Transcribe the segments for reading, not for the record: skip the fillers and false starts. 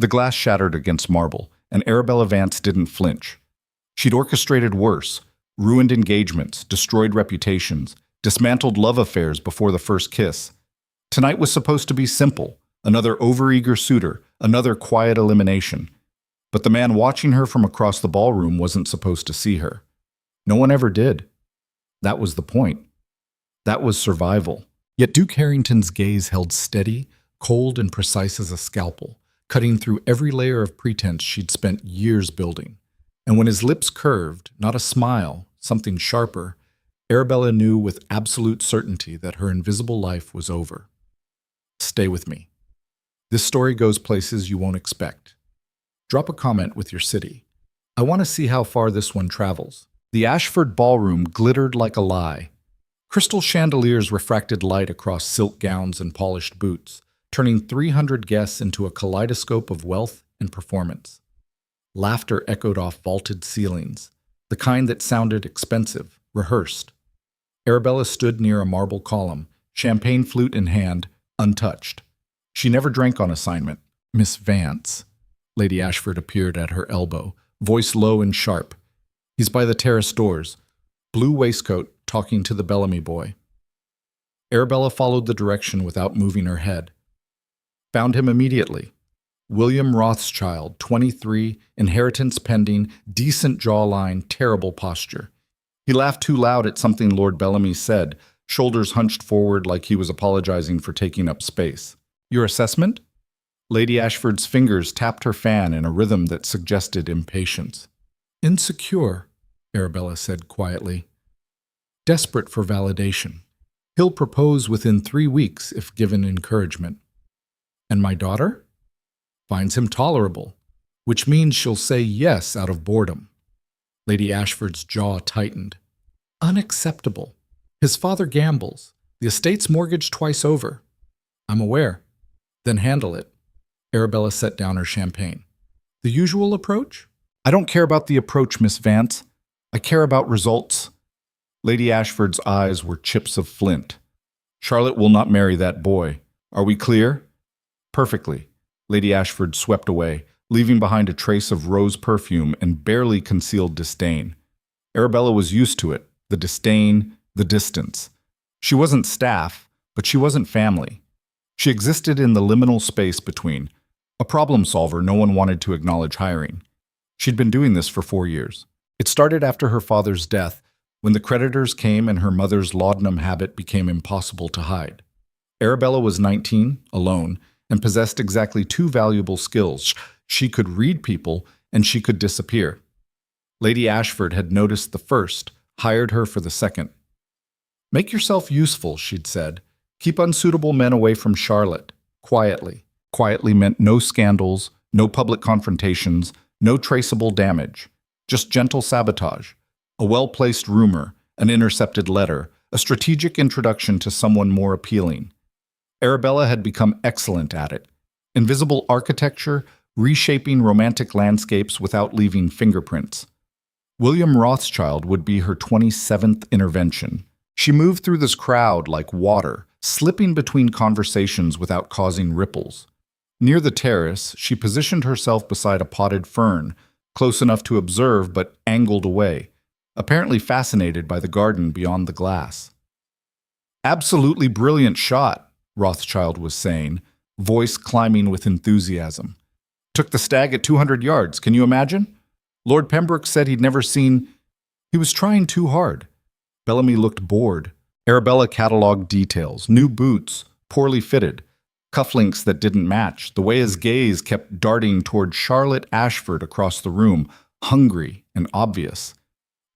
The glass shattered against marble, and Arabella Vance didn't flinch. She'd orchestrated worse, ruined engagements, destroyed reputations, dismantled love affairs before the first kiss. Tonight was supposed to be simple, another overeager suitor, another quiet elimination. But the man watching her from across the ballroom wasn't supposed to see her. No one ever did. That was the point. That was survival. Yet Duke Harrington's gaze held steady, cold and precise as a scalpel, cutting through every layer of pretense she'd spent years building. And when his lips curved, not a smile, something sharper, Arabella knew with absolute certainty that her invisible life was over. Stay with me. This story goes places you won't expect. Drop a comment with your city. I want to see how far this one travels. The Ashford ballroom glittered like a lie. Crystal chandeliers refracted light across silk gowns and polished boots, turning 300 guests into a kaleidoscope of wealth and performance. Laughter echoed off vaulted ceilings, the kind that sounded expensive, rehearsed. Arabella stood near a marble column, champagne flute in hand, untouched. She never drank on assignment. Miss Vance. Lady Ashford appeared at her elbow, voice low and sharp. He's by the terrace doors, blue waistcoat, talking to the Bellamy boy. Arabella followed the direction without moving her head. Found him immediately. William Rothschild, 23, inheritance pending, decent jawline, terrible posture. He laughed too loud at something Lord Bellamy said, shoulders hunched forward like he was apologizing for taking up space. Your assessment? Lady Ashford's fingers tapped her fan in a rhythm that suggested impatience. Insecure, Arabella said quietly. Desperate for validation. He'll propose within 3 weeks if given encouragement. And my daughter? Finds him tolerable, which means she'll say yes out of boredom. Lady Ashford's jaw tightened. Unacceptable. His father gambles. The estate's mortgaged twice over. I'm aware. Then handle it. Arabella set down her champagne. The usual approach? I don't care about the approach, Miss Vance. I care about results. Lady Ashford's eyes were chips of flint. Charlotte will not marry that boy. Are we clear? Perfectly. Lady Ashford swept away, leaving behind a trace of rose perfume and barely concealed disdain. Arabella was used to it, the disdain, the distance. She wasn't staff, but she wasn't family. She existed in the liminal space between, a problem solver no one wanted to acknowledge hiring. She'd been doing this for 4 years. It started after her father's death, when the creditors came and her mother's laudanum habit became impossible to hide. Arabella was 19, alone, and possessed exactly 2 valuable skills. She could read people, and she could disappear. Lady Ashford had noticed the first, hired her for the second. Make yourself useful, she'd said. Keep unsuitable men away from Charlotte, quietly. Quietly meant no scandals, no public confrontations, no traceable damage. Just gentle sabotage. A well-placed rumor, an intercepted letter, a strategic introduction to someone more appealing. Arabella had become excellent at it. Invisible architecture, reshaping romantic landscapes without leaving fingerprints. William Rothschild would be her 27th intervention. She moved through this crowd like water, slipping between conversations without causing ripples. Near the terrace, she positioned herself beside a potted fern, close enough to observe but angled away, apparently fascinated by the garden beyond the glass. Absolutely brilliant shot, Rothschild was saying, voice climbing with enthusiasm. Took the stag at 200 yards, can you imagine? Lord Pembroke said he'd never seen... He was trying too hard. Bellamy looked bored. Arabella catalogued details, new boots, poorly fitted, cufflinks that didn't match, the way his gaze kept darting toward Charlotte Ashford across the room, hungry and obvious.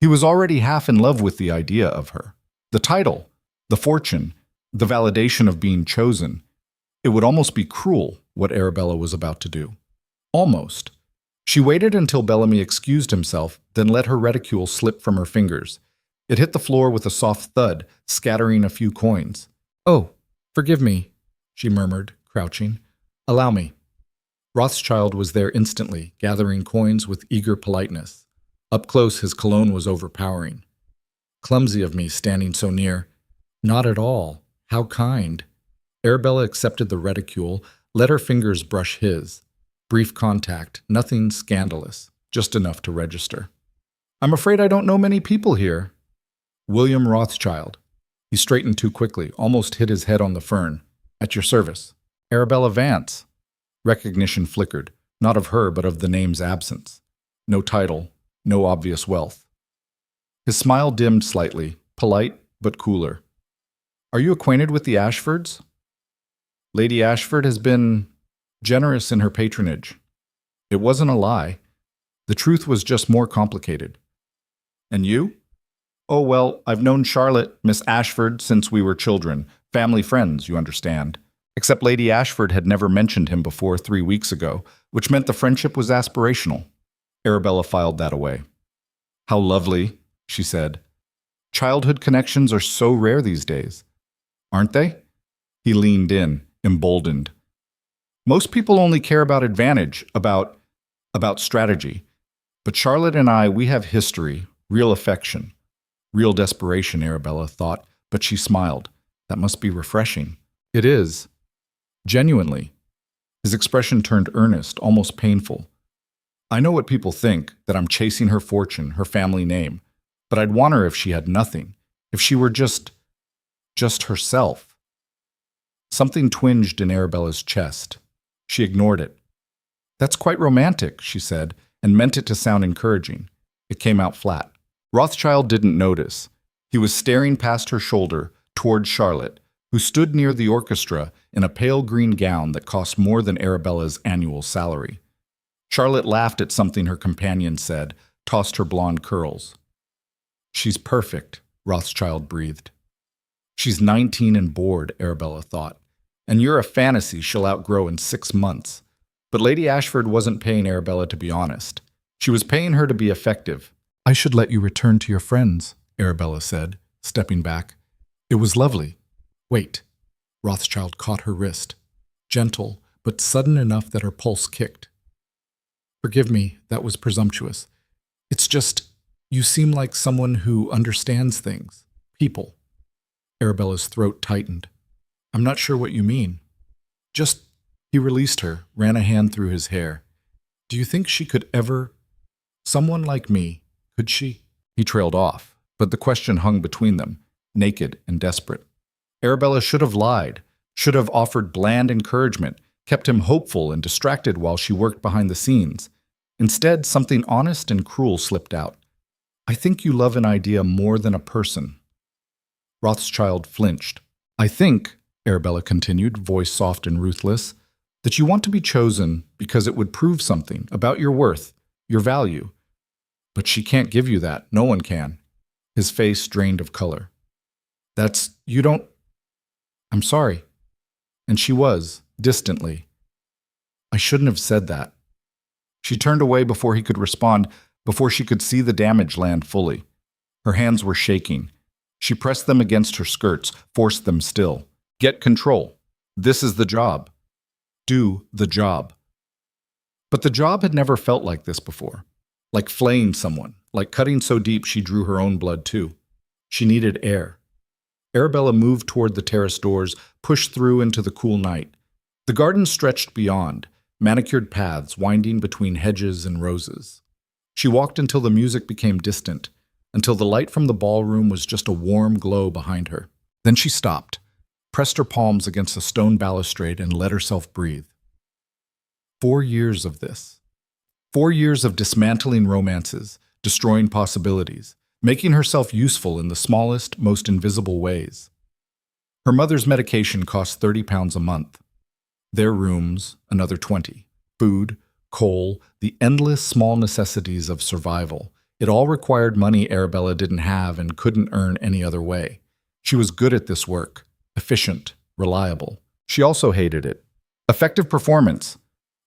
He was already half in love with the idea of her. The title, the fortune, the validation of being chosen. It would almost be cruel what Arabella was about to do. Almost. She waited until Bellamy excused himself, then let her reticule slip from her fingers. It hit the floor with a soft thud, scattering a few coins. Oh, forgive me, she murmured, crouching. Allow me. Rothschild was there instantly, gathering coins with eager politeness. Up close, his cologne was overpowering. Clumsy of me, standing so near. Not at all. How kind. Arabella accepted the reticule, let her fingers brush his. Brief contact, nothing scandalous, just enough to register. I'm afraid I don't know many people here. William Rothschild. He straightened too quickly, almost hit his head on the fern. At your service. Arabella Vance. Recognition flickered, not of her, but of the name's absence. No title, no obvious wealth. His smile dimmed slightly, polite but cooler. Are you acquainted with the Ashfords? Lady Ashford has been generous in her patronage. It wasn't a lie. The truth was just more complicated. And you? Oh, well, I've known Charlotte, Miss Ashford, since we were children. Family friends, you understand. Except Lady Ashford had never mentioned him before 3 weeks ago, which meant the friendship was aspirational. Arabella filed that away. How lovely, she said. Childhood connections are so rare these days. Aren't they? He leaned in, emboldened. Most people only care about advantage, about strategy. But Charlotte and I, we have history, real affection. Real desperation, Arabella thought, but she smiled. That must be refreshing. It is. Genuinely. His expression turned earnest, almost painful. I know what people think, that I'm chasing her fortune, her family name. But I'd want her if she had nothing, if she were just herself. Something twinged in Arabella's chest. She ignored it. That's quite romantic, she said, and meant it to sound encouraging. It came out flat. Rothschild didn't notice. He was staring past her shoulder toward Charlotte, who stood near the orchestra in a pale green gown that cost more than Arabella's annual salary. Charlotte laughed at something her companion said, tossed her blonde curls. She's perfect, Rothschild breathed. She's 19 and bored, Arabella thought. And you're a fantasy she'll outgrow in 6 months. But Lady Ashford wasn't paying Arabella to be honest. She was paying her to be effective. I should let you return to your friends, Arabella said, stepping back. It was lovely. Wait. Rothschild caught her wrist. Gentle, but sudden enough that her pulse kicked. Forgive me, that was presumptuous. It's just, you seem like someone who understands things. People. Arabella's throat tightened. I'm not sure what you mean. Just, he released her, ran a hand through his hair. Do you think she could ever... Someone like me, could she? He trailed off, but the question hung between them, naked and desperate. Arabella should have lied, should have offered bland encouragement, kept him hopeful and distracted while she worked behind the scenes. Instead, something honest and cruel slipped out. I think you love an idea more than a person. Rothschild flinched. I think, Arabella continued, voice soft and ruthless, that you want to be chosen because it would prove something about your worth, your value. But she can't give you that. No one can. His face drained of color. You don't... I'm sorry. And she was, distantly. I shouldn't have said that. She turned away before he could respond, before she could see the damage land fully. Her hands were shaking. She pressed them against her skirts, forced them still. Get control. This is the job. Do the job. But the job had never felt like this before. Like flaying someone, like cutting so deep she drew her own blood too. She needed air. Arabella moved toward the terrace doors, pushed through into the cool night. The garden stretched beyond, manicured paths winding between hedges and roses. She walked until the music became distant, until the light from the ballroom was just a warm glow behind her. Then she stopped, pressed her palms against a stone balustrade, and let herself breathe. 4 years of this. 4 years of dismantling romances, destroying possibilities, making herself useful in the smallest, most invisible ways. Her mother's medication cost £30 a month. Their rooms, another 20. Food, coal, the endless small necessities of survival. It all required money Arabella didn't have and couldn't earn any other way. She was good at this work, efficient, reliable. She also hated it. Effective performance.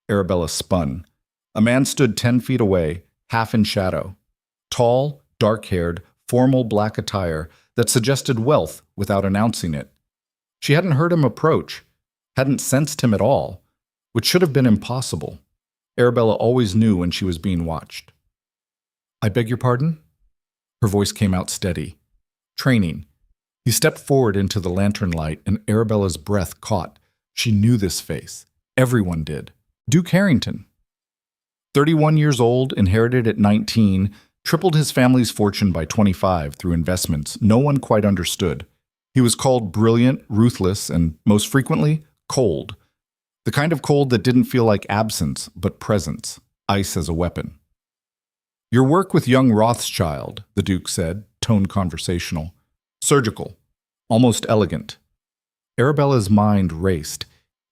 Arabella spun. A man stood 10 feet away, half in shadow. Tall, dark-haired, formal black attire that suggested wealth without announcing it. She hadn't heard him approach, hadn't sensed him at all, which should have been impossible. Arabella always knew when she was being watched. I beg your pardon? Her voice came out steady. Training. He stepped forward into the lantern light, and Arabella's breath caught. She knew this face. Everyone did. Duke Harrington. 31 years old, inherited at 19, tripled his family's fortune by 25 through investments no one quite understood. He was called brilliant, ruthless, and most frequently, cold. The kind of cold that didn't feel like absence, but presence, ice as a weapon. Your work with young Rothschild, the Duke said, tone conversational. Surgical, almost elegant. Arabella's mind raced.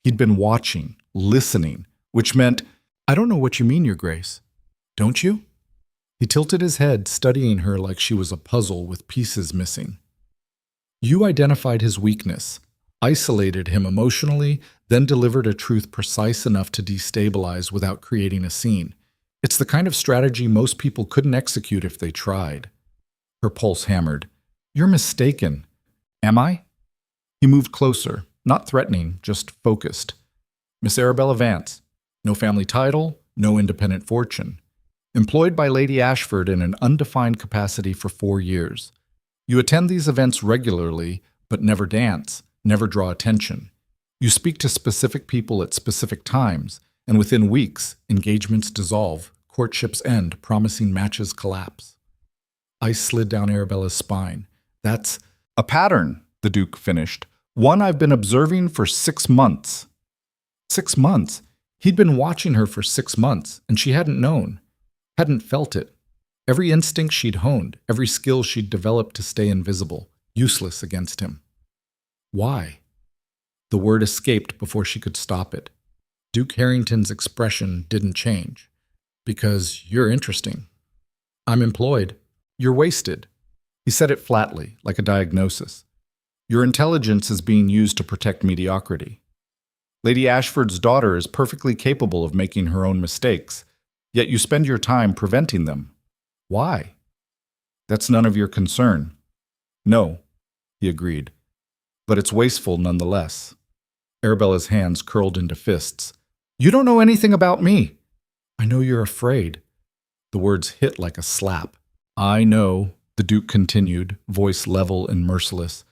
He'd been watching, listening, which meant, I don't know what you mean, Your Grace. Don't you? He tilted his head, studying her like she was a puzzle with pieces missing. You identified his weakness, isolated him emotionally, then delivered a truth precise enough to destabilize without creating a scene. It's the kind of strategy most people couldn't execute if they tried. Her pulse hammered. You're mistaken. Am I? He moved closer, not threatening, just focused. Miss Arabella Vance. No family title, no independent fortune. Employed by Lady Ashford in an undefined capacity for 4 years. You attend these events regularly, but never dance, never draw attention. You speak to specific people at specific times, and within weeks, engagements dissolve, courtships end, promising matches collapse. Ice slid down Arabella's spine. That's a pattern, the Duke finished. One I've been observing for 6 months. 6 months? He'd been watching her for 6 months, and she hadn't known, hadn't felt it. Every instinct she'd honed, every skill she'd developed to stay invisible, useless against him. Why? The word escaped before she could stop it. Duke Harrington's expression didn't change. Because you're interesting. I'm employed. You're wasted. He said it flatly, like a diagnosis. Your intelligence is being used to protect mediocrity. Lady Ashford's daughter is perfectly capable of making her own mistakes, yet you spend your time preventing them. Why? That's none of your concern. No, he agreed. But it's wasteful nonetheless. Arabella's hands curled into fists. You don't know anything about me. I know you're afraid. The words hit like a slap. I know, the Duke continued, voice level and merciless,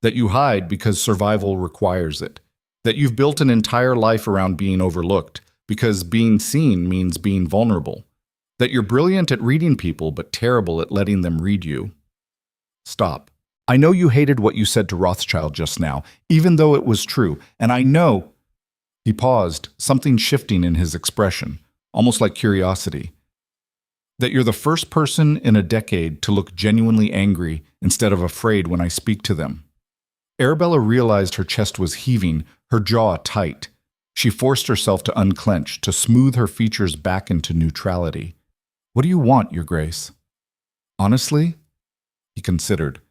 that you hide because survival requires it. That you've built an entire life around being overlooked, because being seen means being vulnerable. That you're brilliant at reading people, but terrible at letting them read you. Stop. I know you hated what you said to Rothschild just now, even though it was true, and I know... He paused, something shifting in his expression, almost like curiosity. That you're the first person in a decade to look genuinely angry instead of afraid when I speak to them. Arabella realized her chest was heaving, her jaw tight. She forced herself to unclench, to smooth her features back into neutrality. What do you want, Your Grace? Honestly? He considered.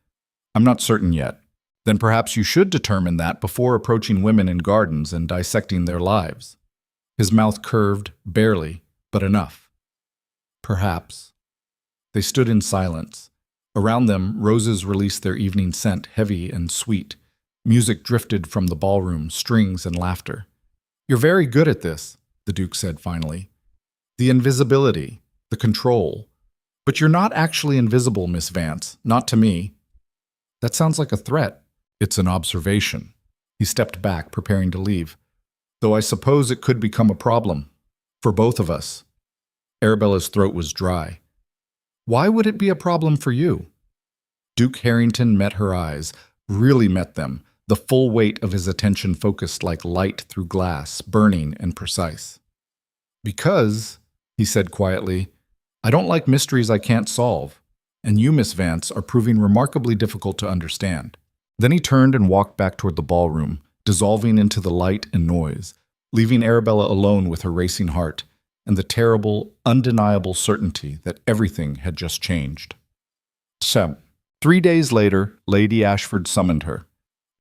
I'm not certain yet. Then perhaps you should determine that before approaching women in gardens and dissecting their lives. His mouth curved, barely, but enough. Perhaps. They stood in silence. Around them, roses released their evening scent, heavy and sweet. Music drifted from the ballroom, strings and laughter. You're very good at this, the Duke said finally. The invisibility, the control. But you're not actually invisible, Miss Vance, not to me. That sounds like a threat. It's an observation. He stepped back, preparing to leave. Though I suppose it could become a problem. For both of us. Arabella's throat was dry. Why would it be a problem for you? Duke Harrington met her eyes, really met them, the full weight of his attention focused like light through glass, burning and precise. Because, he said quietly, I don't like mysteries I can't solve, and you, Miss Vance, are proving remarkably difficult to understand. Then he turned and walked back toward the ballroom, dissolving into the light and noise, leaving Arabella alone with her racing heart and the terrible, undeniable certainty that everything had just changed. 3 days later, Lady Ashford summoned her.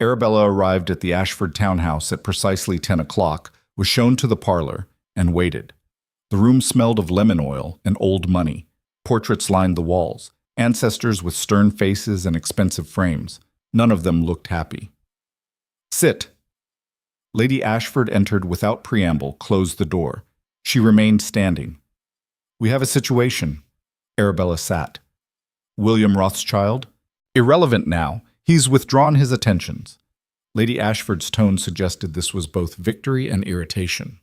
Arabella arrived at the Ashford townhouse at precisely 10 o'clock, was shown to the parlor, and waited. The room smelled of lemon oil and old money. Portraits lined the walls, ancestors with stern faces and expensive frames. None of them looked happy. Sit. Lady Ashford entered without preamble, closed the door. She remained standing. We have a situation. Arabella sat. William Rothschild? Irrelevant now. He's withdrawn his attentions. Lady Ashford's tone suggested this was both victory and irritation.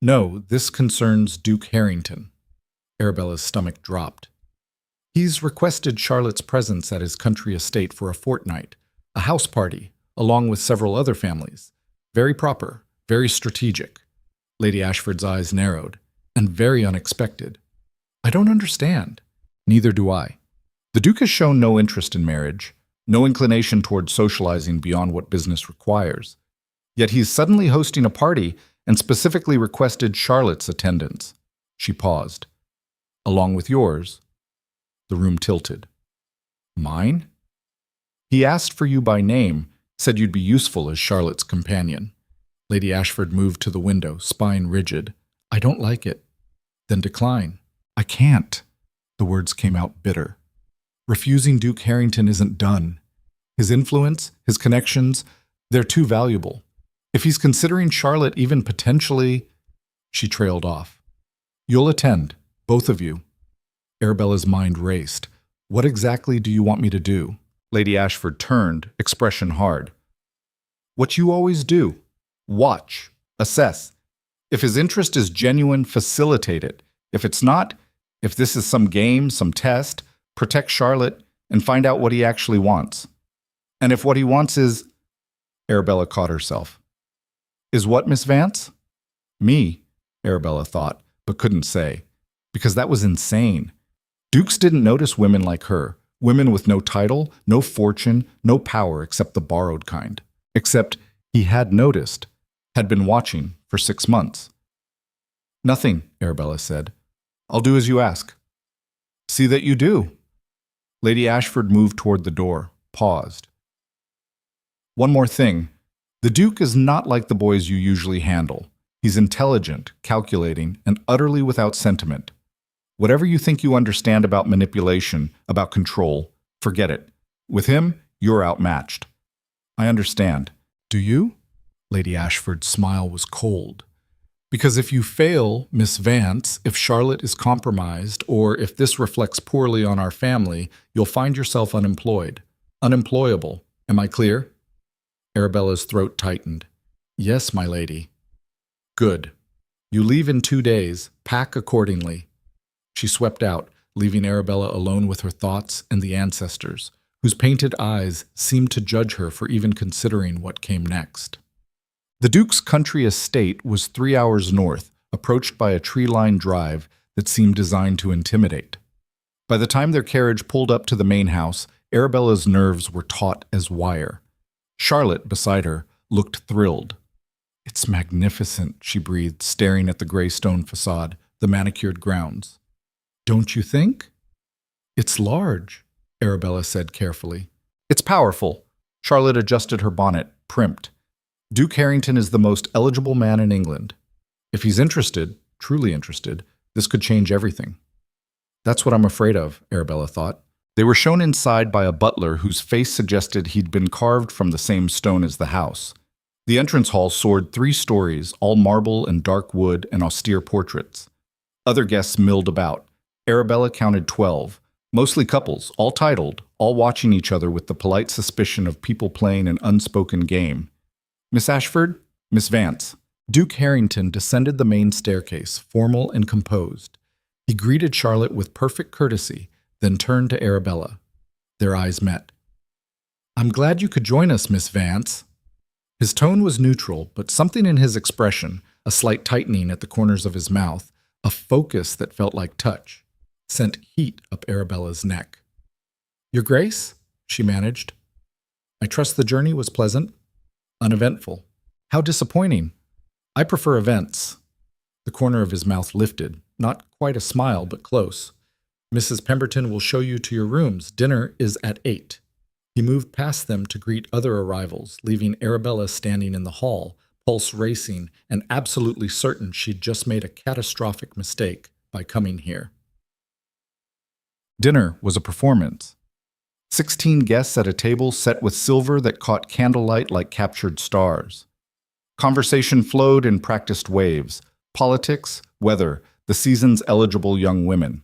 No, this concerns Duke Harrington. Arabella's stomach dropped. He's requested Charlotte's presence at his country estate for a fortnight, a house party, along with several other families. Very proper, very strategic. Lady Ashford's eyes narrowed, and very unexpected. I don't understand. Neither do I. The Duke has shown no interest in marriage, no inclination toward socializing beyond what business requires. Yet he's suddenly hosting a party and specifically requested Charlotte's attendance. She paused. Along with yours. The room tilted. Mine? He asked for you by name, said you'd be useful as Charlotte's companion. Lady Ashford moved to the window, spine rigid. I don't like it. Then decline. I can't. The words came out bitter. Refusing Duke Harrington isn't done. His influence, his connections, they're too valuable. If he's considering Charlotte even potentially... She trailed off. You'll attend, both of you. Arabella's mind raced. What exactly do you want me to do? Lady Ashford turned, expression hard. What you always do. Watch. Assess. If his interest is genuine, facilitate it. If it's not, if this is some game, some test, protect Charlotte and find out what he actually wants. And if what he wants is... Arabella caught herself. Is what, Miss Vance? Me, Arabella thought, but couldn't say. Because that was insane. Dukes didn't notice women like her, women with no title, no fortune, no power except the borrowed kind. Except he had noticed, had been watching for 6 months. Nothing, Arabella said. I'll do as you ask. See that you do. Lady Ashford moved toward the door, paused. One more thing. The Duke is not like the boys you usually handle. He's intelligent, calculating, and utterly without sentiment. Whatever you think you understand about manipulation, about control, forget it. With him, you're outmatched. I understand. Do you? Lady Ashford's smile was cold. Because if you fail, Miss Vance, if Charlotte is compromised, or if this reflects poorly on our family, you'll find yourself unemployed. Unemployable. Am I clear? Arabella's throat tightened. Yes, my lady. Good. You leave in 2 days. Pack accordingly. She swept out, leaving Arabella alone with her thoughts and the ancestors, whose painted eyes seemed to judge her for even considering what came next. The Duke's country estate was 3 hours north, approached by a tree-lined drive that seemed designed to intimidate. By the time their carriage pulled up to the main house, Arabella's nerves were taut as wire. Charlotte, beside her, looked thrilled. It's magnificent, she breathed, staring at the gray stone facade, the manicured grounds. Don't you think? It's large, Arabella said carefully. It's powerful. Charlotte adjusted her bonnet, primped. Duke Harrington is the most eligible man in England. If he's interested, truly interested, this could change everything. That's what I'm afraid of, Arabella thought. They were shown inside by a butler whose face suggested he'd been carved from the same stone as the house. The entrance hall soared 3 stories, all marble and dark wood and austere portraits. Other guests milled about. Arabella counted 12, mostly couples, all titled, all watching each other with the polite suspicion of people playing an unspoken game. Miss Ashford, Miss Vance. Duke Harrington descended the main staircase, formal and composed. He greeted Charlotte with perfect courtesy, then turned to Arabella. Their eyes met. I'm glad you could join us, Miss Vance. His tone was neutral, but something in his expression, a slight tightening at the corners of his mouth, a focus that felt like touch, sent heat up Arabella's neck. Your Grace? She managed. I trust the journey was pleasant? Uneventful. How disappointing. I prefer events. The corner of his mouth lifted, not quite a smile, but close. Mrs. Pemberton will show you to your rooms. Dinner is at 8. He moved past them to greet other arrivals, leaving Arabella standing in the hall, pulse racing and absolutely certain she'd just made a catastrophic mistake by coming here. Dinner was a performance. 16 guests at a table set with silver that caught candlelight like captured stars. Conversation flowed in practiced waves. Politics, weather, the season's eligible young women.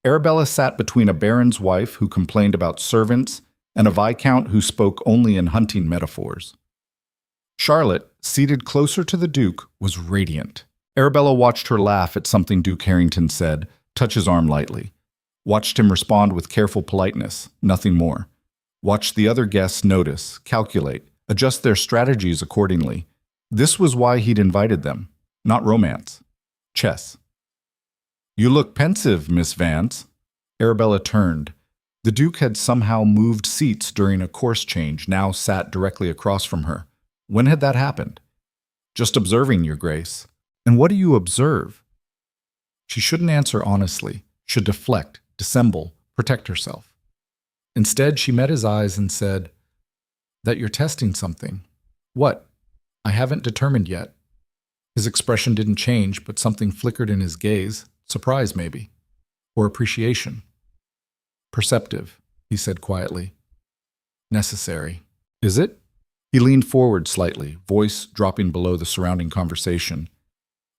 Arabella sat between a baron's wife who complained about servants and a viscount who spoke only in hunting metaphors. Charlotte, seated closer to the Duke, was radiant. Arabella watched her laugh at something Duke Harrington said, touch his arm lightly. Watched him respond with careful politeness, nothing more. Watched the other guests notice, calculate, adjust their strategies accordingly. This was why he'd invited them. Not romance. Chess. You look pensive, Miss Vance. Arabella turned. The Duke had somehow moved seats during a course change, now sat directly across from her. When had that happened? Just observing, Your Grace. And what do you observe? She shouldn't answer honestly, should deflect, dissemble, protect herself. Instead, she met his eyes and said, that you're testing something. What? I haven't determined yet. His expression didn't change, but something flickered in his gaze, surprise maybe, or appreciation. Perceptive, he said quietly. Necessary. Is it? He leaned forward slightly, voice dropping below the surrounding conversation.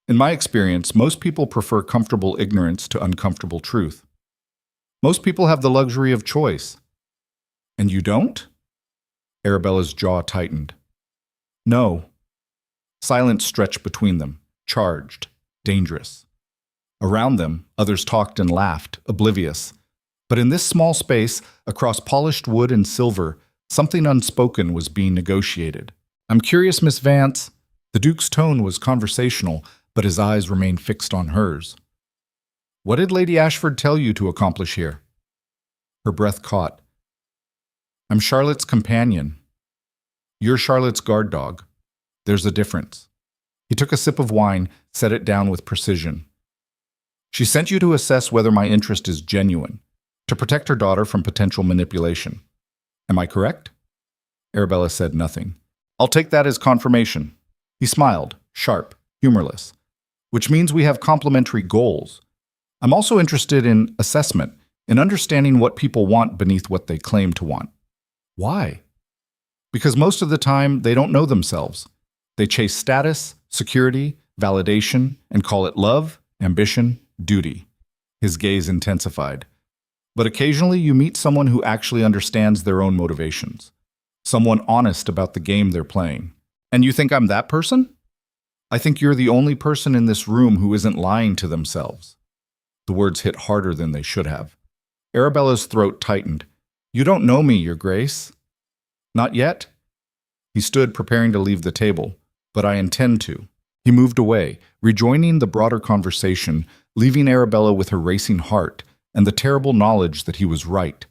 In my experience, most people prefer comfortable ignorance to uncomfortable truth. Most people have the luxury of choice. And you don't? Arabella's jaw tightened. No. Silence stretched between them, charged, dangerous. Around them, others talked and laughed, oblivious. But in this small space, across polished wood and silver, something unspoken was being negotiated. I'm curious, Miss Vance. The Duke's tone was conversational, but his eyes remained fixed on hers. What did Lady Ashford tell you to accomplish here? Her breath caught. I'm Charlotte's companion. You're Charlotte's guard dog. There's a difference. He took a sip of wine, set it down with precision. She sent you to assess whether my interest is genuine, to protect her daughter from potential manipulation. Am I correct? Arabella said nothing. I'll take that as confirmation. He smiled, sharp, humorless, which means we have complementary goals. I'm also interested in assessment, in understanding what people want beneath what they claim to want. Why? Because most of the time, they don't know themselves. They chase status, security, validation, and call it love, ambition, duty. His gaze intensified. But occasionally you meet someone who actually understands their own motivations. Someone honest about the game they're playing. And you think I'm that person? I think you're the only person in this room who isn't lying to themselves. The words hit harder than they should have. Arabella's throat tightened. You don't know me, Your Grace. Not yet? He stood preparing to leave the table, but I intend to. He moved away, rejoining the broader conversation, leaving Arabella with her racing heart and the terrible knowledge that he was right.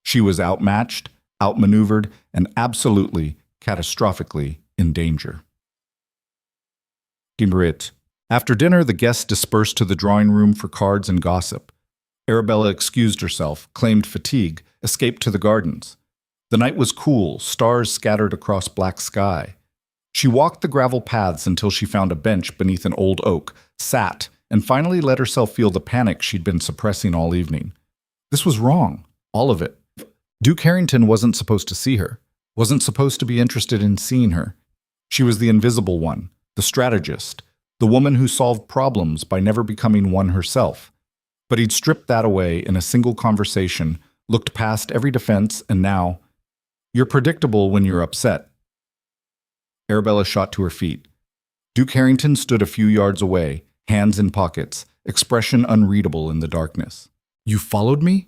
She was outmatched, outmaneuvered, and absolutely, catastrophically in danger. After dinner, the guests dispersed to the drawing room for cards and gossip. Arabella excused herself, claimed fatigue, escaped to the gardens. The night was cool, stars scattered across black sky. She walked the gravel paths until she found a bench beneath an old oak, sat, and finally let herself feel the panic she'd been suppressing all evening. This was wrong, all of it. Duke Harrington wasn't supposed to see her, wasn't supposed to be interested in seeing her. She was the invisible one, the strategist, the woman who solved problems by never becoming one herself. But he'd stripped that away in a single conversation, looked past every defense, and now, you're predictable when you're upset. Arabella shot to her feet. Duke Harrington stood a few yards away, hands in pockets, expression unreadable in the darkness. You followed me?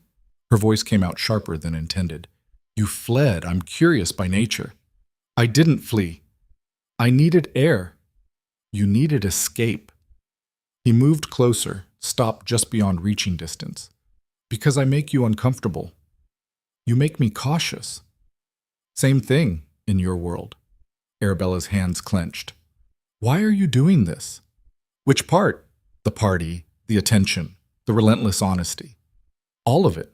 Her voice came out sharper than intended. You fled. I'm curious by nature. I didn't flee. I needed air. You needed escape. He moved closer, stopped just beyond reaching distance. Because I make you uncomfortable. You make me cautious. Same thing in your world. Arabella's hands clenched. Why are you doing this? Which part? The party, the attention, the relentless honesty. All of it.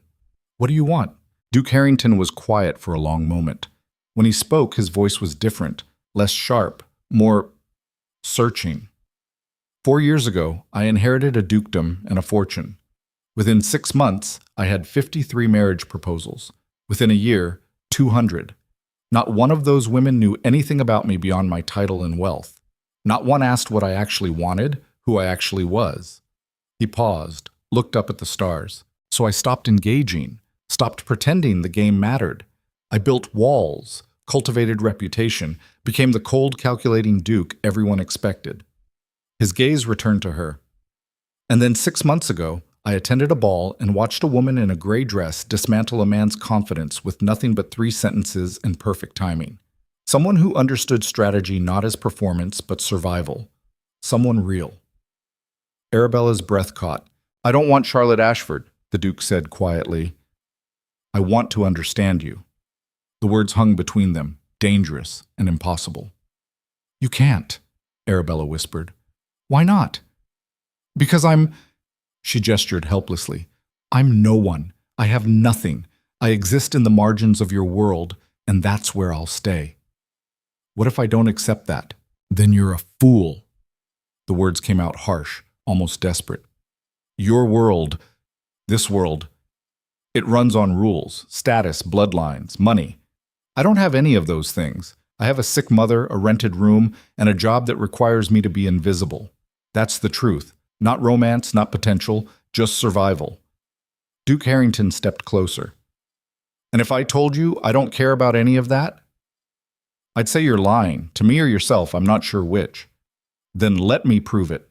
What do you want? Duke Harrington was quiet for a long moment. When he spoke, his voice was different, less sharp, more searching. 4 years ago, I inherited a dukedom and a fortune. Within 6 months, I had 53 marriage proposals. Within a year, 200. Not one of those women knew anything about me beyond my title and wealth. Not one asked what I actually wanted, who I actually was. He paused, looked up at the stars. So I stopped engaging, stopped pretending the game mattered. I built walls, cultivated reputation, became the cold, calculating duke everyone expected. His gaze returned to her. And then 6 months ago, I attended a ball and watched a woman in a gray dress dismantle a man's confidence with nothing but 3 sentences and perfect timing. Someone who understood strategy not as performance but survival. Someone real. Arabella's breath caught. I don't want Charlotte Ashford, the Duke said quietly. I want to understand you. The words hung between them, dangerous and impossible. You can't, Arabella whispered. Why not? Because She gestured helplessly. I'm no one. I have nothing. I exist in the margins of your world, and that's where I'll stay. What if I don't accept that? Then you're a fool. The words came out harsh, almost desperate. Your world, this world, it runs on rules, status, bloodlines, money. I don't have any of those things. I have a sick mother, a rented room, and a job that requires me to be invisible. That's the truth. Not romance, not potential, just survival. Duke Harrington stepped closer. And if I told you I don't care about any of that, I'd say you're lying, to me or yourself, I'm not sure which. Then let me prove it.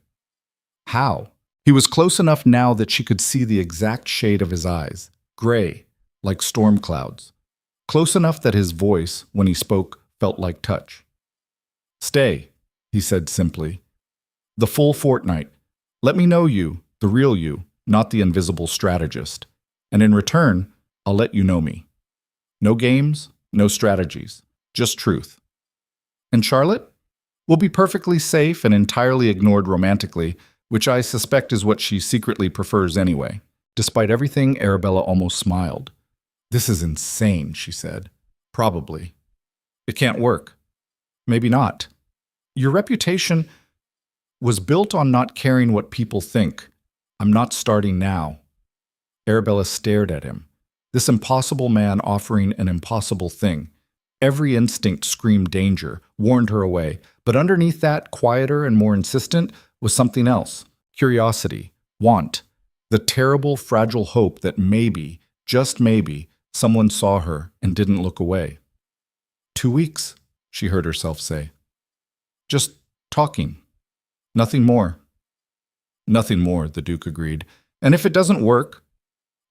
How? He was close enough now that she could see the exact shade of his eyes, gray, like storm clouds. Close enough that his voice, when he spoke, felt like touch. Stay, he said simply. The full fortnight. Let me know you, the real you, not the invisible strategist. And in return, I'll let you know me. No games, no strategies, just truth. And Charlotte? Will be perfectly safe and entirely ignored romantically, which I suspect is what she secretly prefers anyway. Despite everything, Arabella almost smiled. This is insane, she said. Probably. It can't work. Maybe not. Your reputation was built on not caring what people think. I'm not starting now. Arabella stared at him. This impossible man offering an impossible thing. Every instinct screamed danger, warned her away, but underneath that, quieter and more insistent, was something else. Curiosity, want, the terrible, fragile hope that maybe, just maybe, someone saw her and didn't look away. 2 weeks, she heard herself say. Just talking. Nothing more. Nothing more, the Duke agreed. And if it doesn't work,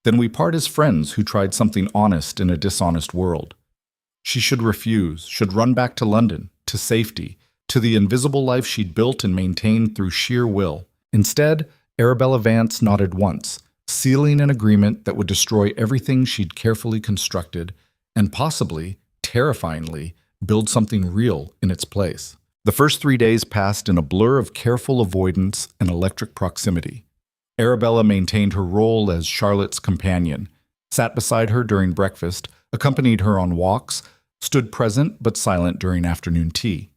then we part as friends who tried something honest in a dishonest world. She should refuse, should run back to London, to safety, to the invisible life she'd built and maintained through sheer will. Instead, Arabella Vance nodded once, sealing an agreement that would destroy everything she'd carefully constructed and possibly, terrifyingly, build something real in its place. The first 3 days passed in a blur of careful avoidance and electric proximity. Arabella maintained her role as Charlotte's companion, sat beside her during breakfast, accompanied her on walks, stood present but silent during afternoon tea.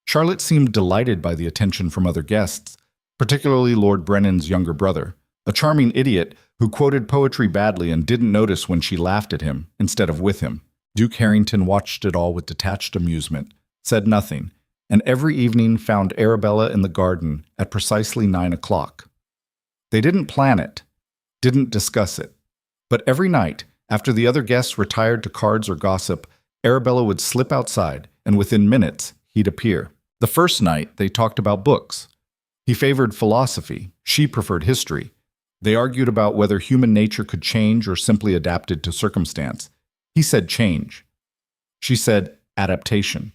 Charlotte seemed delighted by the attention from other guests, particularly Lord Brennan's younger brother, a charming idiot who quoted poetry badly and didn't notice when she laughed at him instead of with him. Duke Harrington watched it all with detached amusement, said nothing, and every evening found Arabella in the garden at precisely 9 o'clock. They didn't plan it, didn't discuss it, but every night, after the other guests retired to cards or gossip, Arabella would slip outside, and within minutes, he'd appear. The first night, they talked about books. He favored philosophy, she preferred history. They argued about whether human nature could change or simply adapted to circumstance. He said change. She said adaptation.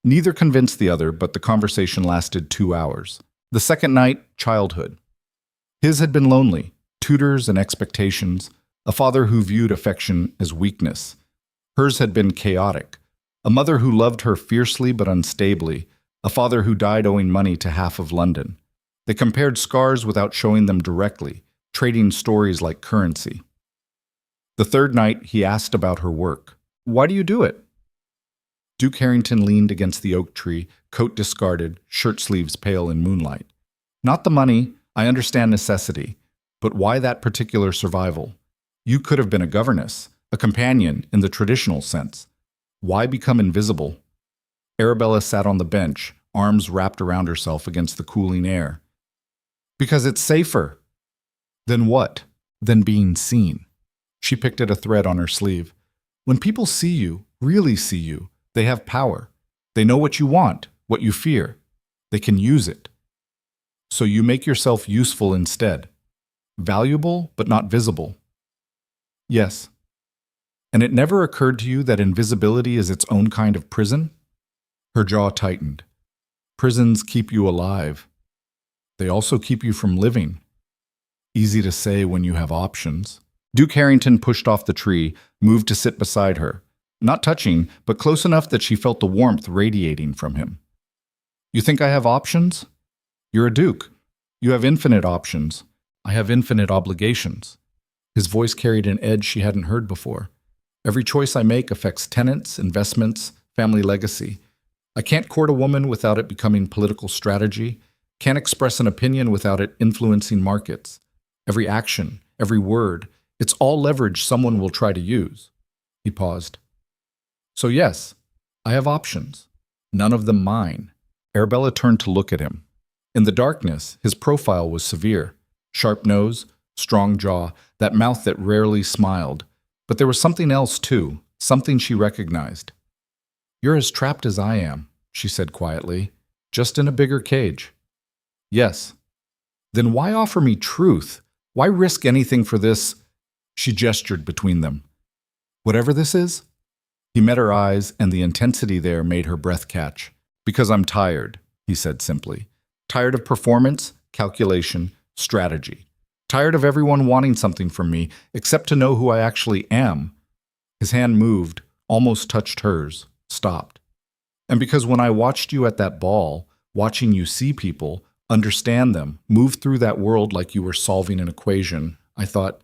Neither convinced the other, but the conversation lasted 2 hours. The second night, childhood. His had been lonely, tutors and expectations, a father who viewed affection as weakness. Hers had been chaotic, a mother who loved her fiercely but unstably, a father who died owing money to half of London. They compared scars without showing them directly, trading stories like currency. The third night, he asked about her work. Why do you do it? Duke Harrington leaned against the oak tree, coat discarded, shirt sleeves pale in moonlight. Not the money, I understand necessity, but why that particular survival? You could have been a governess, a companion in the traditional sense. Why become invisible? Arabella sat on the bench, arms wrapped around herself against the cooling air. Because it's safer. Then what? Than being seen. She picked at a thread on her sleeve. When people see you, really see you, they have power. They know what you want, what you fear. They can use it. So you make yourself useful instead. Valuable, but not visible. Yes. And it never occurred to you that invisibility is its own kind of prison? Her jaw tightened. Prisons keep you alive. They also keep you from living. Easy to say when you have options. Duke Harrington pushed off the tree, moved to sit beside her. Not touching, but close enough that she felt the warmth radiating from him. You think I have options? You're a duke. You have infinite options. I have infinite obligations. His voice carried an edge she hadn't heard before. Every choice I make affects tenants, investments, family legacy. I can't court a woman without it becoming political strategy. Can't express an opinion without it influencing markets. Every action, every word, it's all leverage someone will try to use. He paused. So yes, I have options. None of them mine. Arabella turned to look at him. In the darkness, his profile was severe. Sharp nose, strong jaw, that mouth that rarely smiled. But there was something else too, something she recognized. You're as trapped as I am, she said quietly, just in a bigger cage. Yes. Then why offer me truth? Why risk anything for this? She gestured between them. Whatever this is? He met her eyes, and the intensity there made her breath catch. Because I'm tired, he said simply. Tired of performance, calculation, strategy. Tired of everyone wanting something from me, except to know who I actually am. His hand moved, almost touched hers, stopped. And because when I watched you at that ball, watching you see people, understand them, move through that world like you were solving an equation, I thought,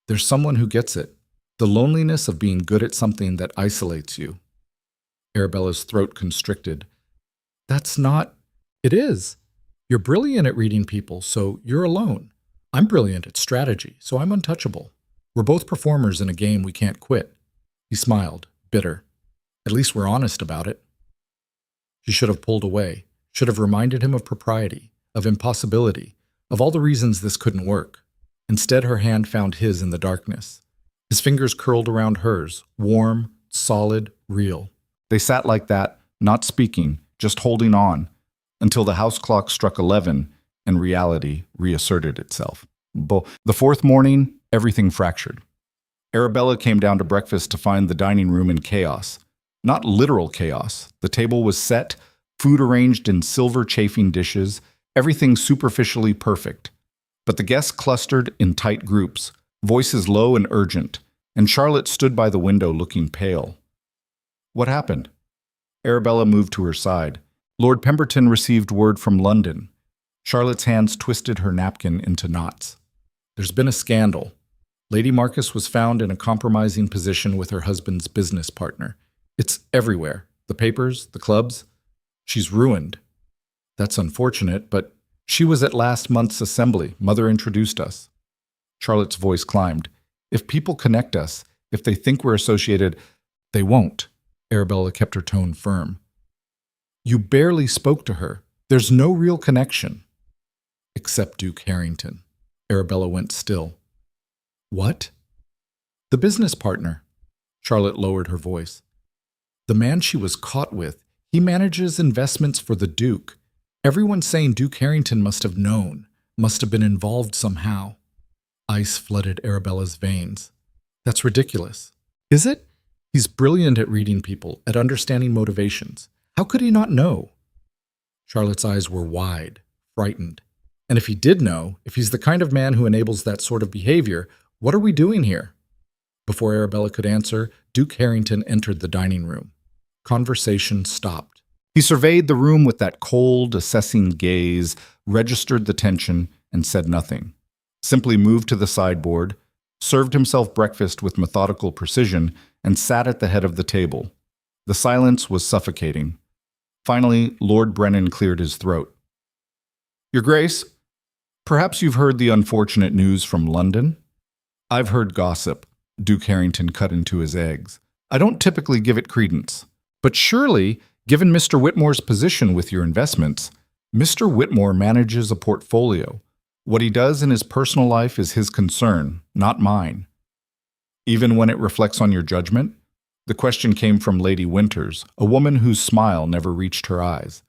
there's someone who gets it. The loneliness of being good at something that isolates you. Arabella's throat constricted. That's not... It is. You're brilliant at reading people, so you're alone. I'm brilliant at strategy, so I'm untouchable. We're both performers in a game we can't quit. He smiled, bitter. At least we're honest about it. She should have pulled away, should have reminded him of propriety, of impossibility, of all the reasons this couldn't work. Instead, her hand found his in the darkness. His fingers curled around hers, warm, solid, real. They sat like that, not speaking, just holding on, until the house clock struck 11 and reality reasserted itself. The fourth morning, everything fractured. Arabella came down to breakfast to find the dining room in chaos. Not literal chaos. The table was set, food arranged in silver chafing dishes, everything superficially perfect. But the guests clustered in tight groups, voices low and urgent, and Charlotte stood by the window looking pale. What happened? Arabella moved to her side. Lord Pemberton received word from London. Charlotte's hands twisted her napkin into knots. There's been a scandal. Lady Marcus was found in a compromising position with her husband's business partner. It's everywhere. The papers, the clubs. She's ruined. That's unfortunate, but she was at last month's assembly. Mother introduced us. Charlotte's voice climbed. If people connect us, if they think we're associated, they won't. Arabella kept her tone firm. You barely spoke to her. There's no real connection. Except Duke Harrington. Arabella went still. What? The business partner. Charlotte lowered her voice. The man she was caught with, he manages investments for the Duke. Everyone's saying Duke Harrington must have known, must have been involved somehow. Ice flooded Arabella's veins. That's ridiculous. Is it? He's brilliant at reading people, at understanding motivations. How could he not know? Charlotte's eyes were wide, frightened. And if he did know, if he's the kind of man who enables that sort of behavior, what are we doing here? Before Arabella could answer, Duke Harrington entered the dining room. Conversation stopped. He surveyed the room with that cold, assessing gaze, registered the tension, and said nothing. Simply moved to the sideboard, served himself breakfast with methodical precision, and sat at the head of the table. The silence was suffocating. Finally, Lord Brennan cleared his throat. Your Grace, perhaps you've heard the unfortunate news from London? I've heard gossip. Duke Harrington cut into his eggs. I don't typically give it credence. But surely, given Mr. Whitmore's position with your investments, Mr. Whitmore manages a portfolio. What he does in his personal life is his concern, not mine. Even when it reflects on your judgment? The question came from Lady Winters, a woman whose smile never reached her eyes.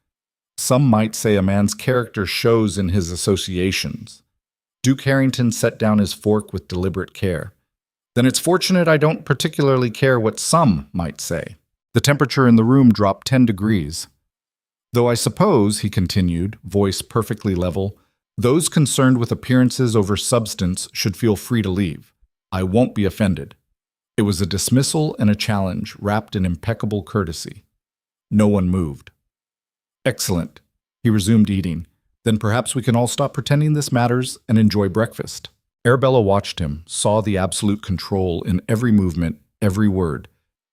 Some might say a man's character shows in his associations. Duke Harrington set down his fork with deliberate care. Then it's fortunate I don't particularly care what some might say. The temperature in the room dropped 10 degrees. Though I suppose, he continued, voice perfectly level, those concerned with appearances over substance should feel free to leave. I won't be offended. It was a dismissal and a challenge wrapped in impeccable courtesy. No one moved. Excellent. He resumed eating. Then perhaps we can all stop pretending this matters and enjoy breakfast. Arabella watched him, saw the absolute control in every movement, every word.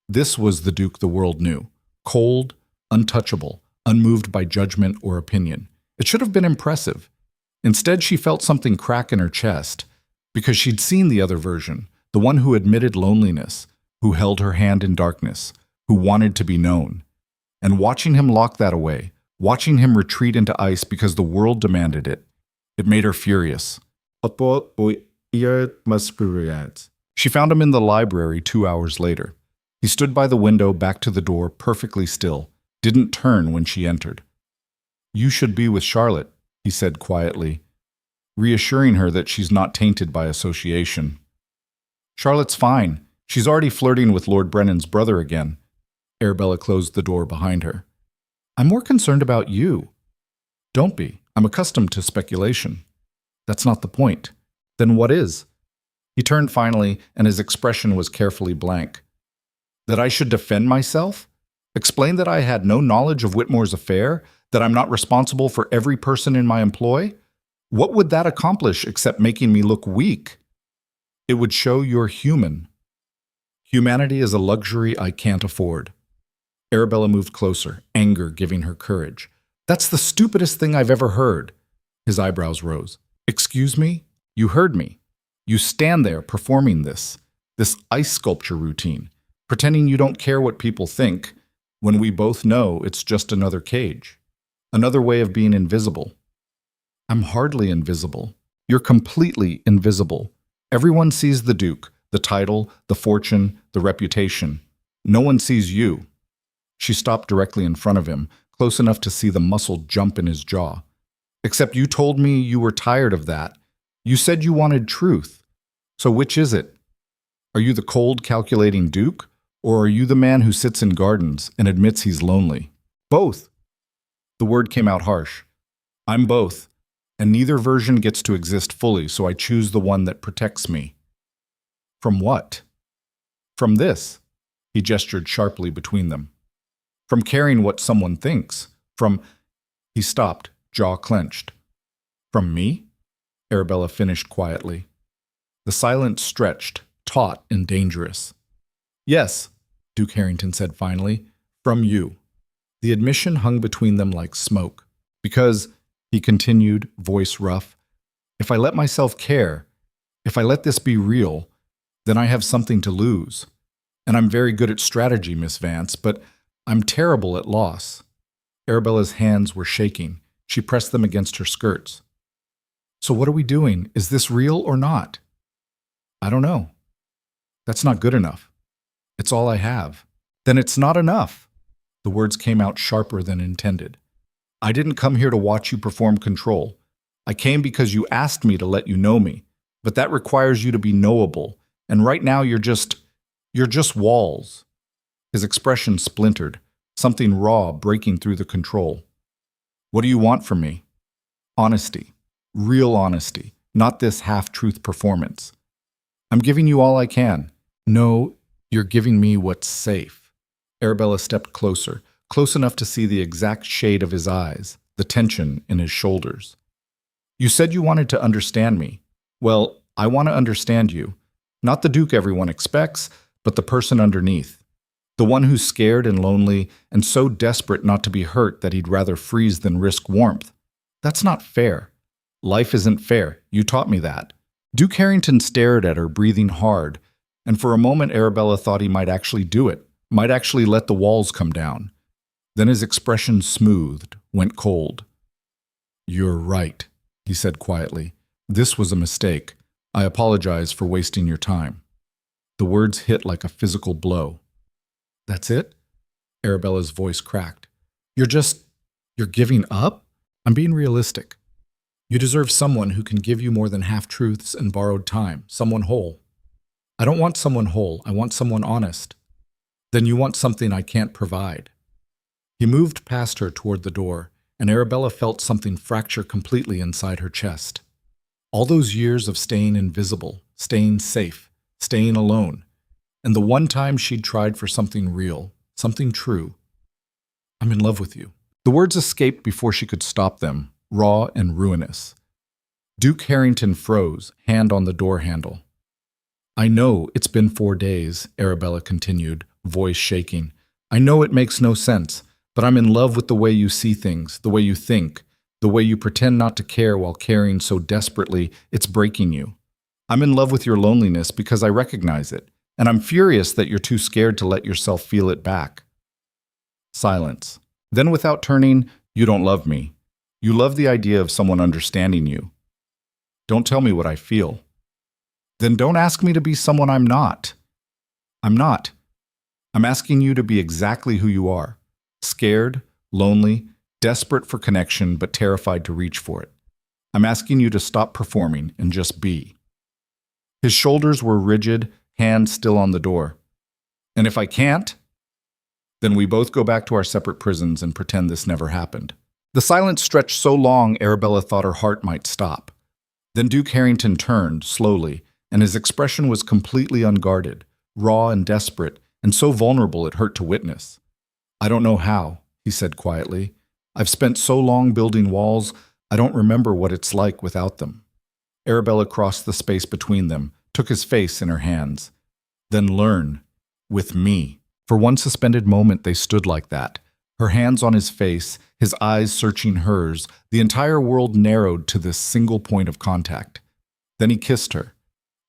This was the Duke the world knew. Cold, untouchable, unmoved by judgment or opinion. It should have been impressive. Instead, she felt something crack in her chest, because she'd seen the other version, the one who admitted loneliness, who held her hand in darkness, who wanted to be known. And watching him lock that away, watching him retreat into ice because the world demanded it, it made her furious. She found him in the library 2 hours later. He stood by the window, back to the door, perfectly still, didn't turn when she entered. You should be with Charlotte, he said quietly, reassuring her that she's not tainted by association. Charlotte's fine. She's already flirting with Lord Brennan's brother again. Arabella closed the door behind her. I'm more concerned about you. Don't be. I'm accustomed to speculation. That's not the point. Then what is? He turned finally, and his expression was carefully blank. That I should defend myself? Explain that I had no knowledge of Whitmore's affair? That I'm not responsible for every person in my employ? What would that accomplish except making me look weak? It would show you're human. Humanity is a luxury I can't afford. Arabella moved closer, anger giving her courage. That's the stupidest thing I've ever heard. His eyebrows rose. Excuse me? You heard me. You stand there performing this ice sculpture routine, pretending you don't care what people think, when we both know it's just another cage. Another way of being invisible. I'm hardly invisible. You're completely invisible. Everyone sees the Duke, the title, the fortune, the reputation. No one sees you. She stopped directly in front of him, close enough to see the muscle jump in his jaw. Except you told me you were tired of that. You said you wanted truth. So which is it? Are you the cold, calculating Duke, or are you the man who sits in gardens and admits he's lonely? Both. The word came out harsh. I'm both, and neither version gets to exist fully, so I choose the one that protects me. From what? From this. He gestured sharply between them. From caring what someone thinks. He stopped, jaw clenched. From me? Arabella finished quietly. The silence stretched, taut and dangerous. Yes, Duke Harrington said finally, from you. The admission hung between them like smoke. Because, he continued, voice rough, if I let myself care, if I let this be real, then I have something to lose. And I'm very good at strategy, Miss Vance, but I'm terrible at loss. Arabella's hands were shaking. She pressed them against her skirts. So what are we doing? Is this real or not? I don't know. That's not good enough. It's all I have. Then it's not enough. The words came out sharper than intended. I didn't come here to watch you perform control. I came because you asked me to let you know me, but that requires you to be knowable, and right now you're just walls. His expression splintered, something raw breaking through the control. What do you want from me? Honesty. Real honesty, not this half-truth performance. I'm giving you all I can. No, you're giving me what's safe. Arabella stepped closer, close enough to see the exact shade of his eyes, the tension in his shoulders. You said you wanted to understand me. Well, I want to understand you. Not the Duke everyone expects, but the person underneath. The one who's scared and lonely and so desperate not to be hurt that he'd rather freeze than risk warmth. That's not fair. Life isn't fair. You taught me that. Duke Harrington stared at her, breathing hard, and for a moment Arabella thought he might actually do it, might actually let the walls come down. Then his expression smoothed, went cold. You're right, he said quietly. This was a mistake. I apologize for wasting your time. The words hit like a physical blow. That's it? Arabella's voice cracked. You're just You're giving up? I'm being realistic. You deserve someone who can give you more than half-truths and borrowed time, someone whole. I don't want someone whole, I want someone honest. Then you want something I can't provide. He moved past her toward the door, and Arabella felt something fracture completely inside her chest. All those years of staying invisible, staying safe, staying alone, and the one time she'd tried for something real, something true. I'm in love with you. The words escaped before she could stop them, raw and ruinous. Duke Harrington froze, hand on the door handle. I know it's been 4 days, Arabella continued, voice shaking. I know it makes no sense, but I'm in love with the way you see things, the way you think, the way you pretend not to care while caring so desperately it's breaking you. I'm in love with your loneliness because I recognize it, and I'm furious that you're too scared to let yourself feel it back. Silence. Then without turning, you don't love me. You love the idea of someone understanding you. Don't tell me what I feel. Then don't ask me to be someone I'm not. I'm not. I'm asking you to be exactly who you are. Scared, lonely, desperate for connection, but terrified to reach for it. I'm asking you to stop performing and just be. His shoulders were rigid, hands still on the door. And if I can't, then we both go back to our separate prisons and pretend this never happened. The silence stretched so long Arabella thought her heart might stop. Then Duke Harrington turned, slowly, and his expression was completely unguarded, raw and desperate, and so vulnerable it hurt to witness. I don't know how, he said quietly. I've spent so long building walls, I don't remember what it's like without them. Arabella crossed the space between them, took his face in her hands. Then learn, with me. For one suspended moment they stood like that, her hands on his face, his eyes searching hers, the entire world narrowed to this single point of contact. Then he kissed her.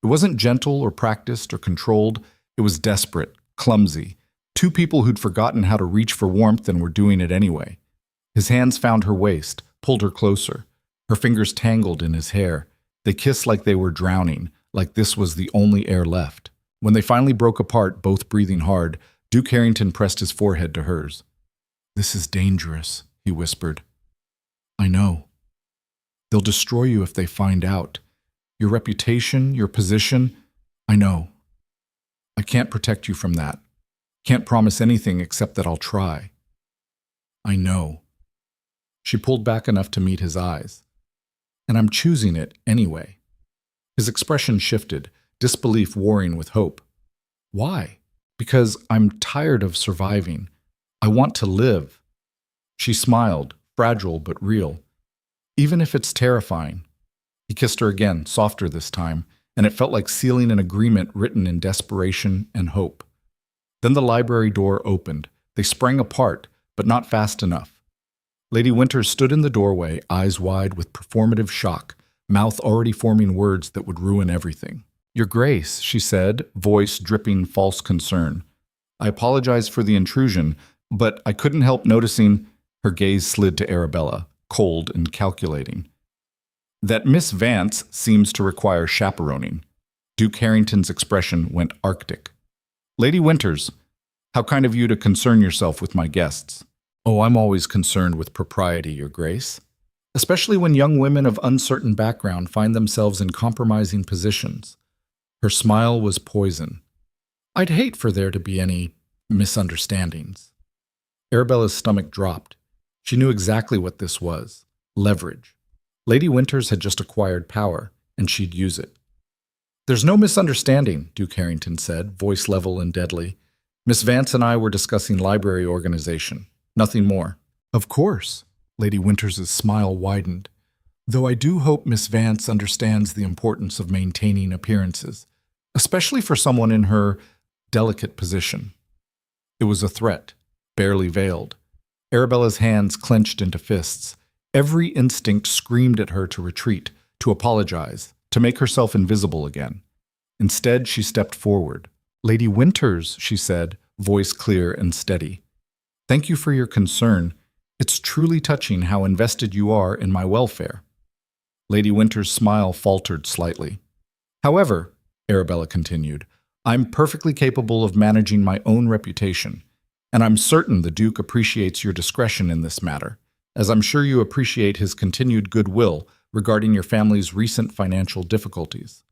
It wasn't gentle or practiced or controlled, it was desperate, clumsy. Two people who'd forgotten how to reach for warmth and were doing it anyway. His hands found her waist, pulled her closer. Her fingers tangled in his hair. They kissed like they were drowning, like this was the only air left. When they finally broke apart, both breathing hard, Duke Harrington pressed his forehead to hers. This is dangerous, he whispered. I know. They'll destroy you if they find out. Your reputation, your position, I know. I can't protect you from that. Can't promise anything except that I'll try. I know. She pulled back enough to meet his eyes. And I'm choosing it anyway. His expression shifted, disbelief warring with hope. Why? Because I'm tired of surviving. I want to live. She smiled, fragile but real. Even if it's terrifying. He kissed her again, softer this time, and it felt like sealing an agreement written in desperation and hope. Then the library door opened. They sprang apart, but not fast enough. Lady Winters stood in the doorway, eyes wide with performative shock, mouth already forming words that would ruin everything. Your Grace, she said, voice dripping false concern. I apologize for the intrusion, but I couldn't help noticing. Her gaze slid to Arabella, cold and calculating. That Miss Vance seems to require chaperoning. Duke Harrington's expression went arctic. Lady Winters, how kind of you to concern yourself with my guests. Oh, I'm always concerned with propriety, Your Grace. Especially when young women of uncertain background find themselves in compromising positions. Her smile was poison. I'd hate for there to be any misunderstandings. Arabella's stomach dropped. She knew exactly what this was. Leverage. Lady Winters had just acquired power, and she'd use it. There's no misunderstanding, Duke Harrington said, voice level and deadly. Miss Vance and I were discussing library organization. Nothing more. Of course. Lady Winters' smile widened. Though I do hope Miss Vance understands the importance of maintaining appearances, especially for someone in her delicate position. It was a threat, barely veiled. Arabella's hands clenched into fists. Every instinct screamed at her to retreat, to apologize, to make herself invisible again. Instead, she stepped forward. Lady Winters, she said, voice clear and steady. Thank you for your concern. It's truly touching how invested you are in my welfare. Lady Winters' smile faltered slightly. However, Arabella continued, I'm perfectly capable of managing my own reputation, and I'm certain the Duke appreciates your discretion in this matter. as I'm sure you appreciate his continued goodwill regarding your family's recent financial difficulties."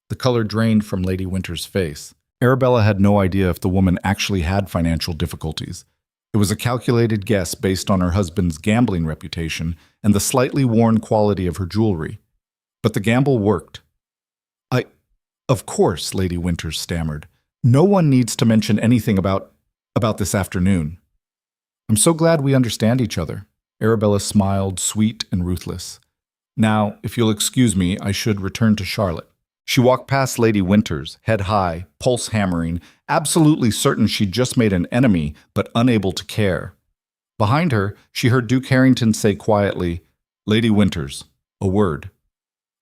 The color drained from Lady Winter's face. Arabella had no idea if the woman actually had financial difficulties. It was a calculated guess based on her husband's gambling reputation and the slightly worn quality of her jewelry. But the gamble worked. Of course," Lady Winters stammered. "No one needs to mention anything about this afternoon." "I'm so glad we understand each other." Arabella smiled, sweet and ruthless. "Now, if you'll excuse me, I should return to Charlotte." She walked past Lady Winters, head high, pulse hammering, absolutely certain she'd just made an enemy, but unable to care. Behind her, she heard Duke Harrington say quietly, "Lady Winters, a word."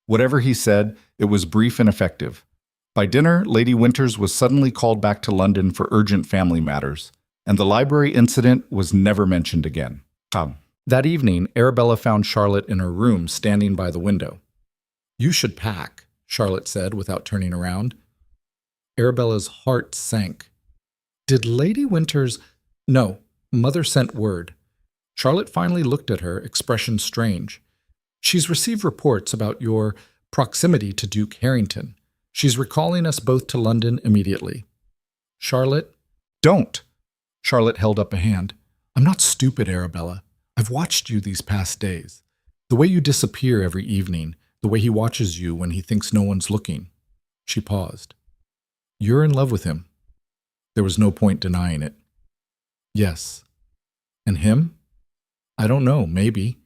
Whatever he said, it was brief and effective. By dinner, Lady Winters was suddenly called back to London for urgent family matters, and the library incident was never mentioned again. That evening, Arabella found Charlotte in her room, standing by the window. "You should pack," Charlotte said without turning around. Arabella's heart sank. "Did Lady Winters—" "No, Mother sent word." Charlotte finally looked at her, expression strange. "She's received reports about your proximity to Duke Harrington. She's recalling us both to London immediately." "Charlotte—" "Don't!" Charlotte held up a hand. "I'm not stupid, Arabella. I've watched you these past days. The way you disappear every evening, the way he watches you when he thinks no one's looking." She paused. "You're in love with him." There was no point denying it. "Yes." "And him?" "I don't know, maybe."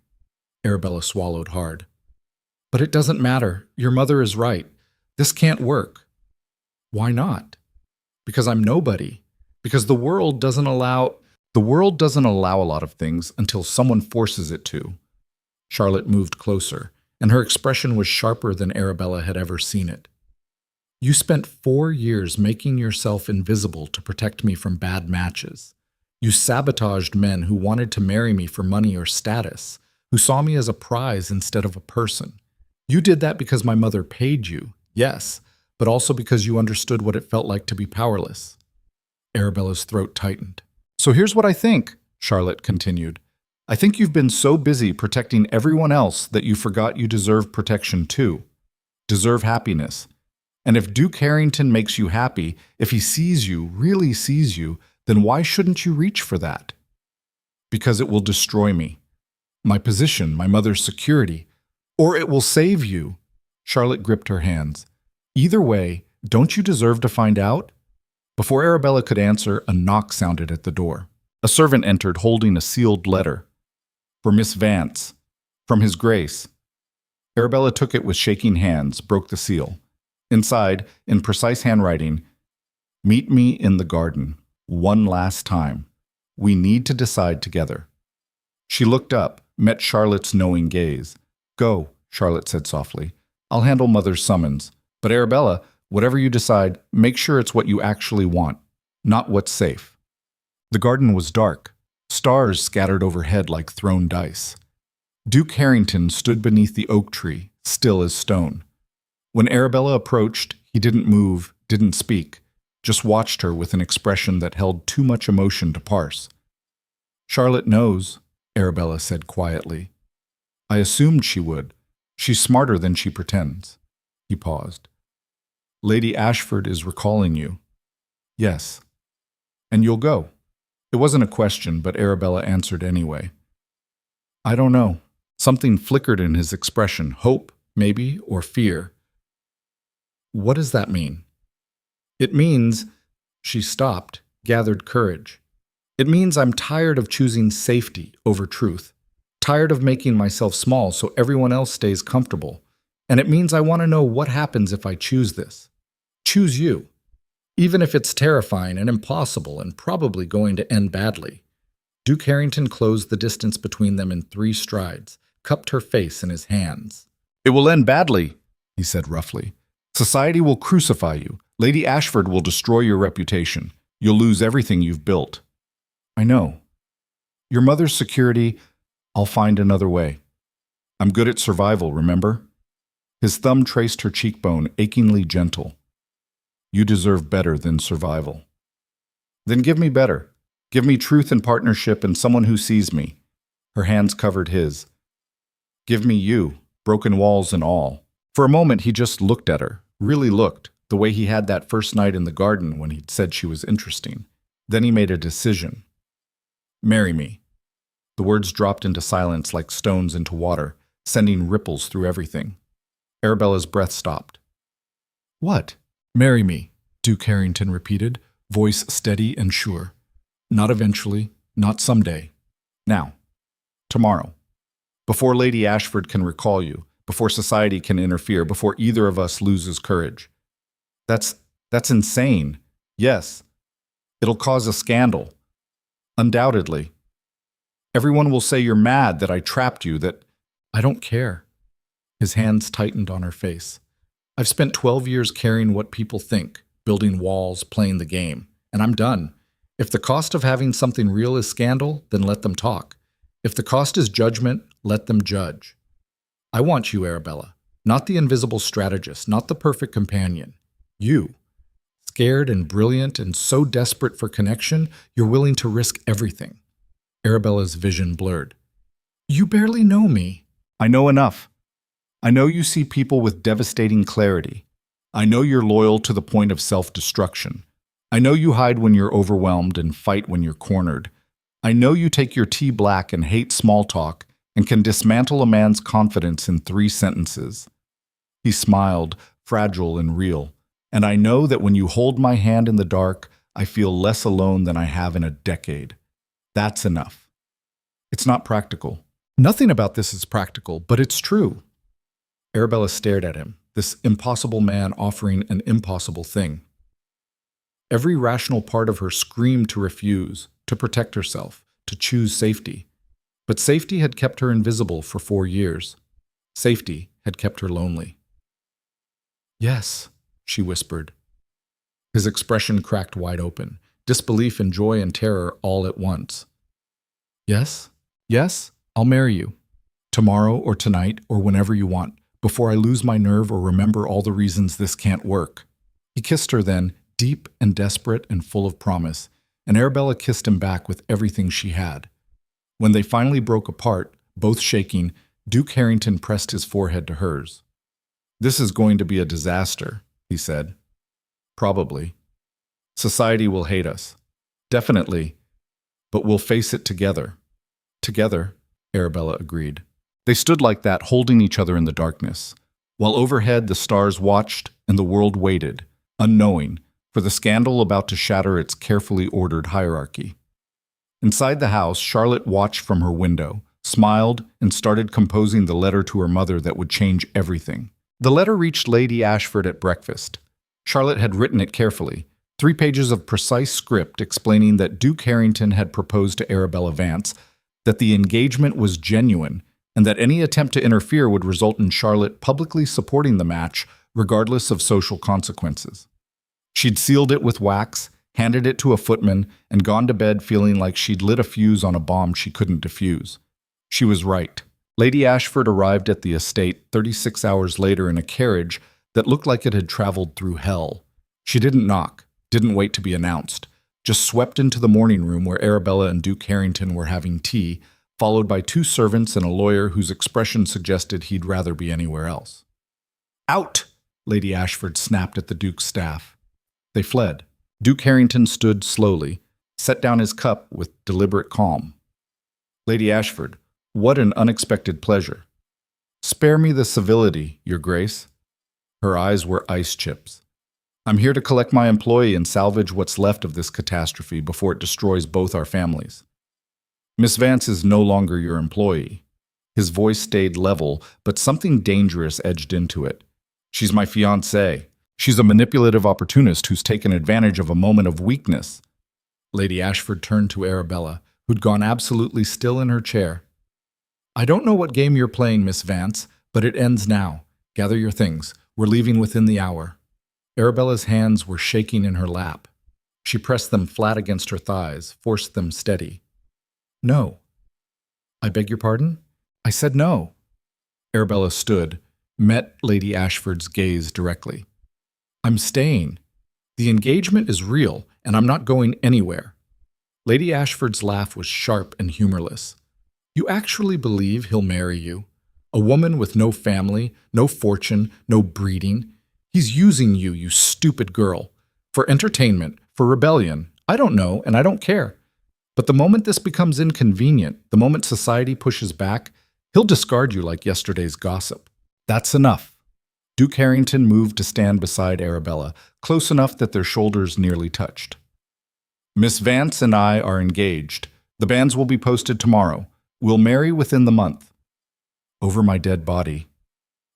Arabella swallowed hard. "But it doesn't matter. Your mother is right. This can't work." "Why not?" "Because I'm nobody. Because the world doesn't allow a lot of things until someone forces it to." Charlotte moved closer, and her expression was sharper than Arabella had ever seen it. "You spent 4 years making yourself invisible to protect me from bad matches. You sabotaged men who wanted to marry me for money or status, who saw me as a prize instead of a person. You did that because my mother paid you, yes, but also because you understood what it felt like to be powerless." Arabella's throat tightened. "So here's what I think," Charlotte continued. "I think you've been so busy protecting everyone else that you forgot you deserve protection too. Deserve happiness. And if Duke Harrington makes you happy, if he sees you, really sees you, then why shouldn't you reach for that?" "Because it will destroy me. My position, my mother's security. Or it will save you." Charlotte gripped her hands. "Either way, don't you deserve to find out?" Before Arabella could answer, a knock sounded at the door. A servant entered holding a sealed letter. "For Miss Vance. From His Grace." Arabella took it with shaking hands, broke the seal. Inside, in precise handwriting, "Meet me in the garden. One last time. We need to decide together." She looked up, met Charlotte's knowing gaze. "Go," Charlotte said softly. "I'll handle Mother's summons. But Arabella, whatever you decide, make sure it's what you actually want, not what's safe." The garden was dark. Stars scattered overhead like thrown dice. Duke Harrington stood beneath the oak tree, still as stone. When Arabella approached, he didn't move, didn't speak, just watched her with an expression that held too much emotion to parse. "Charlotte knows," Arabella said quietly. "I assumed she would. She's smarter than she pretends." He paused. "Lady Ashford is recalling you." "Yes." "And you'll go?" It wasn't a question, but Arabella answered anyway. "I don't know." Something flickered in his expression, hope, maybe, or fear. "What does that mean?" "It means—" She stopped, gathered courage. "It means I'm tired of choosing safety over truth, tired of making myself small so everyone else stays comfortable. And it means I want to know what happens if I choose this. Choose you. Even if it's terrifying and impossible and probably going to end badly." Duke Harrington closed the distance between them in 3 strides, cupped her face in his hands. "It will end badly," he said roughly. "Society will crucify you. Lady Ashford will destroy your reputation. You'll lose everything you've built." "I know. Your mother's security, I'll find another way. I'm good at survival, remember?" His thumb traced her cheekbone, achingly gentle. "You deserve better than survival." "Then give me better. Give me truth and partnership and someone who sees me. Her hands covered his. Give me you, broken walls and all. For a moment he just looked at her, really looked, the way he had that first night in the garden when he'd said she was interesting. Then he made a decision. Marry me. The words dropped into silence like stones into water, sending ripples through everything. Arabella's breath stopped. What? Marry me, Duke Harrington repeated, voice steady and sure. Not eventually, not someday. Now. Tomorrow. Before Lady Ashford can recall you, before society can interfere, before either of us loses courage. That's insane. Yes. It'll cause a scandal. Undoubtedly. Everyone will say you're mad, that I trapped you, that I don't care. His hands tightened on her face. I've spent 12 years caring what people think, building walls, playing the game, and I'm done. If the cost of having something real is scandal, then let them talk. If the cost is judgment, let them judge. I want you, Arabella, not the invisible strategist, not the perfect companion. You. Scared and brilliant and so desperate for connection, you're willing to risk everything. Arabella's vision blurred. You barely know me. I know enough. I know you see people with devastating clarity. I know you're loyal to the point of self-destruction. I know you hide when you're overwhelmed and fight when you're cornered. I know you take your tea black and hate small talk and can dismantle a man's confidence in 3 sentences. He smiled, fragile and real. And I know that when you hold my hand in the dark, I feel less alone than I have in a decade. That's enough. It's not practical. Nothing about this is practical, but it's true. Arabella stared at him, this impossible man offering an impossible thing. Every rational part of her screamed to refuse, to protect herself, to choose safety. But safety had kept her invisible for 4 years. Safety had kept her lonely. Yes, she whispered. His expression cracked wide open, disbelief and joy and terror all at once. Yes, yes, I'll marry you. Tomorrow or tonight or whenever you want, before I lose my nerve or remember all the reasons this can't work. He kissed her then, deep and desperate and full of promise, and Arabella kissed him back with everything she had. When they finally broke apart, both shaking, Duke Harrington pressed his forehead to hers. This is going to be a disaster, he said. Probably. Society will hate us. Definitely. But we'll face it together. Together, Arabella agreed. They stood like that, holding each other in the darkness, while overhead the stars watched and the world waited, unknowing, for the scandal about to shatter its carefully ordered hierarchy. Inside the house, Charlotte watched from her window, smiled, and started composing the letter to her mother that would change everything. The letter reached Lady Ashford at breakfast. Charlotte had written it carefully, 3 pages of precise script explaining that Duke Harrington had proposed to Arabella Vance, that the engagement was genuine, and that any attempt to interfere would result in Charlotte publicly supporting the match, regardless of social consequences. She'd sealed it with wax, handed it to a footman, and gone to bed feeling like she'd lit a fuse on a bomb she couldn't defuse. She was right. Lady Ashford arrived at the estate 36 hours later in a carriage that looked like it had traveled through hell. She didn't knock, didn't wait to be announced, just swept into the morning room where Arabella and Duke Harrington were having tea, followed by 2 servants and a lawyer whose expression suggested he'd rather be anywhere else. Out! Lady Ashford snapped at the Duke's staff. They fled. Duke Harrington stood slowly, set down his cup with deliberate calm. Lady Ashford, what an unexpected pleasure. Spare me the civility, Your Grace. Her eyes were ice chips. I'm here to collect my employee and salvage what's left of this catastrophe before it destroys both our families. Miss Vance is no longer your employee. His voice stayed level, but something dangerous edged into it. She's my fiancée. She's a manipulative opportunist who's taken advantage of a moment of weakness. Lady Ashford turned to Arabella, who'd gone absolutely still in her chair. I don't know what game you're playing, Miss Vance, but it ends now. Gather your things. We're leaving within the hour. Arabella's hands were shaking in her lap. She pressed them flat against her thighs, forced them steady. No. I beg your pardon? I said no. Arabella stood, met Lady Ashford's gaze directly. I'm staying. The engagement is real, and I'm not going anywhere. Lady Ashford's laugh was sharp and humorless. You actually believe he'll marry you? A woman with no family, no fortune, no breeding? He's using you, you stupid girl. For entertainment, for rebellion. I don't know, and I don't care. But the moment this becomes inconvenient, the moment society pushes back, he'll discard you like yesterday's gossip. That's enough. Duke Harrington moved to stand beside Arabella, close enough that their shoulders nearly touched. Miss Vance and I are engaged. The banns will be posted tomorrow. We'll marry within the month. Over my dead body.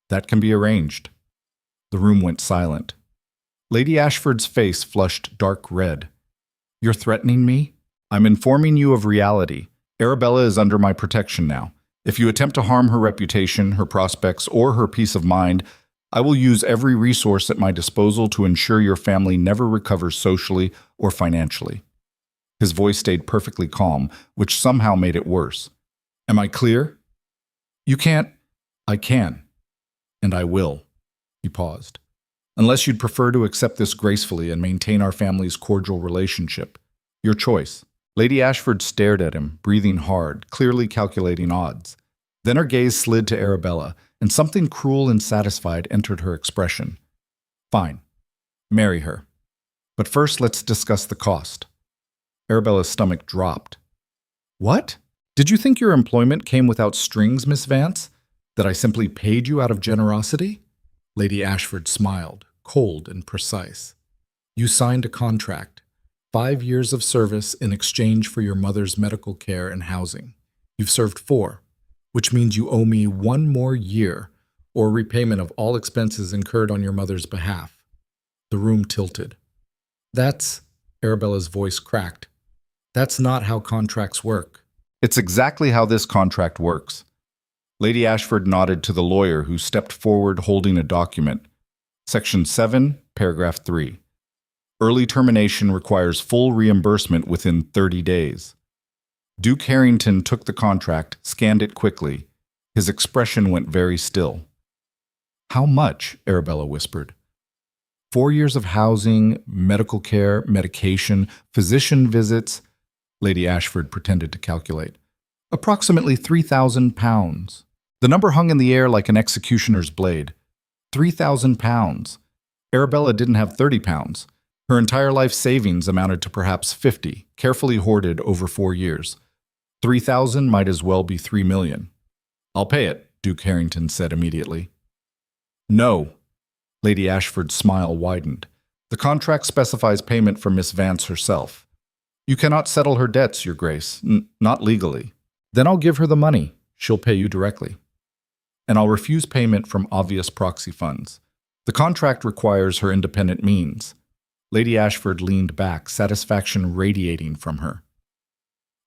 That can be arranged. The room went silent. Lady Ashford's face flushed dark red. You're threatening me? I'm informing you of reality. Arabella is under my protection now. If you attempt to harm her reputation, her prospects, or her peace of mind, I will use every resource at my disposal to ensure your family never recovers socially or financially. His voice stayed perfectly calm, which somehow made it worse. Am I clear? You can't. I can. And I will. He paused. Unless you'd prefer to accept this gracefully and maintain our family's cordial relationship. Your choice. Lady Ashford stared at him, breathing hard, clearly calculating odds. Then her gaze slid to Arabella, and something cruel and satisfied entered her expression. Fine. Marry her. But first, let's discuss the cost. Arabella's stomach dropped. What? Did you think your employment came without strings, Miss Vance? That I simply paid you out of generosity? Lady Ashford smiled, cold and precise. You signed a contract. 5 years of service in exchange for your mother's medical care and housing. You've served 4, which means you owe me 1 more year, or repayment of all expenses incurred on your mother's behalf. The room tilted. Arabella's voice cracked. That's not how contracts work. It's exactly how this contract works. Lady Ashford nodded to the lawyer who stepped forward holding a document. Section 7, paragraph 3. Early termination requires full reimbursement within 30 days. Duke Harrington took the contract, scanned it quickly. His expression went very still. How much? Arabella whispered. 4 years of housing, medical care, medication, physician visits. Lady Ashford pretended to calculate. Approximately £3,000. The number hung in the air like an executioner's blade. £3,000. Arabella didn't have £30. Her entire life savings amounted to perhaps 50, carefully hoarded over 4 years. 3,000 might as well be 3 million. I'll pay it, Duke Harrington said immediately. No. Lady Ashford's smile widened. The contract specifies payment for Miss Vance herself. You cannot settle her debts, Your Grace, not legally. Then I'll give her the money. She'll pay you directly. And I'll refuse payment from obvious proxy funds. The contract requires her independent means. Lady Ashford leaned back, satisfaction radiating from her.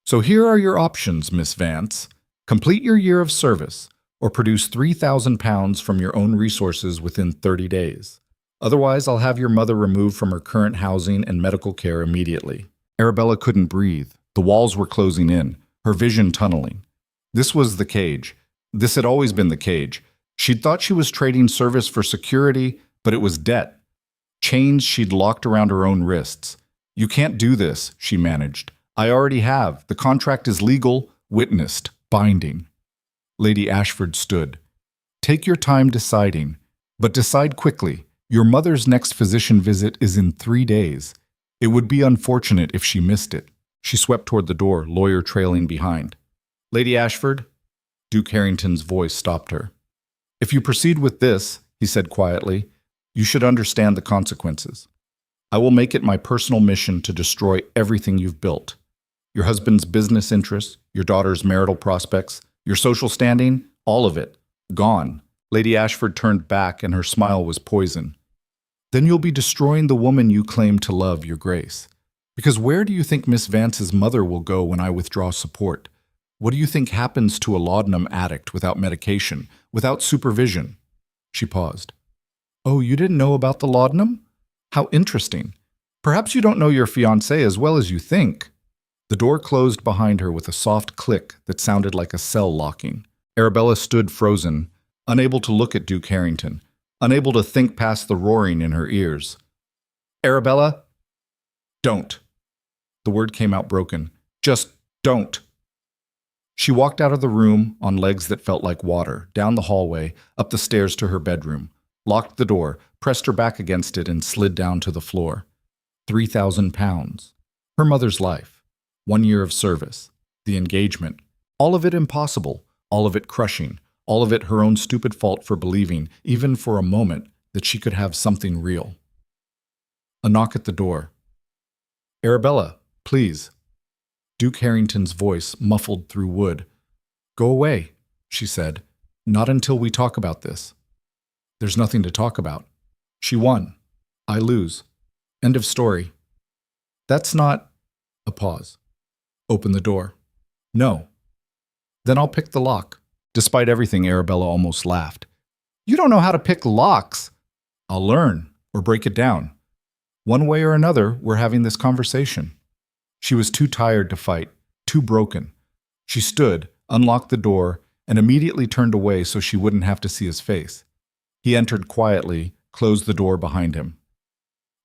So here are your options, Miss Vance. Complete your year of service, or produce £3,000 from your own resources within 30 days. Otherwise, I'll have your mother removed from her current housing and medical care immediately. Arabella couldn't breathe. The walls were closing in, her vision tunneling. This was the cage. This had always been the cage. She'd thought she was trading service for security, but it was debt. Chains she'd locked around her own wrists. You can't do this, she managed. I already have. The contract is legal, witnessed, binding. Lady Ashford stood. Take your time deciding, but decide quickly. Your mother's next physician visit is in 3 days. It would be unfortunate if she missed it. She swept toward the door, lawyer trailing behind. Lady Ashford? Duke Harrington's voice stopped her. If you proceed with this, he said quietly, you should understand the consequences. I will make it my personal mission to destroy everything you've built. Your husband's business interests, your daughter's marital prospects, your social standing, all of it. Gone. Lady Ashford turned back and her smile was poison. Then you'll be destroying the woman you claim to love, Your Grace. Because where do you think Miss Vance's mother will go when I withdraw support? What do you think happens to a laudanum addict without medication, without supervision? She paused. Oh, you didn't know about the laudanum? How interesting. Perhaps you don't know your fiancé as well as you think. The door closed behind her with a soft click that sounded like a cell locking. Arabella stood frozen, unable to look at Duke Harrington, unable to think past the roaring in her ears. Arabella? Don't. The word came out broken. Just don't. She walked out of the room on legs that felt like water, down the hallway, up the stairs to her bedroom, locked the door, pressed her back against it, and slid down to the floor. £3,000. Her mother's life. 1 year of service. The engagement. All of it impossible. All of it crushing. All of it her own stupid fault for believing, even for a moment, that she could have something real. A knock at the door. "Arabella, please." Duke Harrington's voice muffled through wood. "Go away," she said. "Not until we talk about this." "There's nothing to talk about. She won. I lose. End of story." "That's not—" A pause. "Open the door." "No." "Then I'll pick the lock." Despite everything, Arabella almost laughed. "You don't know how to pick locks." "I'll learn, or break it down. One way or another, we're having this conversation." She was too tired to fight, too broken. She stood, unlocked the door, and immediately turned away so she wouldn't have to see his face. He entered quietly, closed the door behind him.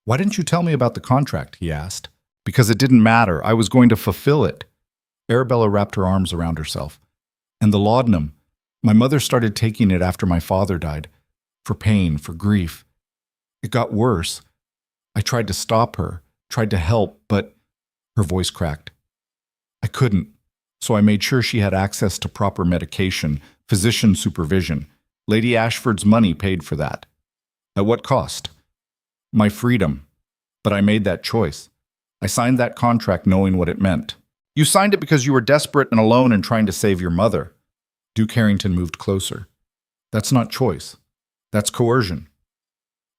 "Why didn't you tell me about the contract?" he asked. "Because it didn't matter. I was going to fulfill it." Arabella wrapped her arms around herself. "And the laudanum. My mother started taking it after my father died. For pain, for grief. It got worse. I tried to stop her, tried to help, but—" Her voice cracked. "I couldn't. So I made sure she had access to proper medication, physician supervision. Lady Ashford's money paid for that. At what cost? My freedom. But I made that choice. I signed that contract knowing what it meant." "You signed it because you were desperate and alone and trying to save your mother." Duke Harrington moved closer. "That's not choice. That's coercion.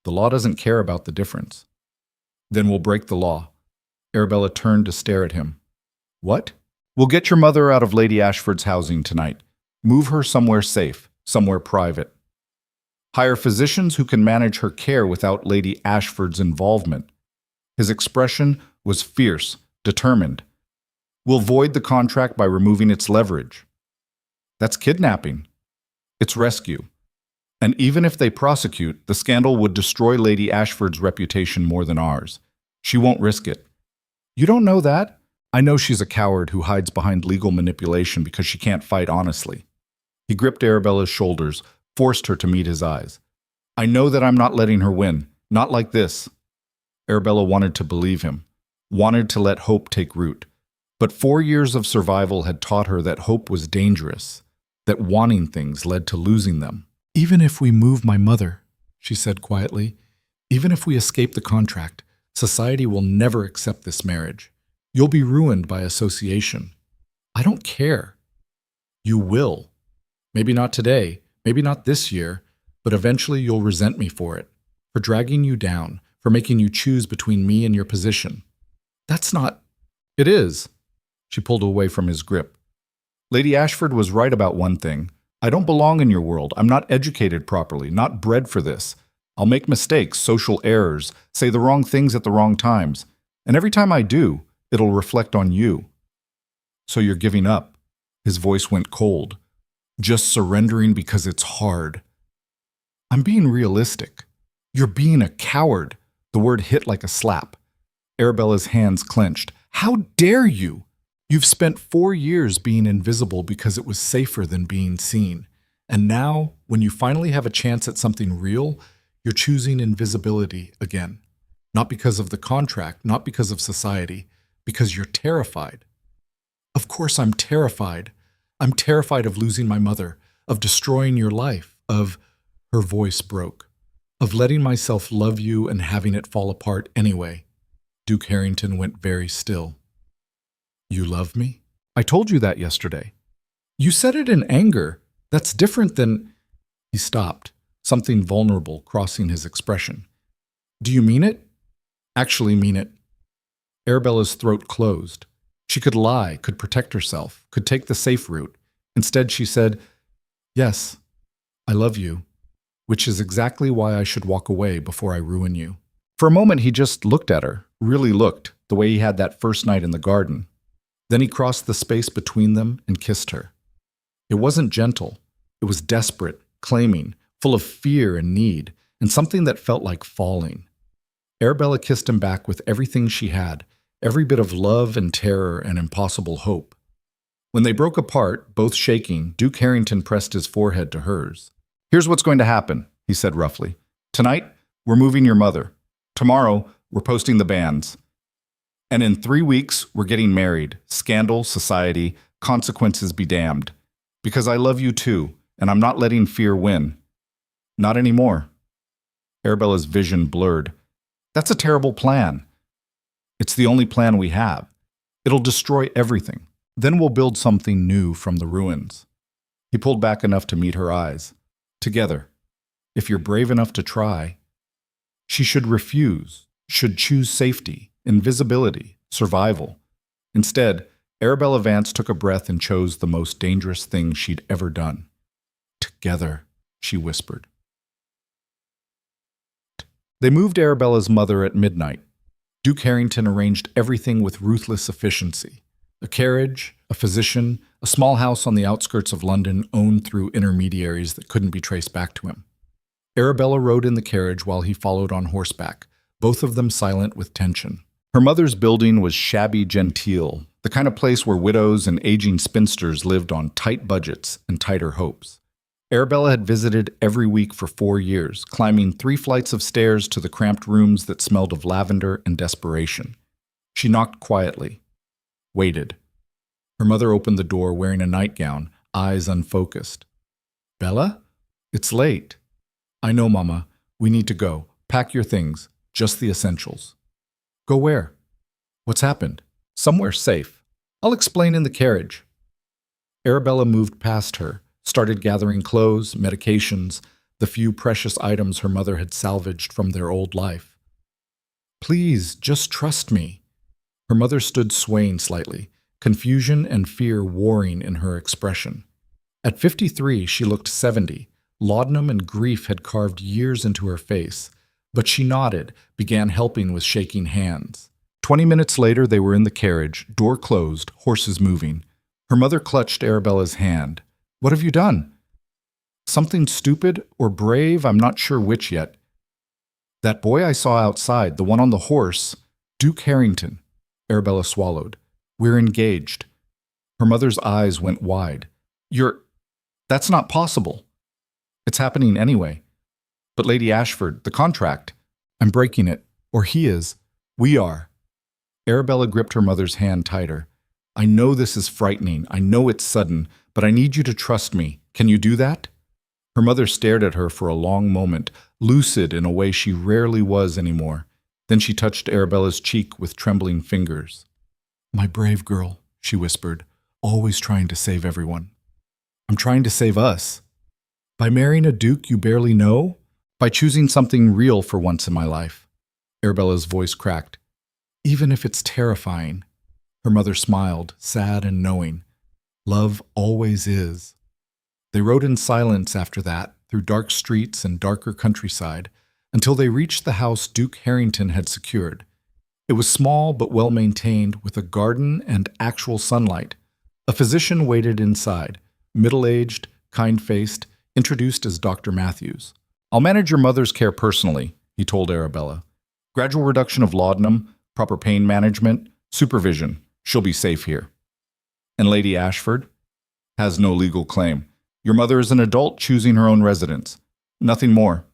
The law doesn't care about the difference." "Then we'll break the law." Arabella turned to stare at him. "What?" "We'll get your mother out of Lady Ashford's housing tonight. Move her somewhere safe, somewhere private. Hire physicians who can manage her care without Lady Ashford's involvement." His expression was fierce, determined. "We'll void the contract by removing its leverage." "That's kidnapping." "It's rescue. And even if they prosecute, the scandal would destroy Lady Ashford's reputation more than ours. She won't risk it." "You don't know that." "I know she's a coward who hides behind legal manipulation because she can't fight honestly." He gripped Arabella's shoulders, forced her to meet his eyes. "I know that I'm not letting her win. Not like this." Arabella wanted to believe him, wanted to let hope take root. But 4 years of survival had taught her that hope was dangerous, that wanting things led to losing them. "Even if we move my mother," she said quietly, "even if we escape the contract, society will never accept this marriage. You'll be ruined by association." "I don't care." "You will. Maybe not today, maybe not this year, but eventually you'll resent me for it, for dragging you down, for making you choose between me and your position." "That's not—" "It is." She pulled away from his grip. "Lady Ashford was right about one thing. I don't belong in your world. I'm not educated properly, not bred for this. I'll make mistakes, social errors, say the wrong things at the wrong times. And every time I do, it'll reflect on you." "So you're giving up?" His voice went cold. "Just surrendering because it's hard." "I'm being realistic." "You're being a coward." The word hit like a slap. Arabella's hands clenched. "How dare you? You've spent 4 years being invisible because it was safer than being seen. And now, when you finally have a chance at something real, you're choosing invisibility again. Not because of the contract, not because of society, because you're terrified." "Of course I'm terrified. I'm terrified of losing my mother, of destroying your life, of—" Her voice broke. "Of letting myself love you and having it fall apart anyway." Duke Harrington went very still. "You love me?" "I told you that yesterday." "You said it in anger. That's different than—" He stopped, something vulnerable crossing his expression. "Do you mean it?" "Actually mean it." Arabella's throat closed. She could lie, could protect herself, could take the safe route. Instead, she said, "Yes, I love you, which is exactly why I should walk away before I ruin you." For a moment, he just looked at her, really looked, the way he had that first night in the garden. Then he crossed the space between them and kissed her. It wasn't gentle. It was desperate, claiming, full of fear and need, and something that felt like falling. Arabella kissed him back with everything she had, every bit of love and terror and impossible hope. When they broke apart, both shaking, Duke Harrington pressed his forehead to hers. "Here's what's going to happen," he said roughly. "Tonight, we're moving your mother. Tomorrow, we're posting the banns. And in 3 weeks, we're getting married. Scandal, society, consequences be damned. Because I love you too, and I'm not letting fear win. Not anymore." Arabella's vision blurred. "That's a terrible plan." "It's the only plan we have. It'll destroy everything. Then we'll build something new from the ruins." He pulled back enough to meet her eyes. "Together. If you're brave enough to try." She should refuse, should choose safety, invisibility, survival. Instead, Arabella Vance took a breath and chose the most dangerous thing she'd ever done. "Together," she whispered. They moved Arabella's mother at midnight. Duke Harrington arranged everything with ruthless efficiency. A carriage, a physician, a small house on the outskirts of London owned through intermediaries that couldn't be traced back to him. Arabella rode in the carriage while he followed on horseback, both of them silent with tension. Her mother's building was shabby genteel, the kind of place where widows and aging spinsters lived on tight budgets and tighter hopes. Arabella had visited every week for 4 years, climbing 3 flights of stairs to the cramped rooms that smelled of lavender and desperation. She knocked quietly, waited. Her mother opened the door wearing a nightgown, eyes unfocused. "Bella? It's late." "I know, Mama. We need to go. Pack your things. Just the essentials." "Go where?" "What's happened?" "Somewhere safe. I'll explain in the carriage." Arabella moved past her, started gathering clothes, medications, the few precious items her mother had salvaged from their old life. "Please, just trust me." Her mother stood swaying slightly, confusion and fear warring in her expression. At 53, she looked 70. Laudanum and grief had carved years into her face, but she nodded, began helping with shaking hands. 20 minutes later, they were in the carriage, door closed, horses moving. Her mother clutched Arabella's hand. "What have you done?" "Something stupid or brave, I'm not sure which yet. That boy I saw outside, the one on the horse, Duke Harrington." Arabella swallowed. "We're engaged." Her mother's eyes went wide. That's not possible." "It's happening anyway." "But Lady Ashford, the contract." "I'm breaking it. Or he is. We are." Arabella gripped her mother's hand tighter. "I know this is frightening. I know it's sudden. But I need you to trust me. Can you do that?" Her mother stared at her for a long moment, lucid in a way she rarely was anymore. Then she touched Arabella's cheek with trembling fingers. "My brave girl," she whispered, "always trying to save everyone." "I'm trying to save us." "By marrying a duke you barely know? By choosing something real for once in my life?" Arabella's voice cracked. "Even if it's terrifying." Her mother smiled, sad and knowing. "Love always is." They rode in silence after that, through dark streets and darker countryside, until they reached the house Duke Harrington had secured. It was small but well-maintained, with a garden and actual sunlight. A physician waited inside, middle-aged, kind-faced, introduced as Dr. Matthews. "I'll manage your mother's care personally," he told Arabella. "Gradual reduction of laudanum, proper pain management, supervision. She'll be safe here." "And Lady Ashford?" "Has no legal claim. Your mother is an adult choosing her own residence. Nothing more."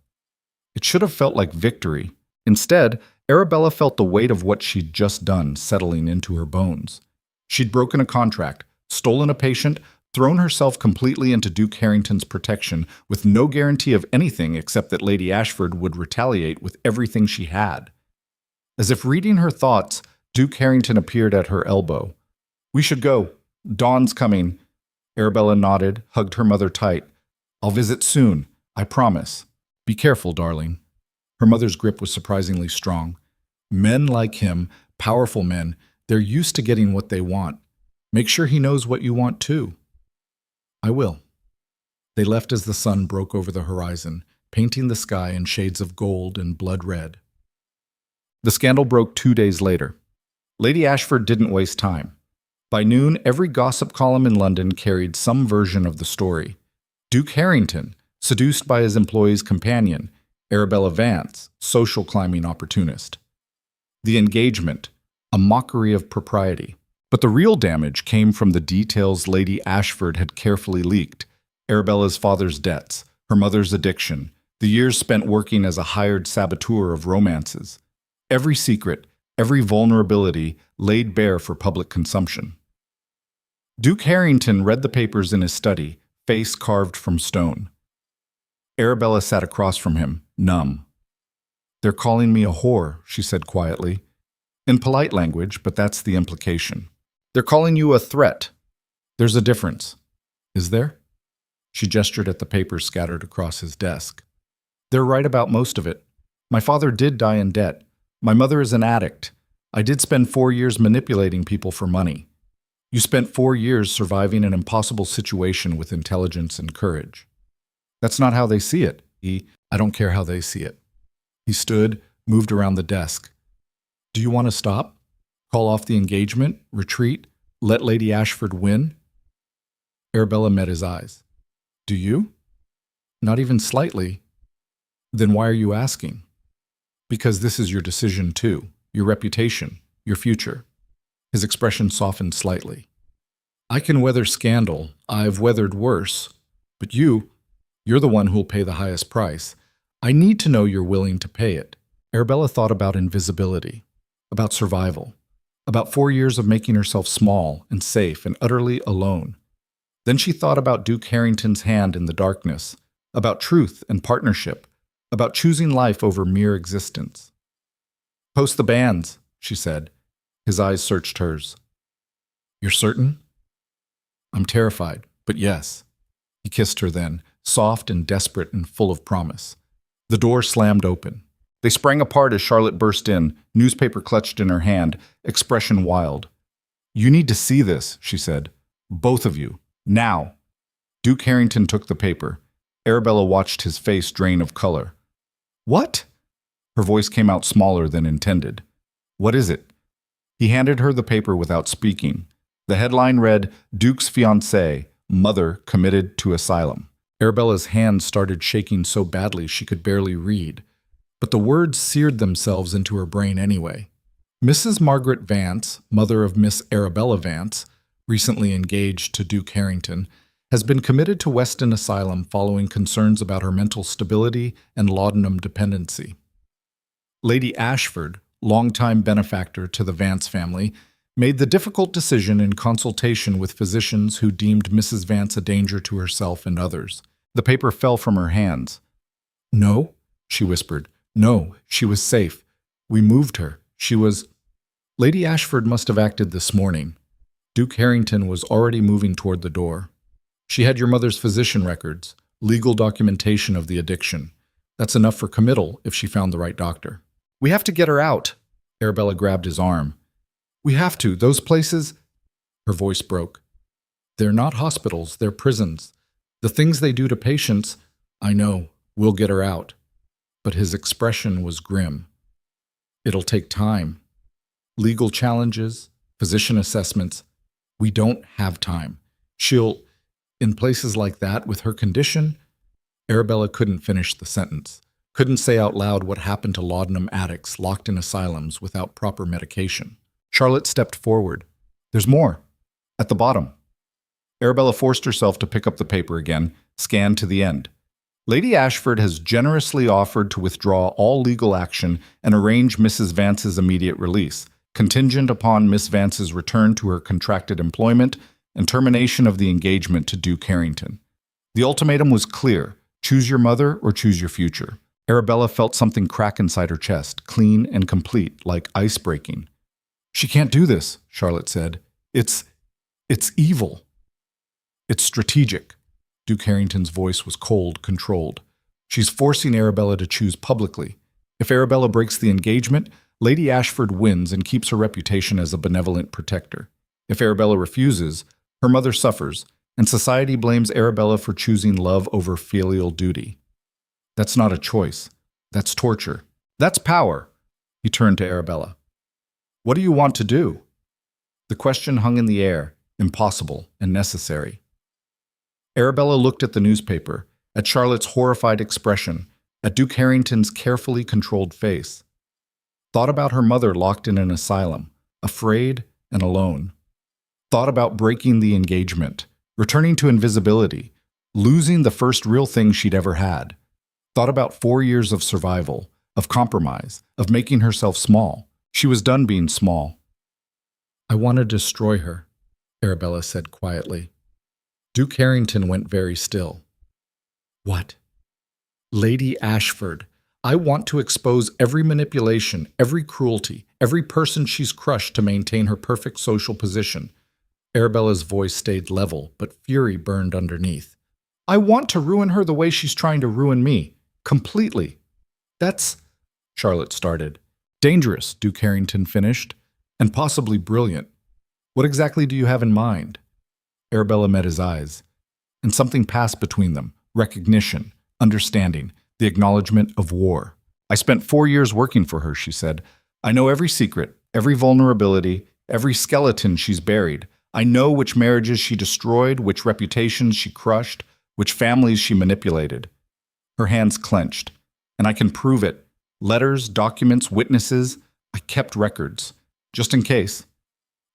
It should have felt like victory. Instead, Arabella felt the weight of what she'd just done settling into her bones. She'd broken a contract, stolen a patient, thrown herself completely into Duke Harrington's protection with no guarantee of anything except that Lady Ashford would retaliate with everything she had. As if reading her thoughts, Duke Harrington appeared at her elbow. "We should go. Dawn's coming." Arabella nodded, hugged her mother tight. "I'll visit soon. I promise. Be careful, darling." Her mother's grip was surprisingly strong. Men like him, powerful men, they're used to getting what they want. Make sure he knows what you want too. "I will." They left as the sun broke over the horizon, painting the sky in shades of gold and blood red. The scandal broke 2 days later. Lady Ashford didn't waste time. By noon, every gossip column in London carried some version of the story. Duke Harrington, seduced by his employee's companion, Arabella Vance, social climbing opportunist. The engagement, a mockery of propriety. But the real damage came from the details Lady Ashford had carefully leaked: Arabella's father's debts, her mother's addiction, the years spent working as a hired saboteur of romances. Every secret, every vulnerability laid bare for public consumption. Duke Harrington read the papers in his study, face carved from stone. Arabella sat across from him, numb. "They're calling me a whore," she said quietly. In polite language, but that's the implication. "They're calling you a threat. There's a difference." "Is there?" She gestured at the papers scattered across his desk. "They're right about most of it. My father did die in debt. My mother is an addict. I did spend 4 years manipulating people for money. You spent 4 years surviving an impossible situation with intelligence and courage." "That's not how they see it." "I don't care how they see it." He stood, moved around the desk. "Do you want to stop? Call off the engagement? Retreat? Let Lady Ashford win?" Arabella met his eyes. "Do you?" "Not even slightly." "Then why are you asking?" "Because this is your decision too, your reputation, your future." His expression softened slightly. "I can weather scandal. I've weathered worse. But you're the one who'll pay the highest price. I need to know you're willing to pay it." Arabella thought about invisibility, about survival, about 4 years of making herself small and safe and utterly alone. Then she thought about Duke Harrington's hand in the darkness, about truth and partnership, about choosing life over mere existence. "Post the banns," she said. His eyes searched hers. "You're certain?" "I'm terrified, but yes." He kissed her then, soft and desperate and full of promise. The door slammed open. They sprang apart as Charlotte burst in, newspaper clutched in her hand, expression wild. "You need to see this," she said. "Both of you. Now." Duke Harrington took the paper. Arabella watched his face drain of color. "What?" Her voice came out smaller than intended. "What is it?" He handed her the paper without speaking. The headline read, "Duke's fiancée, mother committed to asylum." Arabella's hands started shaking so badly she could barely read, but the words seared themselves into her brain anyway. Mrs. Margaret Vance, mother of Miss Arabella Vance, recently engaged to Duke Harrington, has been committed to Weston Asylum following concerns about her mental stability and laudanum dependency. Lady Ashford, longtime benefactor to the Vance family, made the difficult decision in consultation with physicians who deemed Mrs. Vance a danger to herself and others. The paper fell from her hands. "No," she whispered. "No, she was safe. We moved her. She was—" Lady Ashford must have acted this morning. Duke Harrington was already moving toward the door. "She had your mother's physician records, legal documentation of the addiction. That's enough for committal if she found the right doctor." "We have to get her out." Arabella grabbed his arm. "We have to. Those places—" Her voice broke. "They're not hospitals. They're prisons. The things they do to patients—" "I know. We'll get her out." But his expression was grim. "It'll take time. Legal challenges, physician assessments. We don't have time. She'll— in places like that, with her condition—" Arabella couldn't finish the sentence, couldn't say out loud what happened to laudanum addicts locked in asylums without proper medication. Charlotte stepped forward. "There's more. At the bottom." Arabella forced herself to pick up the paper again, scanned to the end. "Lady Ashford has generously offered to withdraw all legal action and arrange Mrs. Vance's immediate release, contingent upon Miss Vance's return to her contracted employment and termination of the engagement to Duke Harrington. The ultimatum was clear: choose your mother or choose your future." Arabella felt something crack inside her chest, clean and complete, like ice breaking. "She can't do this," Charlotte said. It's evil. It's strategic." Duke Harrington's voice was cold, controlled. "She's forcing Arabella to choose publicly. If Arabella breaks the engagement, Lady Ashford wins and keeps her reputation as a benevolent protector. If Arabella refuses, her mother suffers, and society blames Arabella for choosing love over filial duty. That's not a choice. That's torture. That's power." He turned to Arabella. "What do you want to do?" The question hung in the air, impossible and necessary. Arabella looked at the newspaper, at Charlotte's horrified expression, at Duke Harrington's carefully controlled face. Thought about her mother locked in an asylum, afraid and alone. Thought about breaking the engagement, returning to invisibility, losing the first real thing she'd ever had. Thought about 4 years of survival, of compromise, of making herself small. She was done being small. "I want to destroy her," Arabella said quietly. Duke Harrington went very still. "What?" "Lady Ashford. I want to expose every manipulation, every cruelty, every person she's crushed to maintain her perfect social position." Arabella's voice stayed level, but fury burned underneath. "I want to ruin her the way she's trying to ruin me. Completely." "That's—" Charlotte started. "Dangerous," Duke Harrington finished, "and possibly brilliant. What exactly do you have in mind?" Arabella met his eyes, and something passed between them: recognition, understanding, the acknowledgement of war. "I spent 4 years working for her," she said. "I know every secret, every vulnerability, every skeleton she's buried. I know which marriages she destroyed, which reputations she crushed, which families she manipulated." Her hands clenched. "And I can prove it. Letters, documents, witnesses. I kept records. Just in case."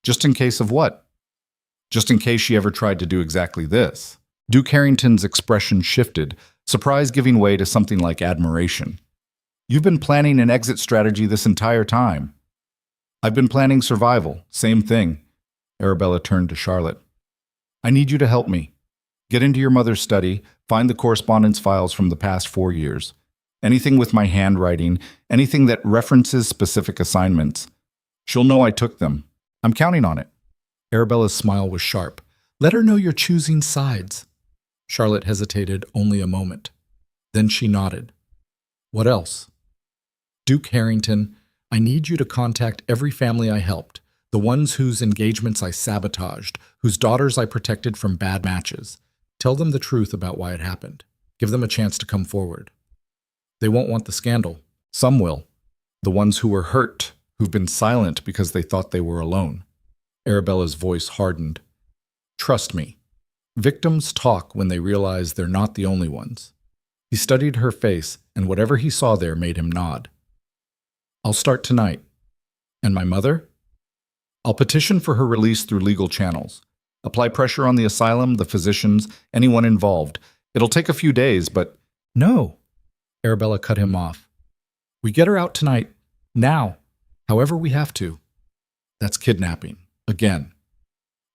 "Just in case of what?" "Just in case she ever tried to do exactly this." Duke Harrington's expression shifted, surprise giving way to something like admiration. "You've been planning an exit strategy this entire time." "I've been planning survival. Same thing." Arabella turned to Charlotte. "I need you to help me. Get into your mother's study, find the correspondence files from the past 4 years. Anything with my handwriting, anything that references specific assignments. She'll know I took them. I'm counting on it." Arabella's smile was sharp. "Let her know you're choosing sides." Charlotte hesitated only a moment. Then she nodded. "What else?" "Duke Harrington, I need you to contact every family I helped, the ones whose engagements I sabotaged, whose daughters I protected from bad matches. Tell them the truth about why it happened. Give them a chance to come forward. They won't want the scandal. Some will. The ones who were hurt, who've been silent because they thought they were alone." Arabella's voice hardened. "Trust me. Victims talk when they realize they're not the only ones." He studied her face, and whatever he saw there made him nod. "I'll start tonight. And my mother? I'll petition for her release through legal channels. Apply pressure on the asylum, the physicians, anyone involved. It'll take a few days, but—" "No," Arabella cut him off. "We get her out tonight. Now. However we have to." "That's kidnapping. Again."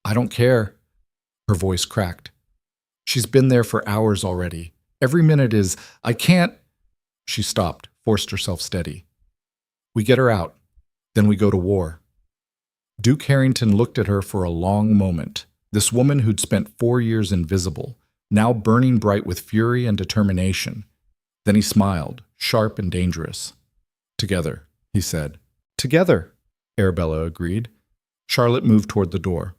"I don't care." Her voice cracked. "She's been there for hours already. Every minute is, I can't—" She stopped, forced herself steady. "We get her out. Then we go to war." Duke Harrington looked at her for a long moment. This woman who'd spent 4 years invisible, now burning bright with fury and determination. Then he smiled, sharp and dangerous. "Together," he said. "Together," Arabella agreed. Charlotte moved toward the door.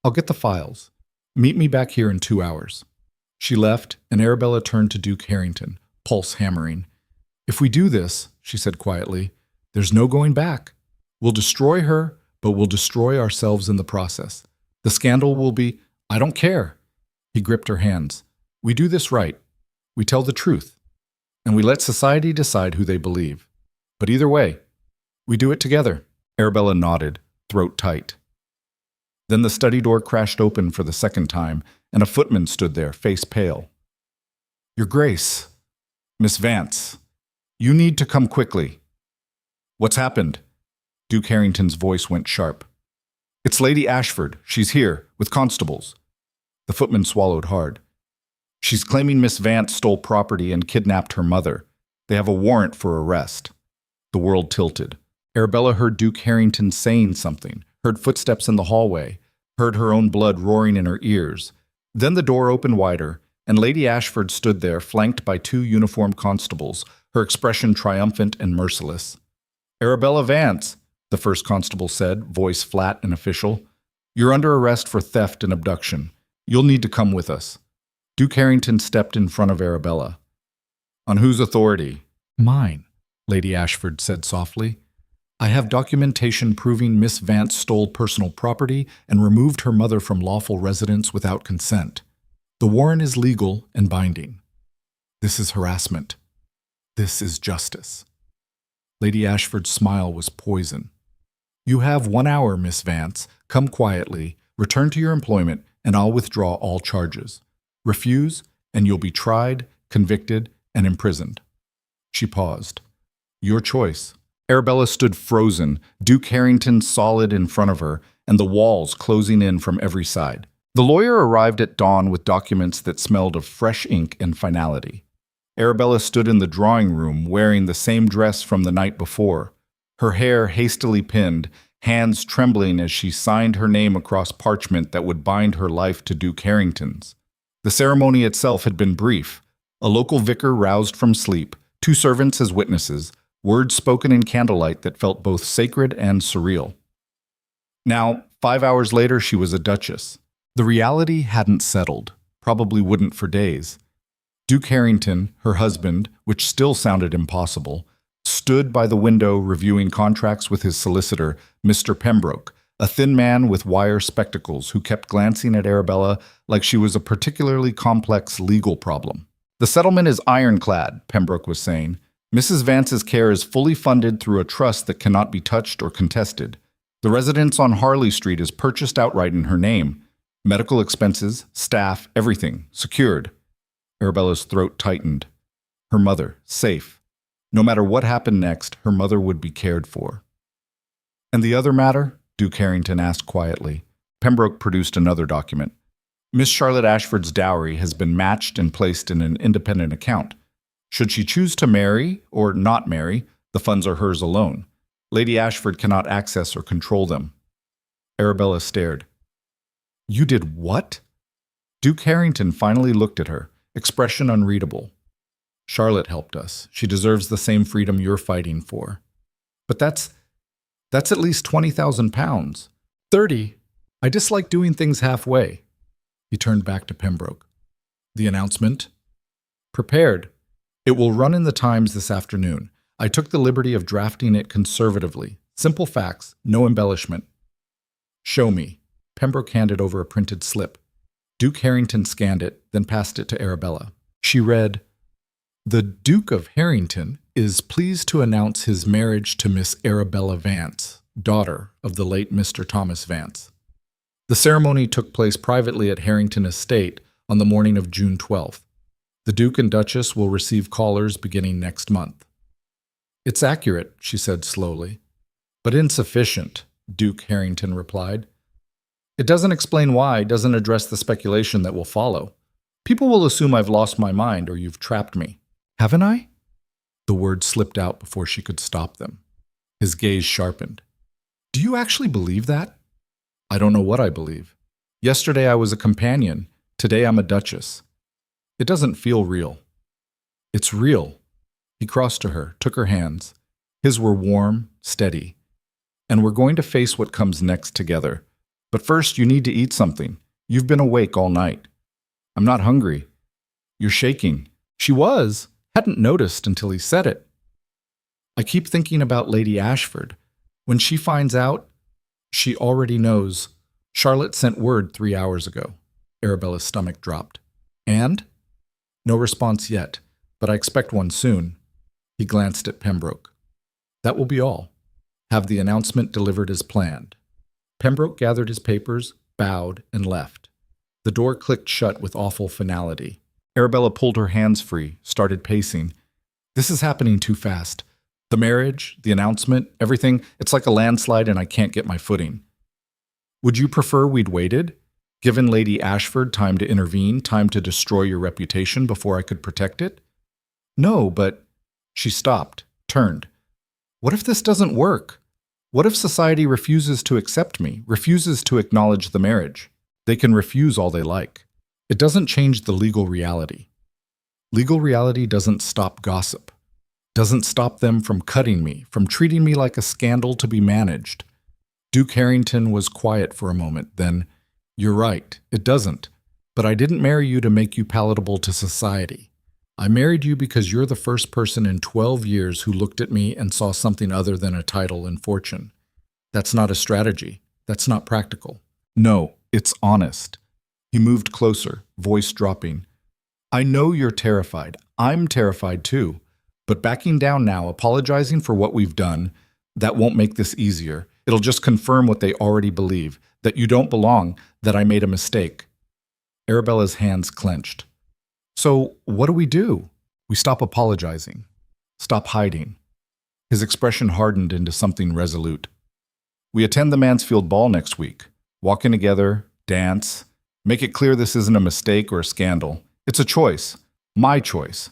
"I'll get the files. Meet me back here in 2 hours." She left, and Arabella turned to Duke Harrington, pulse hammering. "If we do this," she said quietly, "there's no going back. We'll destroy her, but we'll destroy ourselves in the process. The scandal will be— I don't care." He gripped her hands. "We do this right. We tell the truth. And we let society decide who they believe. But either way, we do it together." Arabella nodded, throat tight. Then the study door crashed open for the second time, and a footman stood there, face pale. "Your Grace, Miss Vance, you need to come quickly." "What's happened?" Duke Harrington's voice went sharp. "It's Lady Ashford. She's here, with constables." The footman swallowed hard. "She's claiming Miss Vance stole property and kidnapped her mother. They have a warrant for arrest." The world tilted. Arabella heard Duke Harrington saying something, heard footsteps in the hallway, heard her own blood roaring in her ears. Then the door opened wider, and Lady Ashford stood there, flanked by 2 uniformed constables, her expression triumphant and merciless. "Arabella Vance," the first constable said, voice flat and official. "You're under arrest for theft and abduction. You'll need to come with us." Duke Harrington stepped in front of Arabella. "On whose authority?" "Mine," Lady Ashford said softly. "I have documentation proving Miss Vance stole personal property and removed her mother from lawful residence without consent. The warrant is legal and binding. This is harassment. This is justice." Lady Ashford's smile was poison. "You have 1 hour, Miss Vance. Come quietly. Return to your employment, and I'll withdraw all charges. Refuse, and you'll be tried, convicted, and imprisoned." She paused. "Your choice." Arabella stood frozen, Duke Harrington solid in front of her, and the walls closing in from every side. The lawyer arrived at dawn with documents that smelled of fresh ink and finality. Arabella stood in the drawing room wearing the same dress from the night before, her hair hastily pinned, hands trembling as she signed her name across parchment that would bind her life to Duke Harrington's. The ceremony itself had been brief. A local vicar roused from sleep, 2 servants as witnesses, words spoken in candlelight that felt both sacred and surreal. Now, 5 hours later, she was a duchess. The reality hadn't settled, probably wouldn't for days. Duke Harrington, her husband, which still sounded impossible, stood by the window reviewing contracts with his solicitor, Mr. Pembroke, a thin man with wire spectacles who kept glancing at Arabella like she was a particularly complex legal problem. "The settlement is ironclad," Pembroke was saying. "Mrs. Vance's care is fully funded through a trust that cannot be touched or contested. The residence on Harley Street is purchased outright in her name. Medical expenses, staff, everything, secured." Arabella's throat tightened. Her mother, safe. No matter what happened next, her mother would be cared for. "And the other matter?" Duke Harrington asked quietly. Pembroke produced another document. "Miss Charlotte Ashford's dowry has been matched and placed in an independent account. Should she choose to marry or not marry, the funds are hers alone. Lady Ashford cannot access or control them." Arabella stared. "You did what?" Duke Harrington finally looked at her, expression unreadable. "Charlotte helped us. She deserves the same freedom you're fighting for." "But that's at least £20,000. 30. I dislike doing things halfway." He turned back to Pembroke. "The announcement?" "Prepared. It will run in the Times this afternoon. I took the liberty of drafting it conservatively. Simple facts, no embellishment." "Show me." Pembroke handed over a printed slip. Duke Harrington scanned it, then passed it to Arabella. She read, "The Duke of Harrington is pleased to announce his marriage to Miss Arabella Vance, daughter of the late Mr. Thomas Vance. The ceremony took place privately at Harrington Estate on the morning of June 12th. The Duke and Duchess will receive callers beginning next month." "It's accurate," she said slowly. "But insufficient," Duke Harrington replied. "It doesn't explain why, doesn't address the speculation that will follow. People will assume I've lost my mind or you've trapped me." "Haven't I?" The words slipped out before she could stop them. His gaze sharpened. "Do you actually believe that?" "I don't know what I believe. Yesterday I was a companion. Today I'm a duchess. It doesn't feel real." "It's real." He crossed to her, took her hands. His were warm, steady. "And we're going to face what comes next together. But first you need to eat something. You've been awake all night." "I'm not hungry." "You're shaking." She was. Hadn't noticed until he said it. "I keep thinking about Lady Ashford. When she finds out, she already knows. Charlotte sent word 3 hours ago." Arabella's stomach dropped. "And?" "No response yet, but I expect one soon." He glanced at Pembroke. "That will be all. Have the announcement delivered as planned." Pembroke gathered his papers, bowed, and left. The door clicked shut with awful finality. Arabella pulled her hands free, started pacing. "This is happening too fast. The marriage, the announcement, everything, it's like a landslide and I can't get my footing." "Would you prefer we'd waited? Given Lady Ashford time to intervene, time to destroy your reputation before I could protect it?" "No, but—" She stopped, turned. "What if this doesn't work? What if society refuses to accept me, refuses to acknowledge the marriage? They can refuse all they like. It doesn't change the legal reality. Legal reality doesn't stop gossip. Doesn't stop them from cutting me, from treating me like a scandal to be managed." Duke Harrington was quiet for a moment, then, "You're right, it doesn't. But I didn't marry you to make you palatable to society. I married you because you're the first person in 12 years who looked at me and saw something other than a title and fortune. That's not a strategy. That's not practical. No, it's honest." He moved closer, voice dropping. "I know you're terrified. I'm terrified too. But backing down now, apologizing for what we've done, that won't make this easier. It'll just confirm what they already believe, that you don't belong, that I made a mistake. Arabella's hands clenched. So what do? We stop apologizing. Stop hiding. His expression hardened into something resolute. We attend the Mansfield ball next week. Walk in together, dance. Make it clear this isn't a mistake or a scandal. It's a choice. My choice.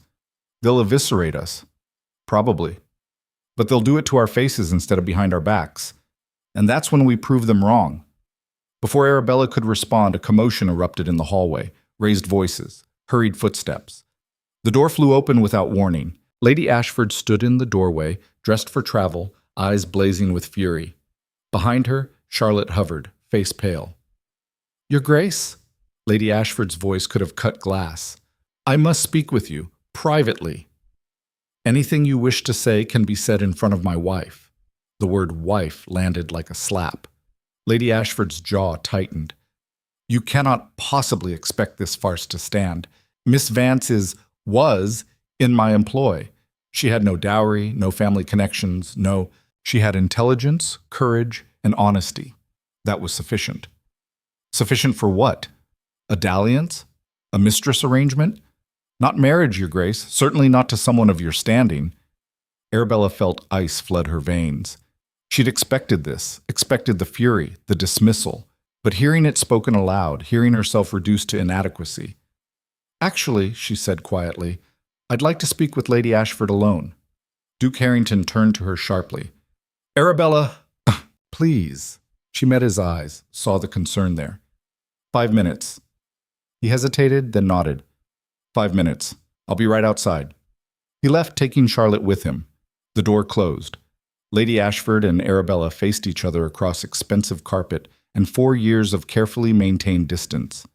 They'll eviscerate us. Probably. But they'll do it to our faces instead of behind our backs. And that's when we prove them wrong. Before Arabella could respond, a commotion erupted in the hallway. Raised voices. Hurried footsteps. The door flew open without warning. Lady Ashford stood in the doorway, dressed for travel, eyes blazing with fury. Behind her, Charlotte hovered, face pale. Your Grace? Lady Ashford's voice could have cut glass. I must speak with you, privately. Anything you wish to say can be said in front of my wife. The word wife landed like a slap. Lady Ashford's jaw tightened. You cannot possibly expect this farce to stand. Miss Vance was in my employ. She had no dowry, no family connections, she had intelligence, courage, and honesty. That was sufficient. Sufficient for what? A dalliance? A mistress arrangement? Not marriage, Your Grace, certainly not to someone of your standing. Arabella felt ice flood her veins. She'd expected this, expected the fury, the dismissal, but hearing it spoken aloud, hearing herself reduced to inadequacy. Actually, she said quietly, I'd like to speak with Lady Ashford alone. Duke Harrington turned to her sharply. Arabella, please. She met his eyes, saw the concern there. 5 minutes. He hesitated, then nodded. 5 minutes. I'll be right outside. He left, taking Charlotte with him. The door closed. Lady Ashford and Arabella faced each other across expensive carpet and 4 years of carefully maintained distance.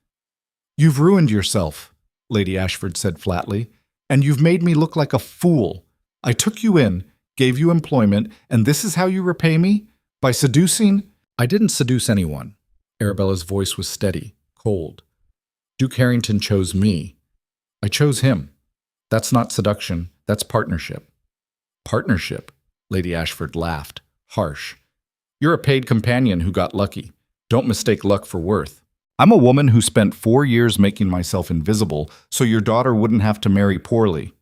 You've ruined yourself, Lady Ashford said flatly, and you've made me look like a fool. I took you in, gave you employment, and this is how you repay me? By seducing? I didn't seduce anyone. Arabella's voice was steady, cold. Duke Harrington chose me. I chose him. That's not seduction, that's partnership. Partnership? Lady Ashford laughed, harsh. You're a paid companion who got lucky. Don't mistake luck for worth. I'm a woman who spent 4 years making myself invisible so your daughter wouldn't have to marry poorly.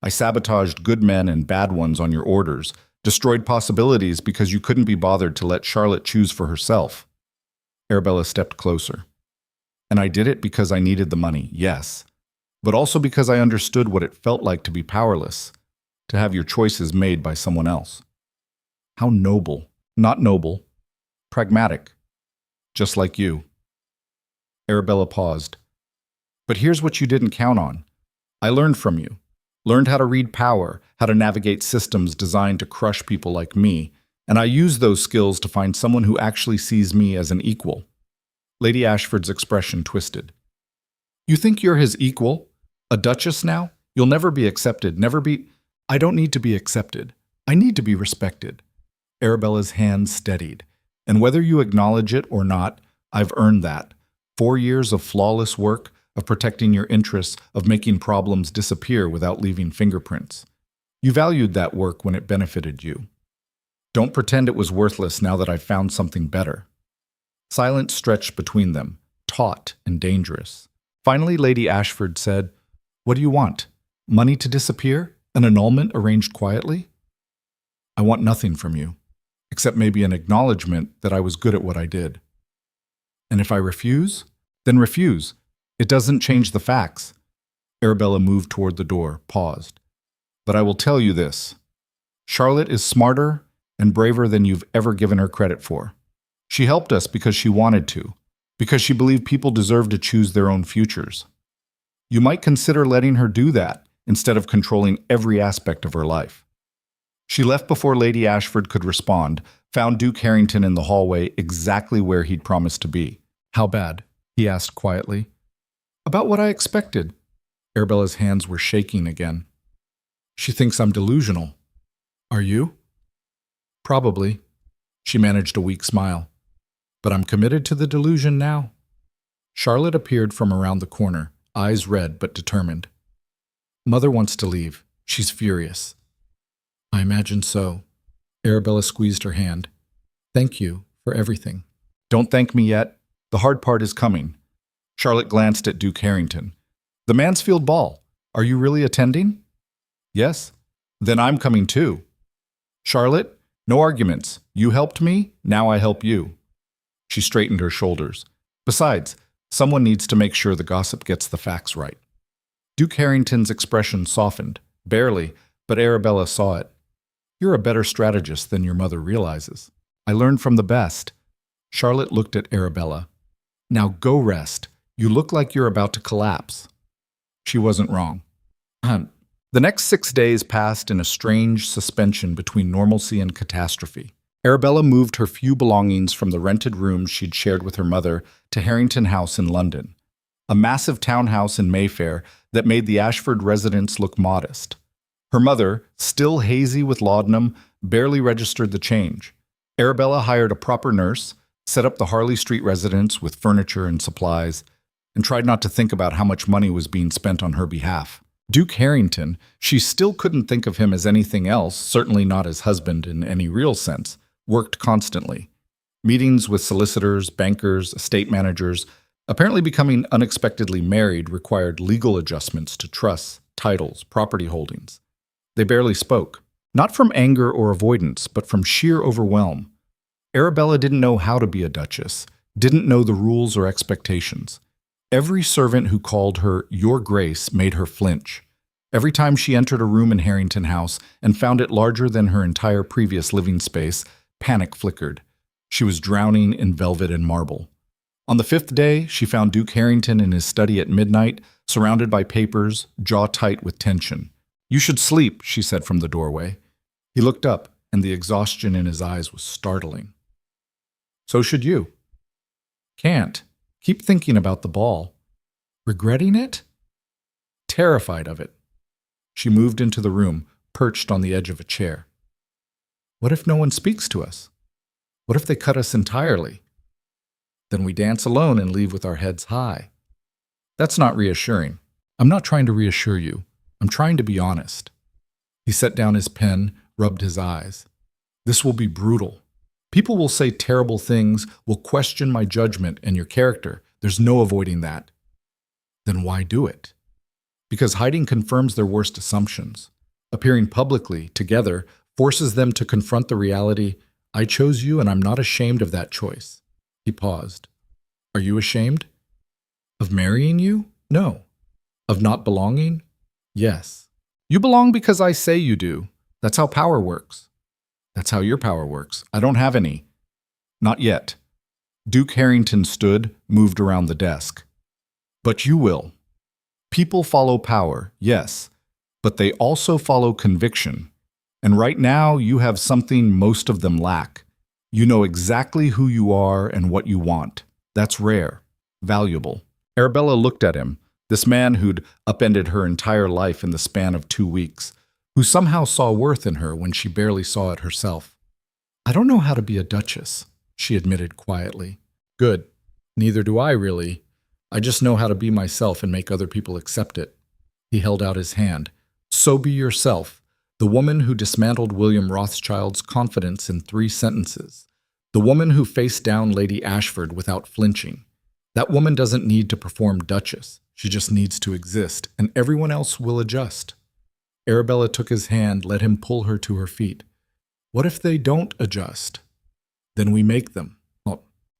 I sabotaged good men and bad ones on your orders, destroyed possibilities because you couldn't be bothered to let Charlotte choose for herself. Arabella stepped closer. And I did it because I needed the money, yes, but also because I understood what it felt like to be powerless, to have your choices made by someone else. How noble, not noble, pragmatic, just like you. Arabella paused. But here's what you didn't count on. I learned from you. Learned how to read power, how to navigate systems designed to crush people like me, and I use those skills to find someone who actually sees me as an equal. Lady Ashford's expression twisted. You think you're his equal? A duchess now? You'll never be accepted, never be... I don't need to be accepted. I need to be respected. Arabella's hands steadied. And whether you acknowledge it or not, I've earned that. 4 years of flawless work, of protecting your interests, of making problems disappear without leaving fingerprints. You valued that work when it benefited you. Don't pretend it was worthless now that I've found something better. Silence stretched between them, taut and dangerous. Finally, Lady Ashford said, What do you want? Money to disappear? An annulment arranged quietly? I want nothing from you, except maybe an acknowledgement that I was good at what I did. And if I refuse, then refuse. It doesn't change the facts. Arabella moved toward the door, paused. But I will tell you this. Charlotte is smarter and braver than you've ever given her credit for. She helped us because she wanted to, because she believed people deserve to choose their own futures. You might consider letting her do that instead of controlling every aspect of her life. She left before Lady Ashford could respond, found Duke Harrington in the hallway exactly where he'd promised to be. How bad? He asked quietly. About what I expected. Arabella's hands were shaking again. She thinks I'm delusional. Are you? Probably. She managed a weak smile. But I'm committed to the delusion now. Charlotte appeared from around the corner, eyes red but determined. Mother wants to leave. She's furious. I imagine so. Arabella squeezed her hand. Thank you for everything. Don't thank me yet. The hard part is coming. Charlotte glanced at Duke Harrington. The Mansfield ball. Are you really attending? Yes. Then I'm coming too. Charlotte, no arguments. You helped me, now I help you. She straightened her shoulders. Besides, someone needs to make sure the gossip gets the facts right. Duke Harrington's expression softened. Barely, but Arabella saw it. You're a better strategist than your mother realizes. I learned from the best. Charlotte looked at Arabella. Now go rest. You look like you're about to collapse. She wasn't wrong. The next 6 days passed in a strange suspension between normalcy and catastrophe. Arabella moved her few belongings from the rented rooms she'd shared with her mother to Harrington House in London, a massive townhouse in Mayfair that made the Ashford residence look modest. Her mother, still hazy with laudanum, barely registered the change. Arabella hired a proper nurse, set up the Harley Street residence with furniture and supplies, and tried not to think about how much money was being spent on her behalf. Duke Harrington, she still couldn't think of him as anything else, certainly not as husband in any real sense, worked constantly. Meetings with solicitors, bankers, estate managers, apparently becoming unexpectedly married required legal adjustments to trusts, titles, property holdings. They barely spoke, not from anger or avoidance, but from sheer overwhelm. Arabella didn't know how to be a duchess, didn't know the rules or expectations. Every servant who called her Your Grace made her flinch. Every time she entered a room in Harrington House and found it larger than her entire previous living space, panic flickered. She was drowning in velvet and marble. On the 5th day, she found Duke Harrington in his study at midnight, surrounded by papers, jaw tight with tension. You should sleep, she said from the doorway. He looked up, and the exhaustion in his eyes was startling. So should you. Can't. Keep thinking about the ball. Regretting it? Terrified of it. She moved into the room, perched on the edge of a chair. What if no one speaks to us? What if they cut us entirely? Then we dance alone and leave with our heads high. That's not reassuring. I'm not trying to reassure you. I'm trying to be honest. He set down his pen, rubbed his eyes. This will be brutal. People will say terrible things, will question my judgment and your character. There's no avoiding that. Then why do it? Because hiding confirms their worst assumptions. Appearing publicly, together, forces them to confront the reality, I chose you and I'm not ashamed of that choice. He paused. Are you ashamed? Of marrying you? No. Of not belonging? Yes. You belong because I say you do. That's how power works. That's how your power works. I don't have any. Not yet. Duke Harrington stood, moved around the desk. But you will. People follow power, yes, but they also follow conviction. And right now, you have something most of them lack. You know exactly who you are and what you want. That's rare, valuable. Arabella looked at him, this man who'd upended her entire life in the span of 2 weeks, who somehow saw worth in her when she barely saw it herself. I don't know how to be a duchess, she admitted quietly. Good. Neither do I, really. I just know how to be myself and make other people accept it. He held out his hand. So be yourself, the woman who dismantled William Rothschild's confidence in 3 sentences. The woman who faced down Lady Ashford without flinching. That woman doesn't need to perform duchess. She just needs to exist, and everyone else will adjust. Arabella took his hand, let him pull her to her feet. What if they don't adjust? Then we make them.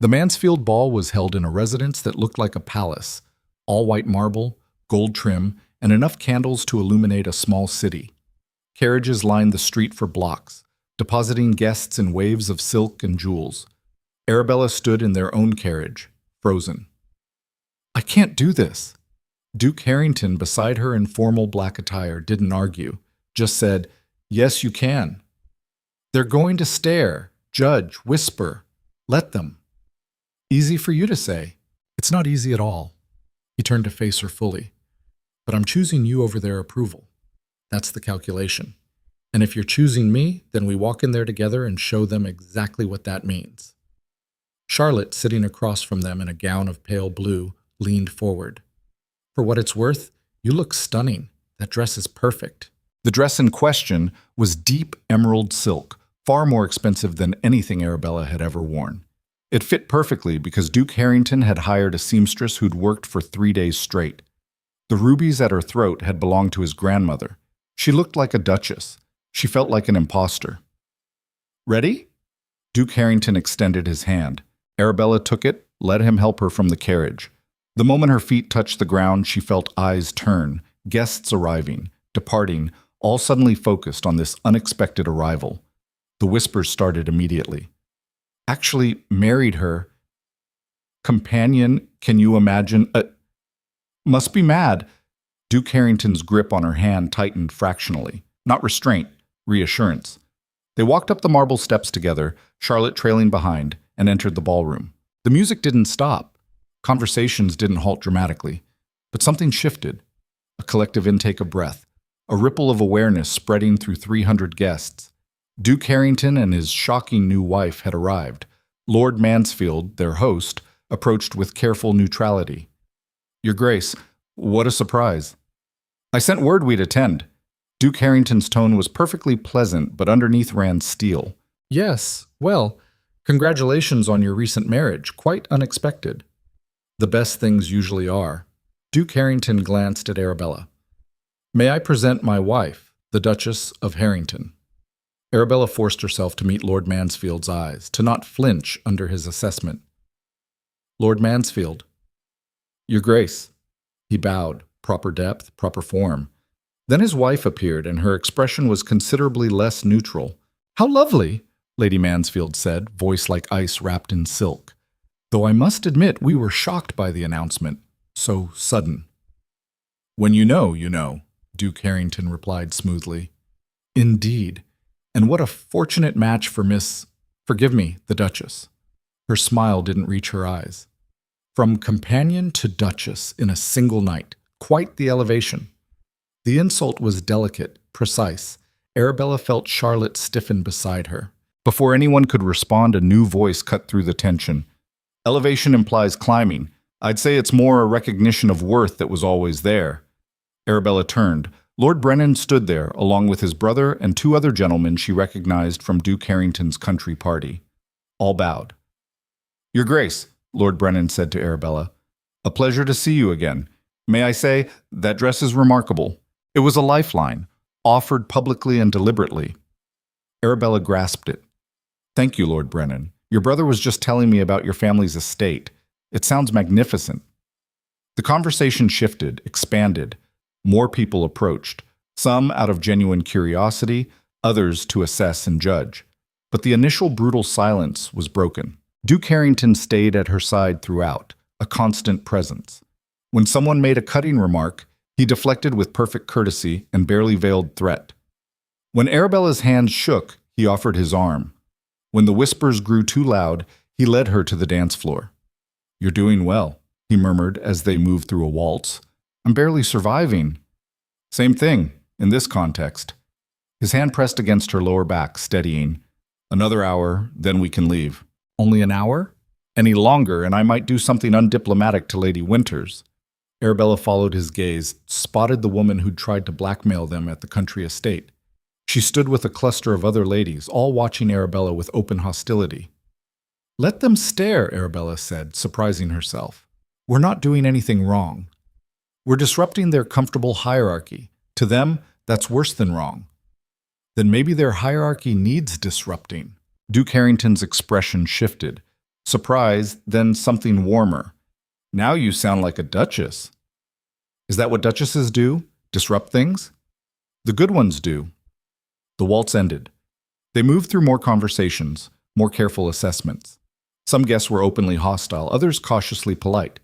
The Mansfield ball was held in a residence that looked like a palace, all white marble, gold trim, and enough candles to illuminate a small city. Carriages lined the street for blocks, depositing guests in waves of silk and jewels. Arabella stood in their own carriage, frozen. I can't do this. Duke Harrington, beside her in formal black attire, didn't argue, just said, Yes, you can. They're going to stare, judge, whisper. Let them. Easy for you to say. It's not easy at all. He turned to face her fully. But I'm choosing you over their approval. That's the calculation. And if you're choosing me, then we walk in there together and show them exactly what that means. Charlotte, sitting across from them in a gown of pale blue, leaned forward. For what it's worth, you look stunning. That dress is perfect. The dress in question was deep emerald silk, far more expensive than anything Arabella had ever worn. It fit perfectly because Duke Harrington had hired a seamstress who'd worked for 3 days straight. The rubies at her throat had belonged to his grandmother. She looked like a duchess. She felt like an imposter. Ready? Duke Harrington extended his hand. Arabella took it, let him help her from the carriage. The moment her feet touched the ground, she felt eyes turn, guests arriving, departing, all suddenly focused on this unexpected arrival. The whispers started immediately. Actually married her. Companion, can you imagine? Must be mad. Duke Harrington's grip on her hand tightened fractionally. Not restraint, reassurance. They walked up the marble steps together, Charlotte trailing behind, and entered the ballroom. The music didn't stop. Conversations didn't halt dramatically. But something shifted. A collective intake of breath. A ripple of awareness spreading through 300 guests. Duke Harrington and his shocking new wife had arrived. Lord Mansfield, their host, approached with careful neutrality. Your Grace, what a surprise. I sent word we'd attend. Duke Harrington's tone was perfectly pleasant, but underneath ran steel. Yes, well, congratulations on your recent marriage. Quite unexpected. The best things usually are. Duke Harrington glanced at Arabella. May I present my wife, the Duchess of Harrington? Arabella forced herself to meet Lord Mansfield's eyes, to not flinch under his assessment. Lord Mansfield. Your Grace. He bowed, proper depth, proper form. Then his wife appeared, and her expression was considerably less neutral. How lovely, Lady Mansfield said, voice like ice wrapped in silk. Though I must admit we were shocked by the announcement. So sudden. When you know, Duke Harrington replied smoothly. Indeed. And what a fortunate match for forgive me, the Duchess. Her smile didn't reach her eyes. From companion to Duchess in a single night. Quite the elevation. The insult was delicate, precise. Arabella felt Charlotte stiffen beside her. Before anyone could respond, a new voice cut through the tension. Elevation implies climbing. I'd say it's more a recognition of worth that was always there. Arabella turned. Lord Brennan stood there, along with his brother and 2 other gentlemen she recognized from Duke Harrington's country party. All bowed. Your Grace, Lord Brennan said to Arabella, a pleasure to see you again. May I say, that dress is remarkable. It was a lifeline, offered publicly and deliberately. Arabella grasped it. Thank you, Lord Brennan. Your brother was just telling me about your family's estate. It sounds magnificent. The conversation shifted, expanded. More people approached, some out of genuine curiosity, others to assess and judge. But the initial brutal silence was broken. Duke Harrington stayed at her side throughout, a constant presence. When someone made a cutting remark, he deflected with perfect courtesy and barely veiled threat. When Arabella's hands shook, he offered his arm. When the whispers grew too loud, he led her to the dance floor. You're doing well, he murmured as they moved through a waltz. I'm barely surviving. Same thing, in this context. His hand pressed against her lower back, steadying. Another hour, then we can leave. Only an hour? Any longer, and I might do something undiplomatic to Lady Winters. Arabella followed his gaze, spotted the woman who'd tried to blackmail them at the country estate. She stood with a cluster of other ladies, all watching Arabella with open hostility. Let them stare, Arabella said, surprising herself. We're not doing anything wrong. We're disrupting their comfortable hierarchy. To them, that's worse than wrong. Then maybe their hierarchy needs disrupting. Duke Harrington's expression shifted. Surprise, then something warmer. Now you sound like a duchess. Is that what duchesses do? Disrupt things? The good ones do. The waltz ended. They moved through more conversations, more careful assessments. Some guests were openly hostile, others cautiously polite.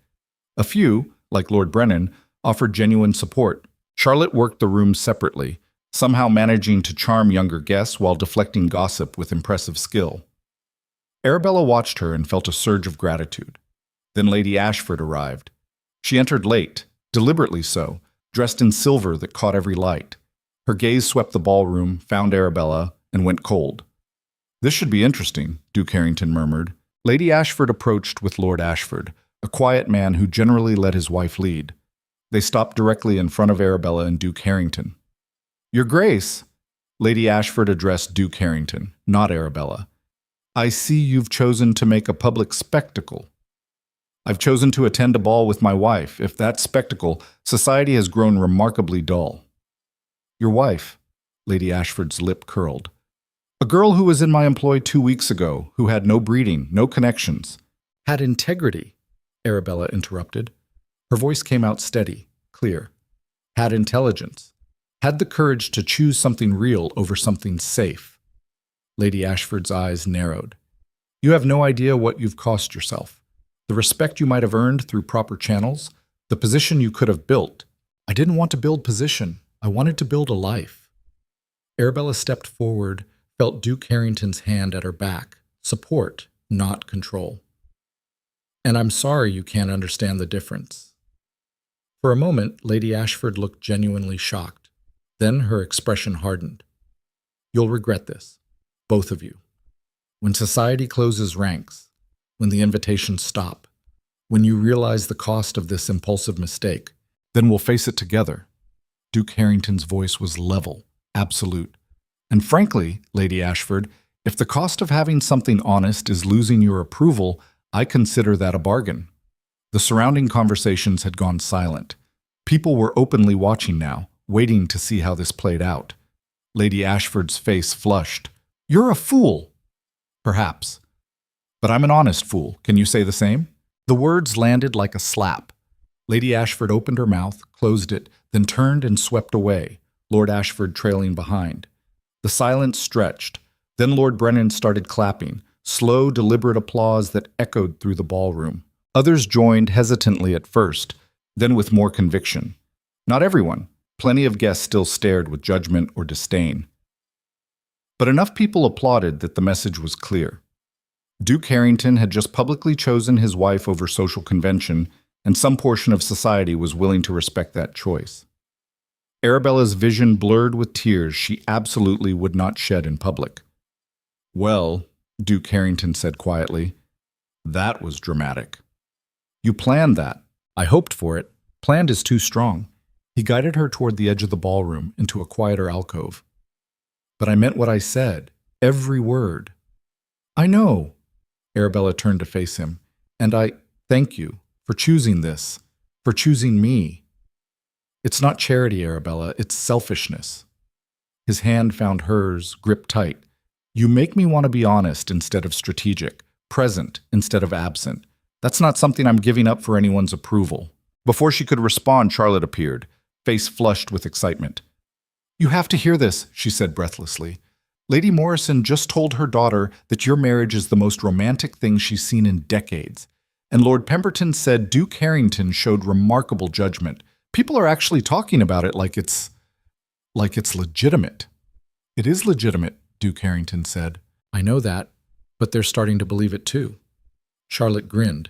A few, like Lord Brennan, offered genuine support. Charlotte worked the rooms separately, somehow managing to charm younger guests while deflecting gossip with impressive skill. Arabella watched her and felt a surge of gratitude. Then Lady Ashford arrived. She entered late, deliberately so, dressed in silver that caught every light. Her gaze swept the ballroom, found Arabella, and went cold. This should be interesting, Duke Harrington murmured. Lady Ashford approached with Lord Ashford, a quiet man who generally let his wife lead. They stopped directly in front of Arabella and Duke Harrington. Your Grace, Lady Ashford addressed Duke Harrington, not Arabella. I see you've chosen to make a public spectacle. I've chosen to attend a ball with my wife. If that's spectacle, society has grown remarkably dull. Your wife, Lady Ashford's lip curled. A girl who was in my employ 2 weeks ago, who had no breeding, no connections. Had integrity, Arabella interrupted. Her voice came out steady, clear. Had intelligence. Had the courage to choose something real over something safe. Lady Ashford's eyes narrowed. You have no idea what you've cost yourself. The respect you might have earned through proper channels, the position you could have built. I didn't want to build position. I wanted to build a life. Arabella stepped forward, felt Duke Harrington's hand at her back. Support, not control. And I'm sorry you can't understand the difference. For a moment, Lady Ashford looked genuinely shocked. Then her expression hardened. You'll regret this, both of you. When society closes ranks, when the invitations stop, when you realize the cost of this impulsive mistake, then we'll face it together. Duke Harrington's voice was level, absolute. And frankly, Lady Ashford, if the cost of having something honest is losing your approval, I consider that a bargain. The surrounding conversations had gone silent. People were openly watching now, waiting to see how this played out. Lady Ashford's face flushed. You're a fool. Perhaps. But I'm an honest fool. Can you say the same? The words landed like a slap. Lady Ashford opened her mouth, closed it, then turned and swept away, Lord Ashford trailing behind. The silence stretched. Then Lord Brennan started clapping, slow, deliberate applause that echoed through the ballroom. Others joined hesitantly at first, then with more conviction. Not everyone. Plenty of guests still stared with judgment or disdain. But enough people applauded that the message was clear. Duke Harrington had just publicly chosen his wife over social convention, and some portion of society was willing to respect that choice. Arabella's vision blurred with tears she absolutely would not shed in public. Well, Duke Harrington said quietly, that was dramatic. You planned that. I hoped for it. Planned is too strong. He guided her toward the edge of the ballroom, into a quieter alcove. But I meant what I said. Every word. I know. Arabella turned to face him. And I thank you for choosing this, for choosing me. It's not charity, Arabella, it's selfishness. His hand found hers, gripped tight. You make me want to be honest instead of strategic, present instead of absent. That's not something I'm giving up for anyone's approval. Before she could respond, Charlotte appeared, face flushed with excitement. You have to hear this, she said breathlessly. Lady Morrison just told her daughter that your marriage is the most romantic thing she's seen in decades. And Lord Pemberton said Duke Harrington showed remarkable judgment. People are actually talking about it like it's legitimate. It is legitimate, Duke Harrington said. I know that, but they're starting to believe it too. Charlotte grinned.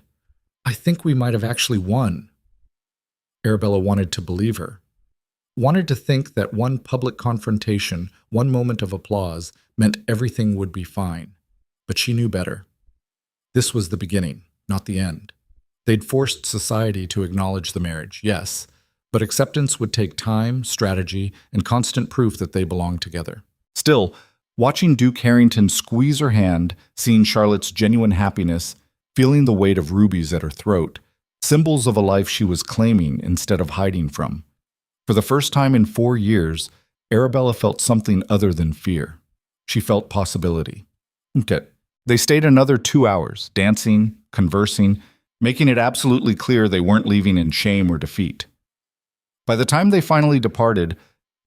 I think we might have actually won. Arabella wanted to believe her. Wanted to think that one public confrontation, one moment of applause, meant everything would be fine. But she knew better. This was the beginning, not the end. They'd forced society to acknowledge the marriage, yes, but acceptance would take time, strategy, and constant proof that they belonged together. Still, watching Duke Harrington squeeze her hand, seeing Charlotte's genuine happiness, feeling the weight of rubies at her throat, symbols of a life she was claiming instead of hiding from. For the first time in 4 years, Arabella felt something other than fear. She felt possibility. Okay. They stayed another 2 hours, dancing, conversing, making it absolutely clear they weren't leaving in shame or defeat. By the time they finally departed,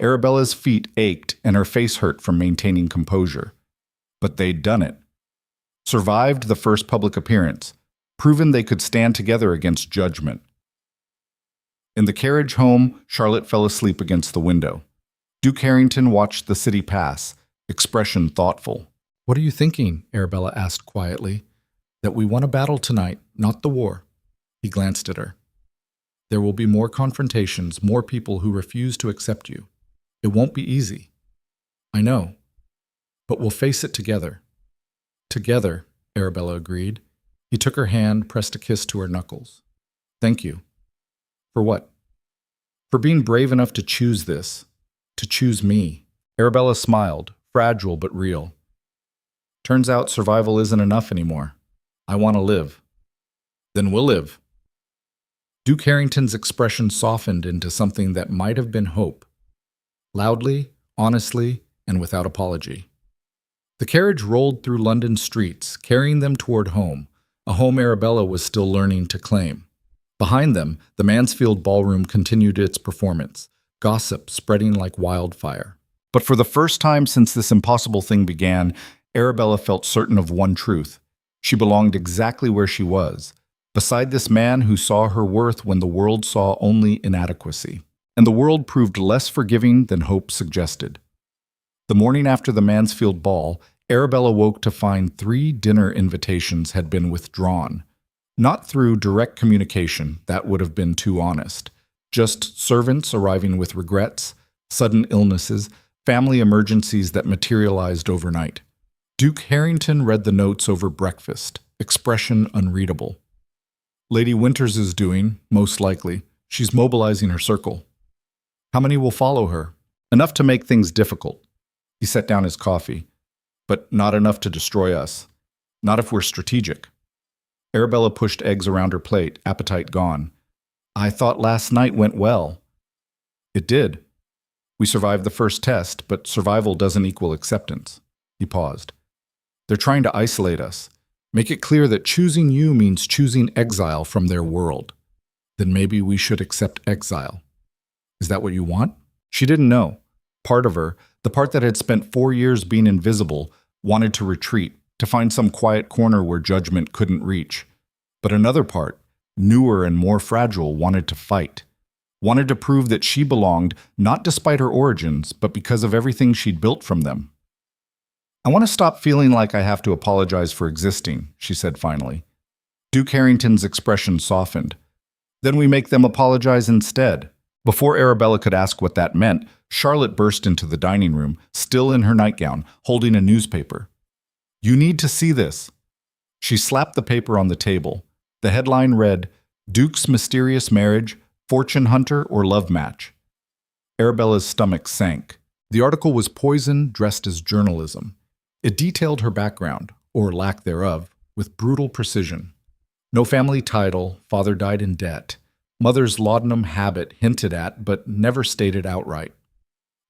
Arabella's feet ached and her face hurt from maintaining composure. But they'd done it. Survived the first public appearance, proven they could stand together against judgment. In the carriage home, Charlotte fell asleep against the window. Duke Harrington watched the city pass, expression thoughtful. What are you thinking? Arabella asked quietly. That we won a battle tonight, not the war. He glanced at her. There will be more confrontations, more people who refuse to accept you. It won't be easy. I know. But we'll face it together. Together, Arabella agreed. He took her hand, pressed a kiss to her knuckles. Thank you. For what? For being brave enough to choose this. To choose me. Arabella smiled, fragile but real. Turns out survival isn't enough anymore. I want to live. Then we'll live. Duke Harrington's expression softened into something that might have been hope. Loudly, honestly, and without apology. The carriage rolled through London streets, carrying them toward home, a home Arabella was still learning to claim. Behind them, the Mansfield ballroom continued its performance, gossip spreading like wildfire. But for the first time since this impossible thing began, Arabella felt certain of one truth. She belonged exactly where she was, beside this man who saw her worth when the world saw only inadequacy. And the world proved less forgiving than hope suggested. The morning after the Mansfield ball, Arabella woke to find 3 dinner invitations had been withdrawn. Not through direct communication, that would have been too honest. Just servants arriving with regrets, sudden illnesses, family emergencies that materialized overnight. Duke Harrington read the notes over breakfast, expression unreadable. Lady Winters is doing, most likely. She's mobilizing her circle. How many will follow her? Enough to make things difficult. He set down his coffee. But not enough to destroy us. Not if we're strategic. Arabella pushed eggs around her plate, appetite gone. I thought last night went well. It did. We survived the first test, but survival doesn't equal acceptance. He paused. They're trying to isolate us. Make it clear that choosing you means choosing exile from their world. Then maybe we should accept exile. Is that what you want? She didn't know. Part of her, the part that had spent 4 years being invisible, wanted to retreat, to find some quiet corner where judgment couldn't reach. But another part, newer and more fragile, wanted to fight. Wanted to prove that she belonged, not despite her origins, but because of everything she'd built from them. I want to stop feeling like I have to apologize for existing, she said finally. Duke Harrington's expression softened. Then we make them apologize instead. Before Arabella could ask what that meant, Charlotte burst into the dining room, still in her nightgown, holding a newspaper. You need to see this. She slapped the paper on the table. The headline read, Duke's Mysterious Marriage, Fortune Hunter or Love Match. Arabella's stomach sank. The article was poison dressed as journalism. It detailed her background, or lack thereof, with brutal precision. No family title, father died in debt. Mother's laudanum habit hinted at, but never stated outright.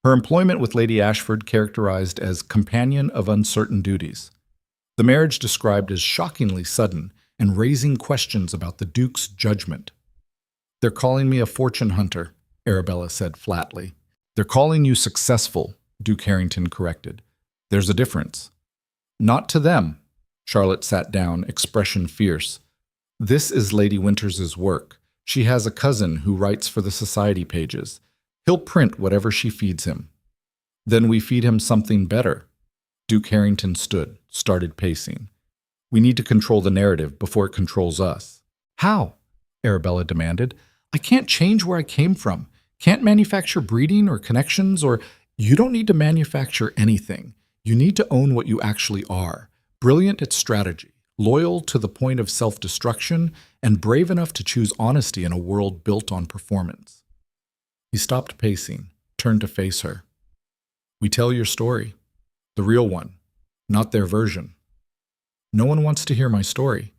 Her employment with Lady Ashford characterized as companion of uncertain duties. The marriage described as shockingly sudden and raising questions about the Duke's judgment. They're calling me a fortune hunter, Arabella said flatly. They're calling you successful, Duke Harrington corrected. There's a difference. Not to them. Charlotte sat down, expression fierce. This is Lady Winters's work. She has a cousin who writes for the society pages. He'll print whatever she feeds him. Then we feed him something better. Duke Harrington stood, started pacing. We need to control the narrative before it controls us. How? Arabella demanded. I can't change where I came from. Can't manufacture breeding or connections or... You don't need to manufacture anything. You need to own what you actually are. Brilliant at strategy, loyal to the point of self-destruction, and brave enough to choose honesty in a world built on performance. He stopped pacing, turned to face her. We tell your story. The real one, not their version. No one wants to hear my story.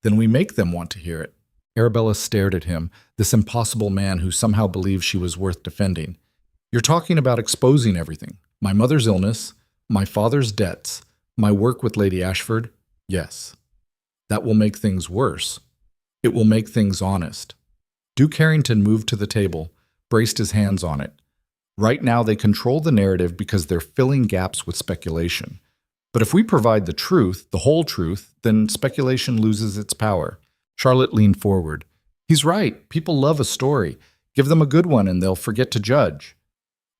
Then we make them want to hear it. Arabella stared at him, this impossible man who somehow believed she was worth defending. You're talking about exposing everything. My mother's illness, my father's debts, my work with Lady Ashford. Yes. That will make things worse. It will make things honest. Duke Harrington moved to the table, braced his hands on it. Right now they control the narrative because they're filling gaps with speculation. But if we provide the truth, the whole truth, then speculation loses its power. Charlotte leaned forward. He's right. People love a story. Give them a good one and they'll forget to judge.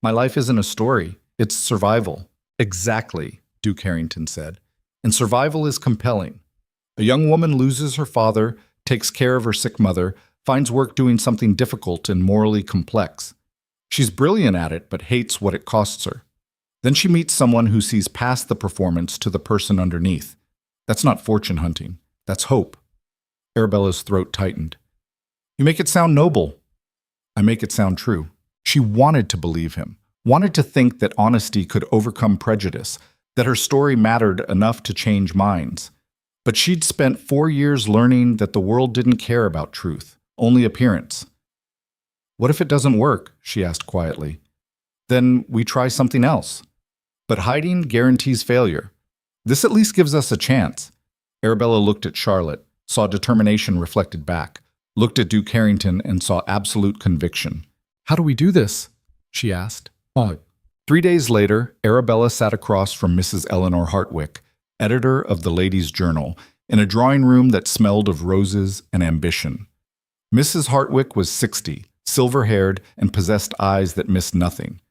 My life isn't a story. It's survival. Exactly, Duke Harrington said. And survival is compelling. A young woman loses her father, takes care of her sick mother, finds work doing something difficult and morally complex. She's brilliant at it, but hates what it costs her. Then she meets someone who sees past the performance to the person underneath. That's not fortune hunting. That's hope. Arabella's throat tightened. You make it sound noble. I make it sound true. She wanted to believe him, wanted to think that honesty could overcome prejudice, that her story mattered enough to change minds. But she'd spent 4 years learning that the world didn't care about truth, only appearance. "What if it doesn't work?" she asked quietly. "Then we try something else." But hiding guarantees failure. This at least gives us a chance. Arabella looked at Charlotte, saw determination reflected back, looked at Duke Harrington and saw absolute conviction. "How do we do this?" she asked. 3 days later, Arabella sat across from Mrs. Eleanor Hartwick, editor of the Ladies' Journal, in a drawing room that smelled of roses and ambition. Mrs. Hartwick was 60, silver-haired, and possessed eyes that missed nothing.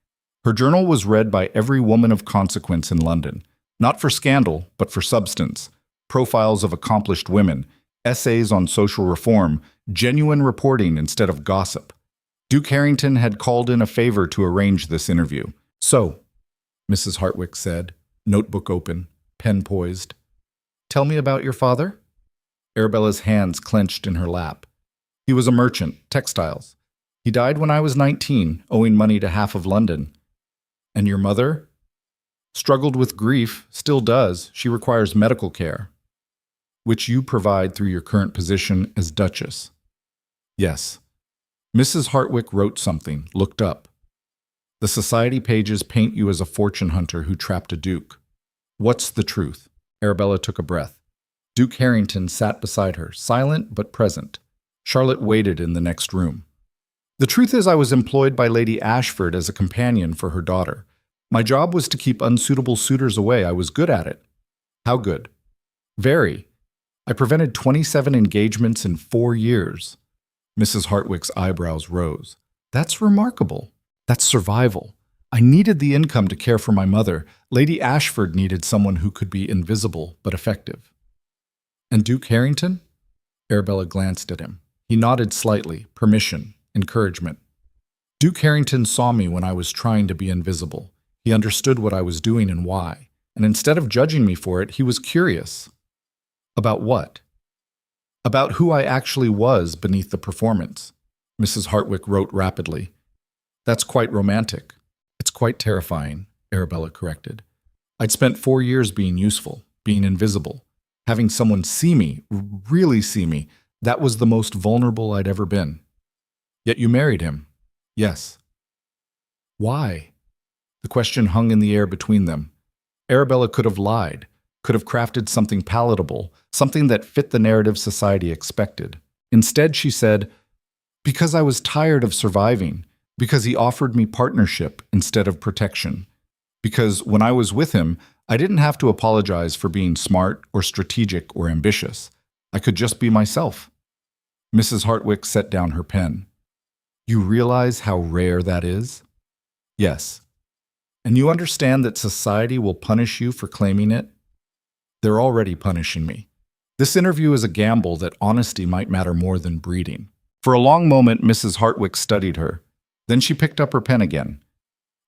Her journal was read by every woman of consequence in London, not for scandal, but for substance, profiles of accomplished women, essays on social reform, genuine reporting instead of gossip. Duke Harrington had called in a favor to arrange this interview. "So," Mrs. Hartwick said, notebook open, pen poised. "Tell me about your father?" Arabella's hands clenched in her lap. "He was a merchant, textiles. He died when I was 19, owing money to half of London." "And your mother?" "Struggled with grief, still does. She requires medical care." "Which you provide through your current position as Duchess." "Yes." Mrs. Hartwick wrote something, looked up. "The society pages paint you as a fortune hunter who trapped a duke. What's the truth?" Arabella took a breath. Duke Harrington sat beside her, silent but present. Charlotte waited in the next room. "The truth is I was employed by Lady Ashford as a companion for her daughter. My job was to keep unsuitable suitors away. I was good at it." "How good?" "Very. I prevented 27 engagements in 4 years." Mrs. Hartwick's eyebrows rose. "That's remarkable. That's survival. I needed the income to care for my mother. Lady Ashford needed someone who could be invisible but effective." "And Duke Harrington?" Arabella glanced at him. He nodded slightly, permission, encouragement. "Duke Harrington saw me when I was trying to be invisible. He understood what I was doing and why. And instead of judging me for it, he was curious." "About what?" "About who I actually was beneath the performance." Mrs. Hartwick wrote rapidly. "That's quite romantic." "It's quite terrifying," Arabella corrected. "I'd spent 4 years being useful, being invisible. Having someone see me, really see me, that was the most vulnerable I'd ever been." "Yet you married him." "Yes." "Why?" The question hung in the air between them. Arabella could have lied, could have crafted something palatable, something that fit the narrative society expected. Instead, she said, "Because I was tired of surviving, because he offered me partnership instead of protection, because when I was with him, I didn't have to apologize for being smart or strategic or ambitious. I could just be myself." Mrs. Hartwick set down her pen. "You realize how rare that is?" "Yes." "And you understand that society will punish you for claiming it?" "They're already punishing me." This interview is a gamble that honesty might matter more than breeding. For a long moment, Mrs. Hartwick studied her. Then she picked up her pen again.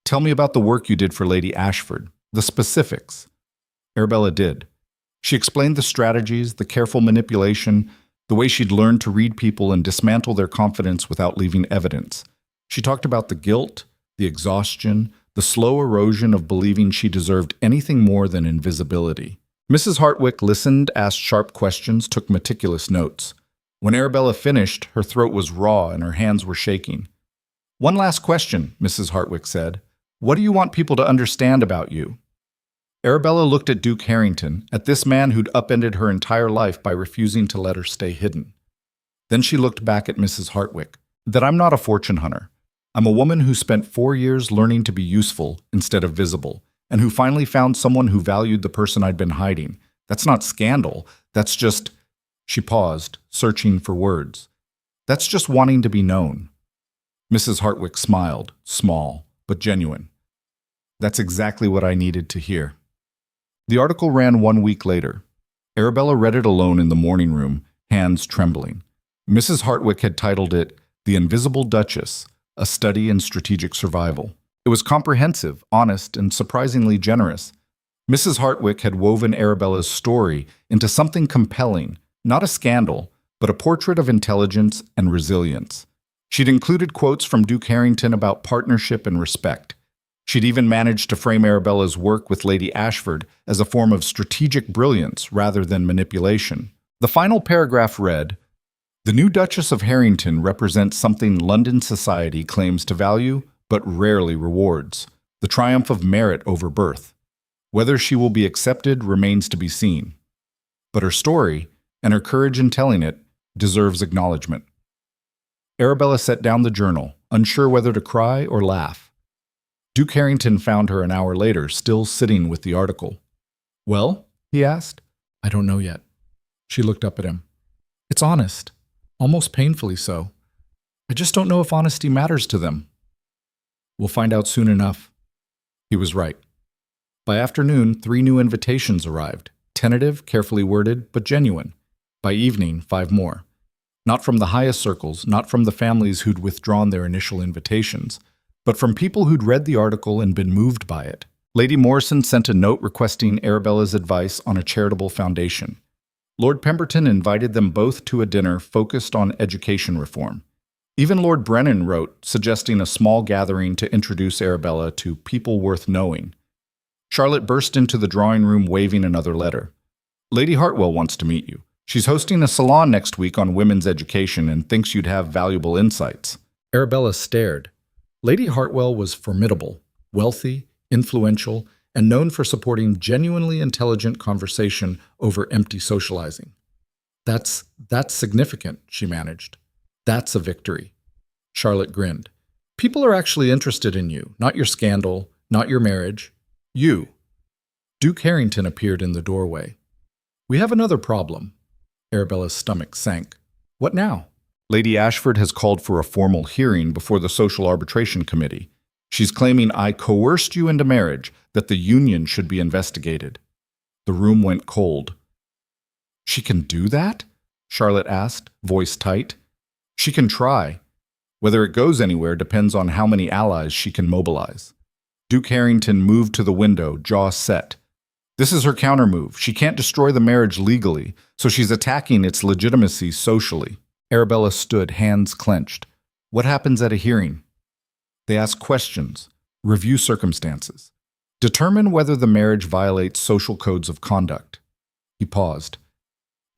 "Tell me about the work you did for Lady Ashford, the specifics." Arabella did. She explained the strategies, the careful manipulation, the way she'd learned to read people and dismantle their confidence without leaving evidence. She talked about the guilt, the exhaustion, the slow erosion of believing she deserved anything more than invisibility. Mrs. Hartwick listened, asked sharp questions, took meticulous notes. When Arabella finished, her throat was raw and her hands were shaking. "One last question," Mrs. Hartwick said. "What do you want people to understand about you?" Arabella looked at Duke Harrington, at this man who'd upended her entire life by refusing to let her stay hidden. Then she looked back at Mrs. Hartwick. "That I'm not a fortune hunter. I'm a woman who spent 4 years learning to be useful instead of visible, and who finally found someone who valued the person I'd been hiding. That's not scandal. That's just—" She paused, searching for words. "That's just wanting to be known." Mrs. Hartwick smiled, small, but genuine. "That's exactly what I needed to hear." The article ran 1 week later. Arabella read it alone in the morning room, hands trembling. Mrs. Hartwick had titled it, "The Invisible Duchess, A Study in Strategic Survival." It was comprehensive, honest, and surprisingly generous. Mrs. Hartwick had woven Arabella's story into something compelling, not a scandal, but a portrait of intelligence and resilience. She'd included quotes from Duke Harrington about partnership and respect. She'd even managed to frame Arabella's work with Lady Ashford as a form of strategic brilliance rather than manipulation. The final paragraph read, "The new Duchess of Harrington represents something London society claims to value but rarely rewards, the triumph of merit over birth. Whether she will be accepted remains to be seen. But her story, and her courage in telling it, deserves acknowledgement." Arabella set down the journal, unsure whether to cry or laugh. Duke Harrington found her an hour later, still sitting with the article. "Well?" he asked. "I don't know yet." She looked up at him. "It's honest, almost painfully so. I just don't know if honesty matters to them." "We'll find out soon enough." He was right. By afternoon, 3 new invitations arrived, tentative, carefully worded, but genuine. By evening, 5 more. Not from the highest circles, not from the families who'd withdrawn their initial invitations, but from people who'd read the article and been moved by it. Lady Morrison sent a note requesting Arabella's advice on a charitable foundation. Lord Pemberton invited them both to a dinner focused on education reform. Even Lord Brennan wrote, suggesting a small gathering to introduce Arabella to people worth knowing. Charlotte burst into the drawing room waving another letter. "Lady Hartwell wants to meet you. She's hosting a salon next week on women's education and thinks you'd have valuable insights." Arabella stared. Lady Hartwell was formidable, wealthy, influential, and known for supporting genuinely intelligent conversation over empty socializing. That's significant," she managed. "That's a victory." Charlotte grinned. "People are actually interested in you, not your scandal, not your marriage. You." Duke Harrington appeared in the doorway. "We have another problem." Arabella's stomach sank. "What now?" "Lady Ashford has called for a formal hearing before the Social Arbitration Committee. She's claiming I coerced you into marriage, that the union should be investigated." The room went cold. "She can do that?" Charlotte asked, voice tight. "She can try. Whether it goes anywhere depends on how many allies she can mobilize." Duke Harrington moved to the window, jaw set. "This is her countermove. She can't destroy the marriage legally, so she's attacking its legitimacy socially." Arabella stood, hands clenched. "What happens at a hearing?" "They ask questions, review circumstances, determine whether the marriage violates social codes of conduct." He paused.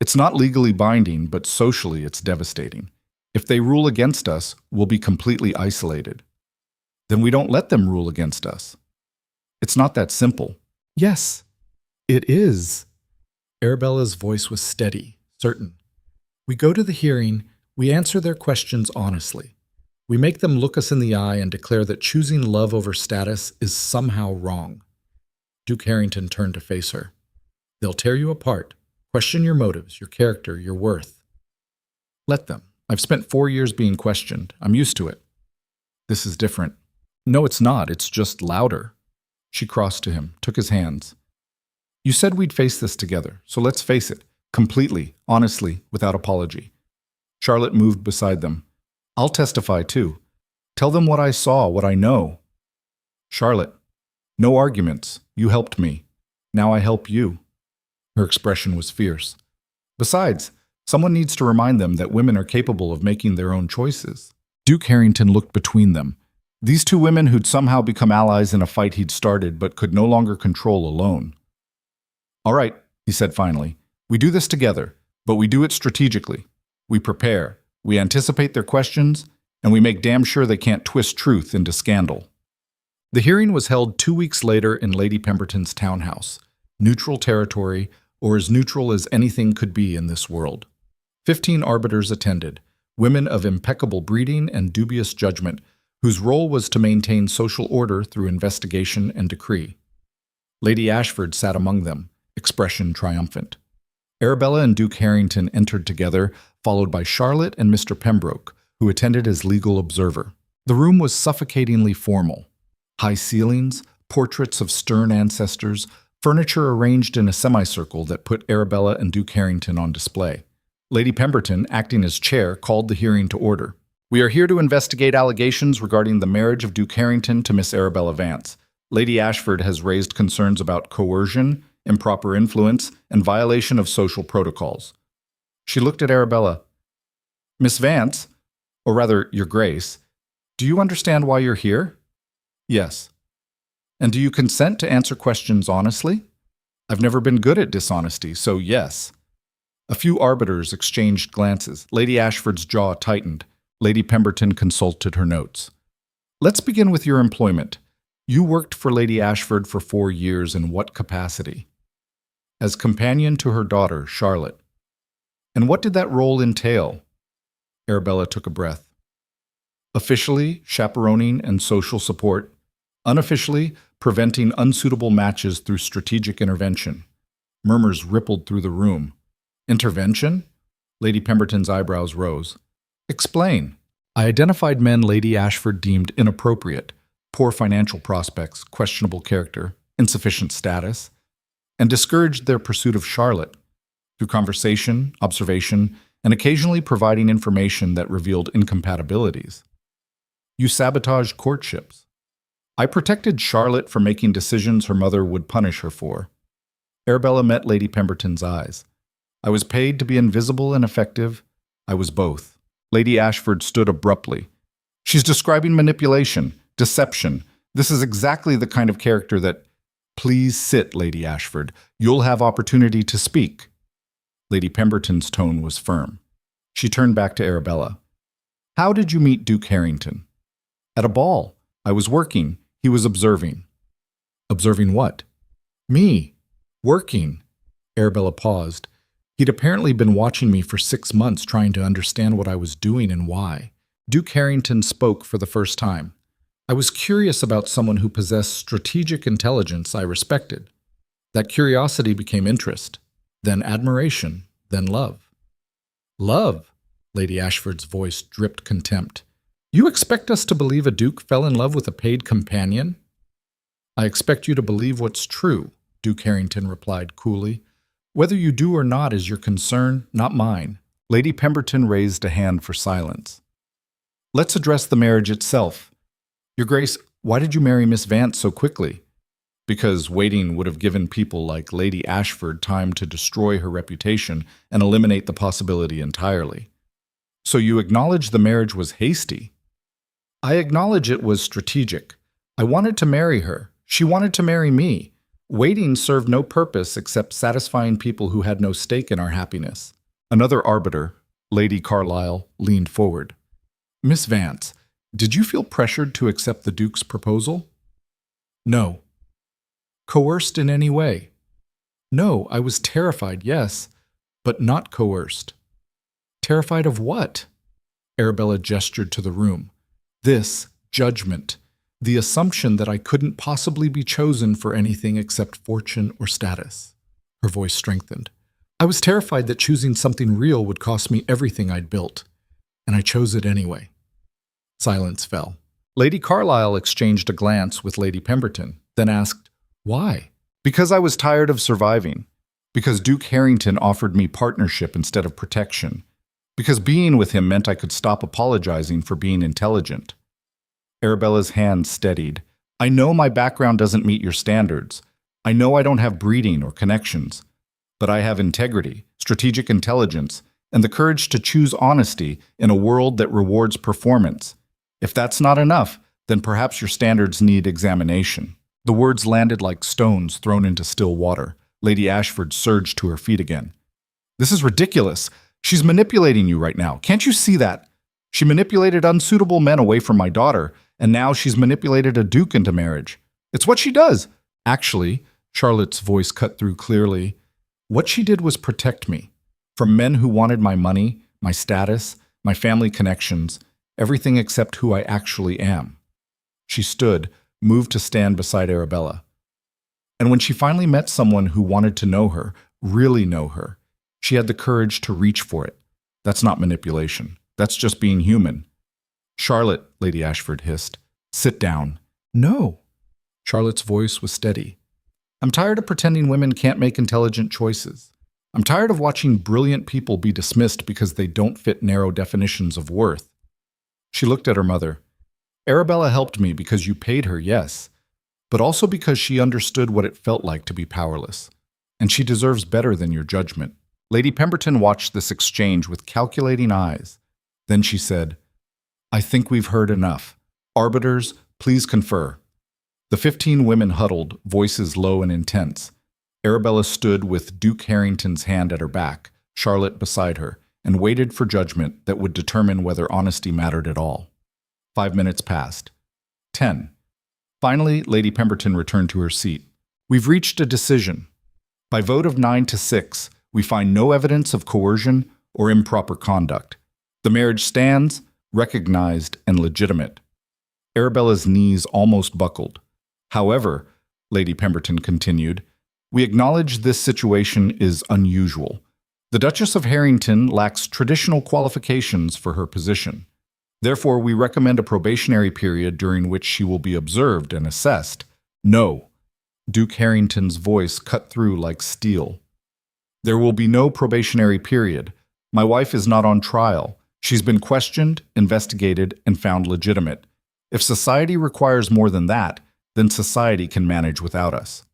"It's not legally binding, but socially it's devastating. If they rule against us, we'll be completely isolated." "Then we don't let them rule against us." "It's not that simple." "Yes, it is." Arabella's voice was steady, certain. "We go to the hearing, we answer their questions honestly. We make them look us in the eye and declare that choosing love over status is somehow wrong." Duke Harrington turned to face her. "They'll tear you apart, question your motives, your character, your worth. Let them. I've spent 4 years being questioned. I'm used to it." "This is different." "No, it's not. It's just louder." She crossed to him, took his hands. "You said we'd face this together, so let's face it, completely, honestly, without apology." Charlotte moved beside them. "I'll testify, too. Tell them what I saw, what I know." "Charlotte, no arguments. You helped me. Now I help you." Her expression was fierce. "Besides, someone needs to remind them that women are capable of making their own choices." Duke Harrington looked between them. These 2 women who'd somehow become allies in a fight he'd started but could no longer control alone. "All right," he said finally. "We do this together, but we do it strategically. We prepare, we anticipate their questions, and we make damn sure they can't twist truth into scandal." The hearing was held 2 weeks later in Lady Pemberton's townhouse, neutral territory, or as neutral as anything could be in this world. 15 arbiters attended, women of impeccable breeding and dubious judgment, whose role was to maintain social order through investigation and decree. Lady Ashford sat among them, expression triumphant. Arabella and Duke Harrington entered together, followed by Charlotte and Mr. Pembroke, who attended as legal observer. The room was suffocatingly formal. High ceilings, portraits of stern ancestors, furniture arranged in a semicircle that put Arabella and Duke Harrington on display. Lady Pemberton, acting as chair, called the hearing to order. "We are here to investigate allegations regarding the marriage of Duke Harrington to Miss Arabella Vance. Lady Ashford has raised concerns about coercion, improper influence, and violation of social protocols." She looked at Arabella. "Miss Vance, or rather, Your Grace, do you understand why you're here?" "Yes." And do you consent to answer questions honestly? I've never been good at dishonesty, so yes. A few arbiters exchanged glances. Lady Ashford's jaw tightened. Lady Pemberton consulted her notes. Let's begin with your employment. You worked for Lady Ashford for 4 years in what capacity? As companion to her daughter, Charlotte. And what did that role entail? Arabella took a breath. Officially, chaperoning and social support. Unofficially, preventing unsuitable matches through strategic intervention. Murmurs rippled through the room. Intervention? Lady Pemberton's eyebrows rose. Explain. I identified men Lady Ashford deemed inappropriate, poor financial prospects, questionable character, insufficient status, and discouraged their pursuit of Charlotte through conversation, observation, and occasionally providing information that revealed incompatibilities. You sabotaged courtships. I protected Charlotte from making decisions her mother would punish her for. Arabella met Lady Pemberton's eyes. I was paid to be invisible and effective. I was both. Lady Ashford stood abruptly. She's describing manipulation, deception. This is exactly the kind of character that... Please sit, Lady Ashford. You'll have opportunity to speak. Lady Pemberton's tone was firm. She turned back to Arabella. How did you meet Duke Harrington? At a ball. I was working. He was observing. Observing what? Me. Working. Arabella paused. He'd apparently been watching me for 6 months, trying to understand what I was doing and why. Duke Harrington spoke for the first time. I was curious about someone who possessed strategic intelligence I respected. That curiosity became interest, then admiration, then love. Love? Lady Ashford's voice dripped contempt. You expect us to believe a duke fell in love with a paid companion? I expect you to believe what's true, Duke Harrington replied coolly. Whether you do or not is your concern, not mine. Lady Pemberton raised a hand for silence. Let's address the marriage itself. Your Grace, why did you marry Miss Vance so quickly? Because waiting would have given people like Lady Ashford time to destroy her reputation and eliminate the possibility entirely. So you acknowledge the marriage was hasty? I acknowledge it was strategic. I wanted to marry her. She wanted to marry me. Waiting served no purpose except satisfying people who had no stake in our happiness. Another arbiter, Lady Carlisle, leaned forward. Miss Vance, did you feel pressured to accept the Duke's proposal? No. Coerced in any way? No, I was terrified, yes, but not coerced. Terrified of what? Arabella gestured to the room. This judgment. The assumption that I couldn't possibly be chosen for anything except fortune or status. Her voice strengthened. I was terrified that choosing something real would cost me everything I'd built, and I chose it anyway. Silence fell. Lady Carlisle exchanged a glance with Lady Pemberton, then asked, Why? Because I was tired of surviving. Because Duke Harrington offered me partnership instead of protection. Because being with him meant I could stop apologizing for being intelligent. Arabella's hand steadied. I know my background doesn't meet your standards. I know I don't have breeding or connections. But I have integrity, strategic intelligence, and the courage to choose honesty in a world that rewards performance. If that's not enough, then perhaps your standards need examination. The words landed like stones thrown into still water. Lady Ashford surged to her feet again. This is ridiculous. She's manipulating you right now. Can't you see that? She manipulated unsuitable men away from my daughter, and now she's manipulated a duke into marriage. It's what she does. Actually, Charlotte's voice cut through clearly. What she did was protect me. From men who wanted my money, my status, my family connections, everything except who I actually am. She stood, moved to stand beside Arabella. And when she finally met someone who wanted to know her, really know her, she had the courage to reach for it. That's not manipulation. That's just being human. Charlotte, Lady Ashford hissed, sit down. No. Charlotte's voice was steady. I'm tired of pretending women can't make intelligent choices. I'm tired of watching brilliant people be dismissed because they don't fit narrow definitions of worth. She looked at her mother. Arabella helped me because you paid her, yes, but also because she understood what it felt like to be powerless. And she deserves better than your judgment. Lady Pemberton watched this exchange with calculating eyes. Then she said, I think we've heard enough. Arbiters, please confer. The 15 women huddled, voices low and intense. Arabella stood with Duke Harrington's hand at her back, Charlotte beside her, and waited for judgment that would determine whether honesty mattered at all. 5 minutes passed. 10. Finally, Lady Pemberton returned to her seat. We've reached a decision. By vote of 9-6, we find no evidence of coercion or improper conduct. The marriage stands, recognized, and legitimate. Arabella's knees almost buckled. However, Lady Pemberton continued, we acknowledge this situation is unusual. The Duchess of Harrington lacks traditional qualifications for her position. Therefore, we recommend a probationary period during which she will be observed and assessed. No. Duke Harrington's voice cut through like steel. There will be no probationary period. My wife is not on trial. She's been questioned, investigated, and found legitimate. If society requires more than that, then society can manage without us.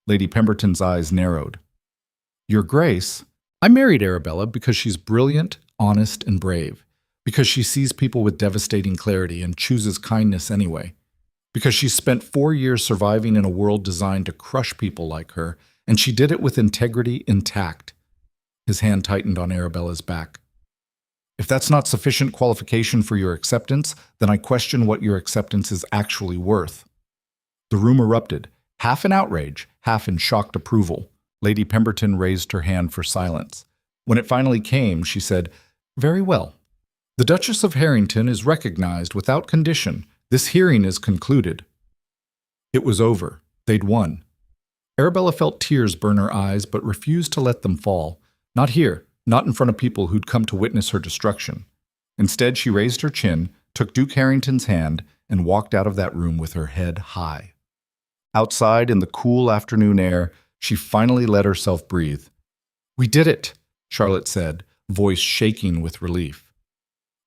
Lady Pemberton's eyes narrowed. Your Grace, I married Arabella because she's brilliant, honest, and brave. Because she sees people with devastating clarity and chooses kindness anyway. Because she spent 4 years surviving in a world designed to crush people like her, and she did it with integrity intact. His hand tightened on Arabella's back. If that's not sufficient qualification for your acceptance, then I question what your acceptance is actually worth. The room erupted, half in outrage, half in shocked approval. Lady Pemberton raised her hand for silence. When it finally came, she said, Very well. The Duchess of Harrington is recognized without condition. This hearing is concluded. It was over. They'd won. Arabella felt tears burn her eyes, but refused to let them fall. Not here, not in front of people who'd come to witness her destruction. Instead, she raised her chin, took Duke Harrington's hand, and walked out of that room with her head high. Outside, in the cool afternoon air, she finally let herself breathe. We did it, Charlotte said, voice shaking with relief.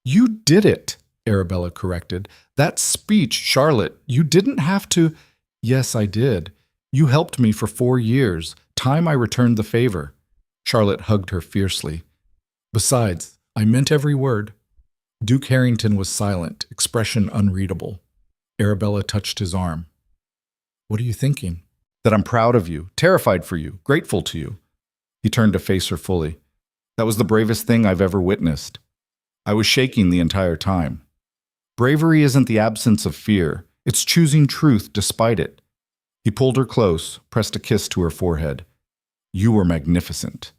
You did it, Arabella corrected. That speech, Charlotte, you didn't have to. Yes, I did. You helped me for 4 years. Time I returned the favor. Charlotte hugged her fiercely. Besides, I meant every word. Duke Harrington was silent, expression unreadable. Arabella touched his arm. What are you thinking? That I'm proud of you, terrified for you, grateful to you. He turned to face her fully. That was the bravest thing I've ever witnessed. I was shaking the entire time. Bravery isn't the absence of fear. It's choosing truth despite it. He pulled her close, pressed a kiss to her forehead. You were magnificent.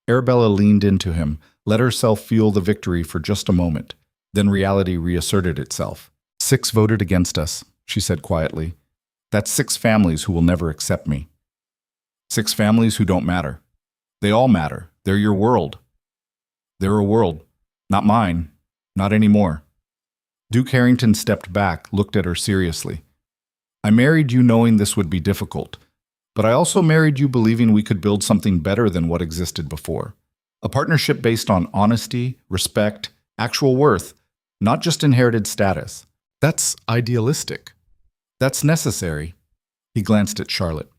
Arabella leaned into him, let herself feel the victory for just a moment. Then reality reasserted itself. 6 voted against us, she said quietly. That's 6 families who will never accept me. 6 families who don't matter. They all matter. They're your world. They're a world. Not mine. Not anymore. Duke Harrington stepped back, looked at her seriously. I married you knowing this would be difficult, but I also married you believing we could build something better than what existed before. A partnership based on honesty, respect, actual worth, not just inherited status. That's idealistic. That's necessary. He glanced at Charlotte.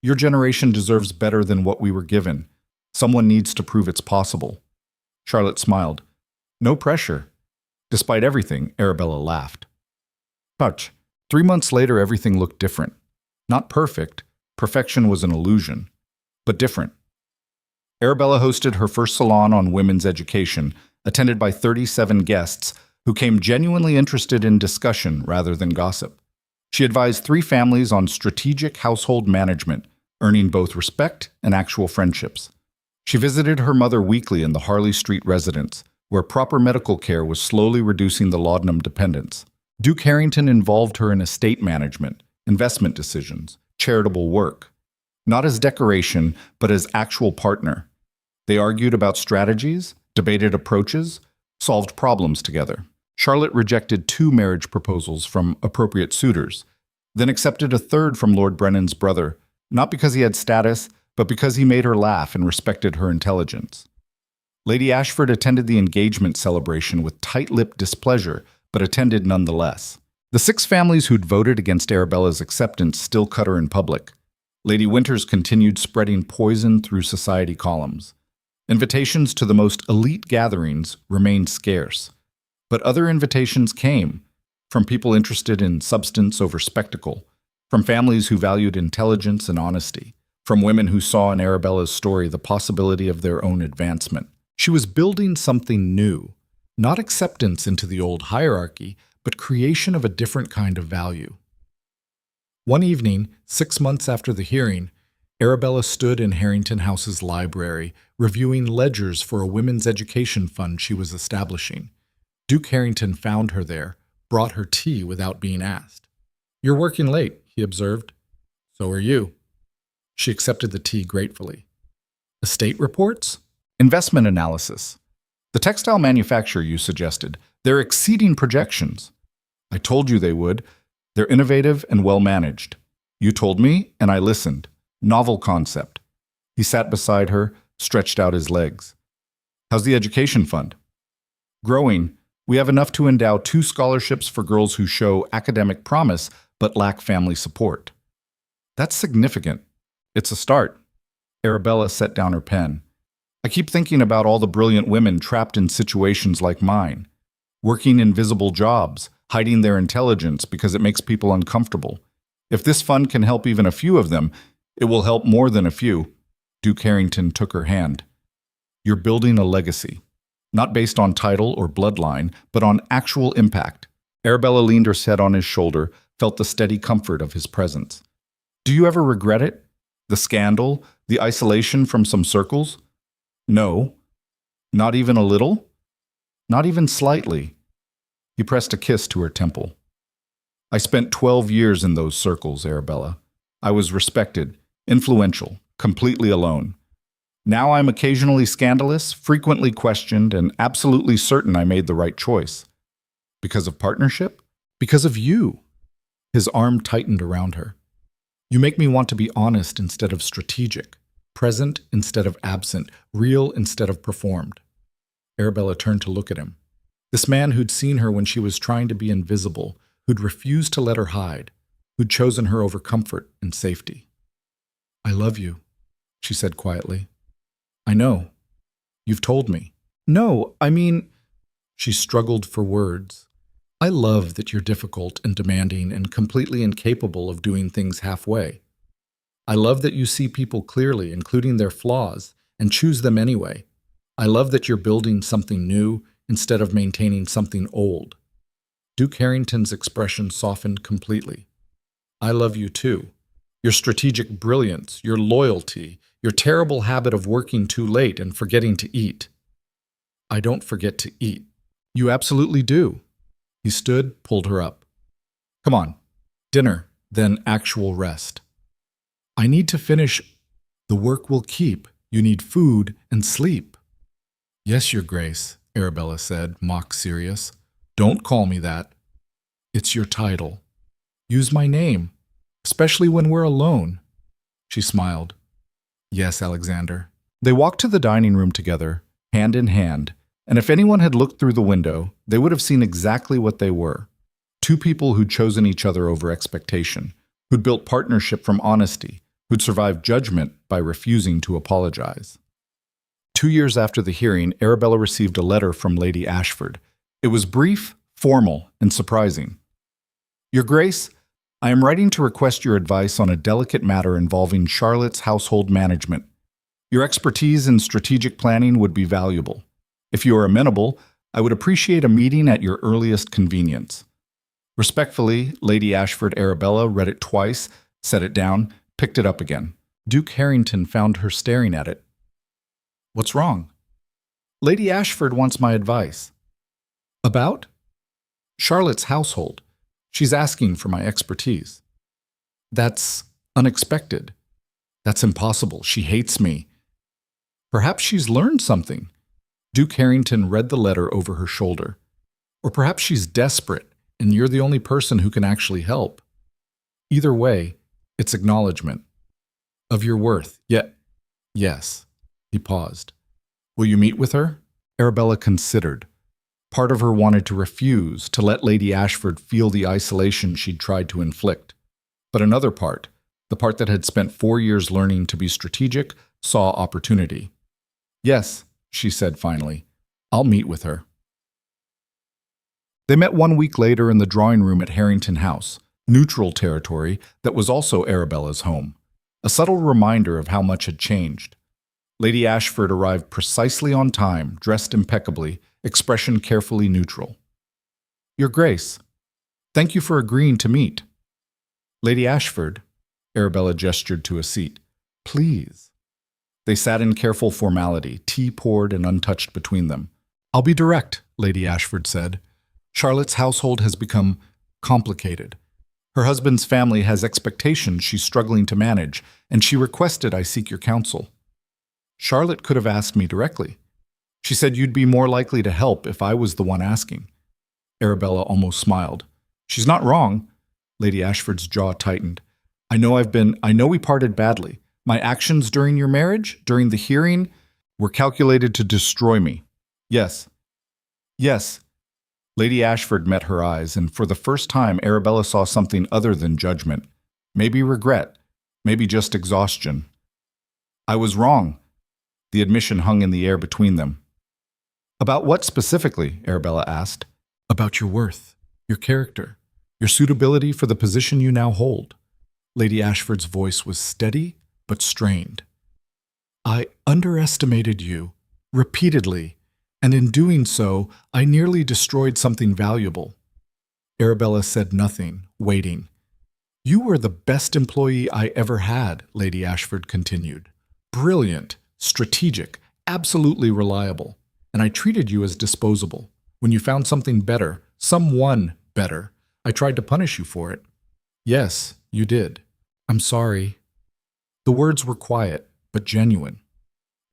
Your generation deserves better than what we were given. Someone needs to prove it's possible. Charlotte smiled. No pressure. Despite everything, Arabella laughed. Touch. 3 months later, everything looked different. Not perfect. Perfection was an illusion. But different. Arabella hosted her first salon on women's education, attended by 37 guests who came genuinely interested in discussion rather than gossip. She advised 3 families on strategic household management, earning both respect and actual friendships. She visited her mother weekly in the Harley Street residence, where proper medical care was slowly reducing the laudanum dependence. Duke Harrington involved her in estate management, investment decisions, charitable work. Not as decoration, but as actual partner. They argued about strategies, debated approaches, solved problems together. Charlotte rejected 2 marriage proposals from appropriate suitors, then accepted a third from Lord Brennan's brother, not because he had status, but because he made her laugh and respected her intelligence. Lady Ashford attended the engagement celebration with tight-lipped displeasure, but attended nonetheless. The 6 families who'd voted against Arabella's acceptance still cut her in public. Lady Winters continued spreading poison through society columns. Invitations to the most elite gatherings remained scarce. But other invitations came, from people interested in substance over spectacle, from families who valued intelligence and honesty, from women who saw in Arabella's story the possibility of their own advancement. She was building something new, not acceptance into the old hierarchy, but creation of a different kind of value. One evening, 6 months after the hearing, Arabella stood in Harrington House's library, reviewing ledgers for a women's education fund she was establishing. Duke Harrington found her there, brought her tea without being asked. "You're working late," he observed. "So are you." She accepted the tea gratefully. "Estate reports?" "Investment analysis. The textile manufacturer you suggested. They're exceeding projections." "I told you they would. They're innovative and well-managed. You told me, and I listened. Novel concept." He sat beside her, stretched out his legs. "How's the education fund?" "Growing. We have enough to endow 2 scholarships for girls who show academic promise but lack family support." "That's significant. It's a start." Arabella set down her pen. "I keep thinking about all the brilliant women trapped in situations like mine, working invisible jobs, hiding their intelligence because it makes people uncomfortable. If this fund can help even a few of them, it will help more than a few." Duke Harrington took her hand. "You're building a legacy, not based on title or bloodline, but on actual impact." Arabella leaned her head on his shoulder, felt the steady comfort of his presence. "Do you ever regret it? The scandal, the isolation from some circles?" "No." "Not even a little?" "Not even slightly." He pressed a kiss to her temple. "I spent 12 years in those circles, Arabella. I was respected, influential, completely alone. Now I'm occasionally scandalous, frequently questioned, and absolutely certain I made the right choice. Because of partnership? Because of you." His arm tightened around her. "You make me want to be honest instead of strategic, present instead of absent, real instead of performed." Arabella turned to look at him. This man who'd seen her when she was trying to be invisible, who'd refused to let her hide, who'd chosen her over comfort and safety. "I love you," she said quietly. "I know. You've told me." "No, I mean—" She struggled for words. "I love that you're difficult and demanding and completely incapable of doing things halfway. I love that you see people clearly, including their flaws, and choose them anyway. I love that you're building something new instead of maintaining something old." Duke Harrington's expression softened completely. "I love you too. Your strategic brilliance, your loyalty, your terrible habit of working too late and forgetting to eat." "I don't forget to eat." "You absolutely do." He stood, pulled her up. "Come on. Dinner, then actual rest." "I need to finish. The work will keep. You need food and sleep." "Yes, Your Grace," Arabella said, mock serious. "Don't call me that." "It's your title. Use my name, especially when we're alone." She smiled. "Yes, Alexander." They walked to the dining room together, hand in hand, and if anyone had looked through the window, they would have seen exactly what they were. 2 people who'd chosen each other over expectation, who'd built partnership from honesty, who'd survived judgment by refusing to apologize. 2 years after the hearing, Arabella received a letter from Lady Ashford. It was brief, formal, and surprising. "Your Grace, I am writing to request your advice on a delicate matter involving Charlotte's household management. Your expertise in strategic planning would be valuable. If you are amenable, I would appreciate a meeting at your earliest convenience. Respectfully, Lady Ashford." Arabella read it twice, set it down, picked it up again. Duke Harrington found her staring at it. "What's wrong?" "Lady Ashford wants my advice." "About?" "Charlotte's household. She's asking for my expertise." "That's unexpected. That's impossible. She hates me." "Perhaps she's learned something." Duke Harrington read the letter over her shoulder. "Or perhaps she's desperate, and you're the only person who can actually help. Either way, it's acknowledgement of your worth. Yet, yes." He paused. "Will you meet with her?" Arabella considered. Part of her wanted to refuse, to let Lady Ashford feel the isolation she'd tried to inflict. But another part, the part that had spent 4 years learning to be strategic, saw opportunity. "Yes," she said finally. "I'll meet with her." They met 1 week later in the drawing room at Harrington House. neutral territory that was also Arabella's home, a subtle reminder of how much had changed. Lady Ashford arrived precisely on time, dressed impeccably, expression carefully neutral. "Your Grace, thank you for agreeing to meet." "Lady Ashford," Arabella gestured to a seat. "Please." They sat in careful formality, tea poured and untouched between them. "I'll be direct," Lady Ashford said. "Charlotte's household has become complicated. Her husband's family has expectations she's struggling to manage, and she requested I seek your counsel." "Charlotte could have asked me directly. She said you'd be more likely to help if I was the one asking." Arabella almost smiled. "She's not wrong." Lady Ashford's jaw tightened. I know we parted badly. My actions during your marriage, during the hearing, were calculated to destroy me." "Yes." "Yes." Lady Ashford met her eyes, and for the first time Arabella saw something other than judgment. Maybe regret, maybe just exhaustion. "I was wrong." The admission hung in the air between them. "About what specifically?" Arabella asked. "About your worth, your character, your suitability for the position you now hold." Lady Ashford's voice was steady but strained. "I underestimated you, repeatedly, and in doing so, I nearly destroyed something valuable." Arabella said nothing, waiting. "You were the best employee I ever had," Lady Ashford continued. "Brilliant, strategic, absolutely reliable, and I treated you as disposable. When you found something better, someone better, I tried to punish you for it." "Yes, you did. I'm sorry." The words were quiet, but genuine.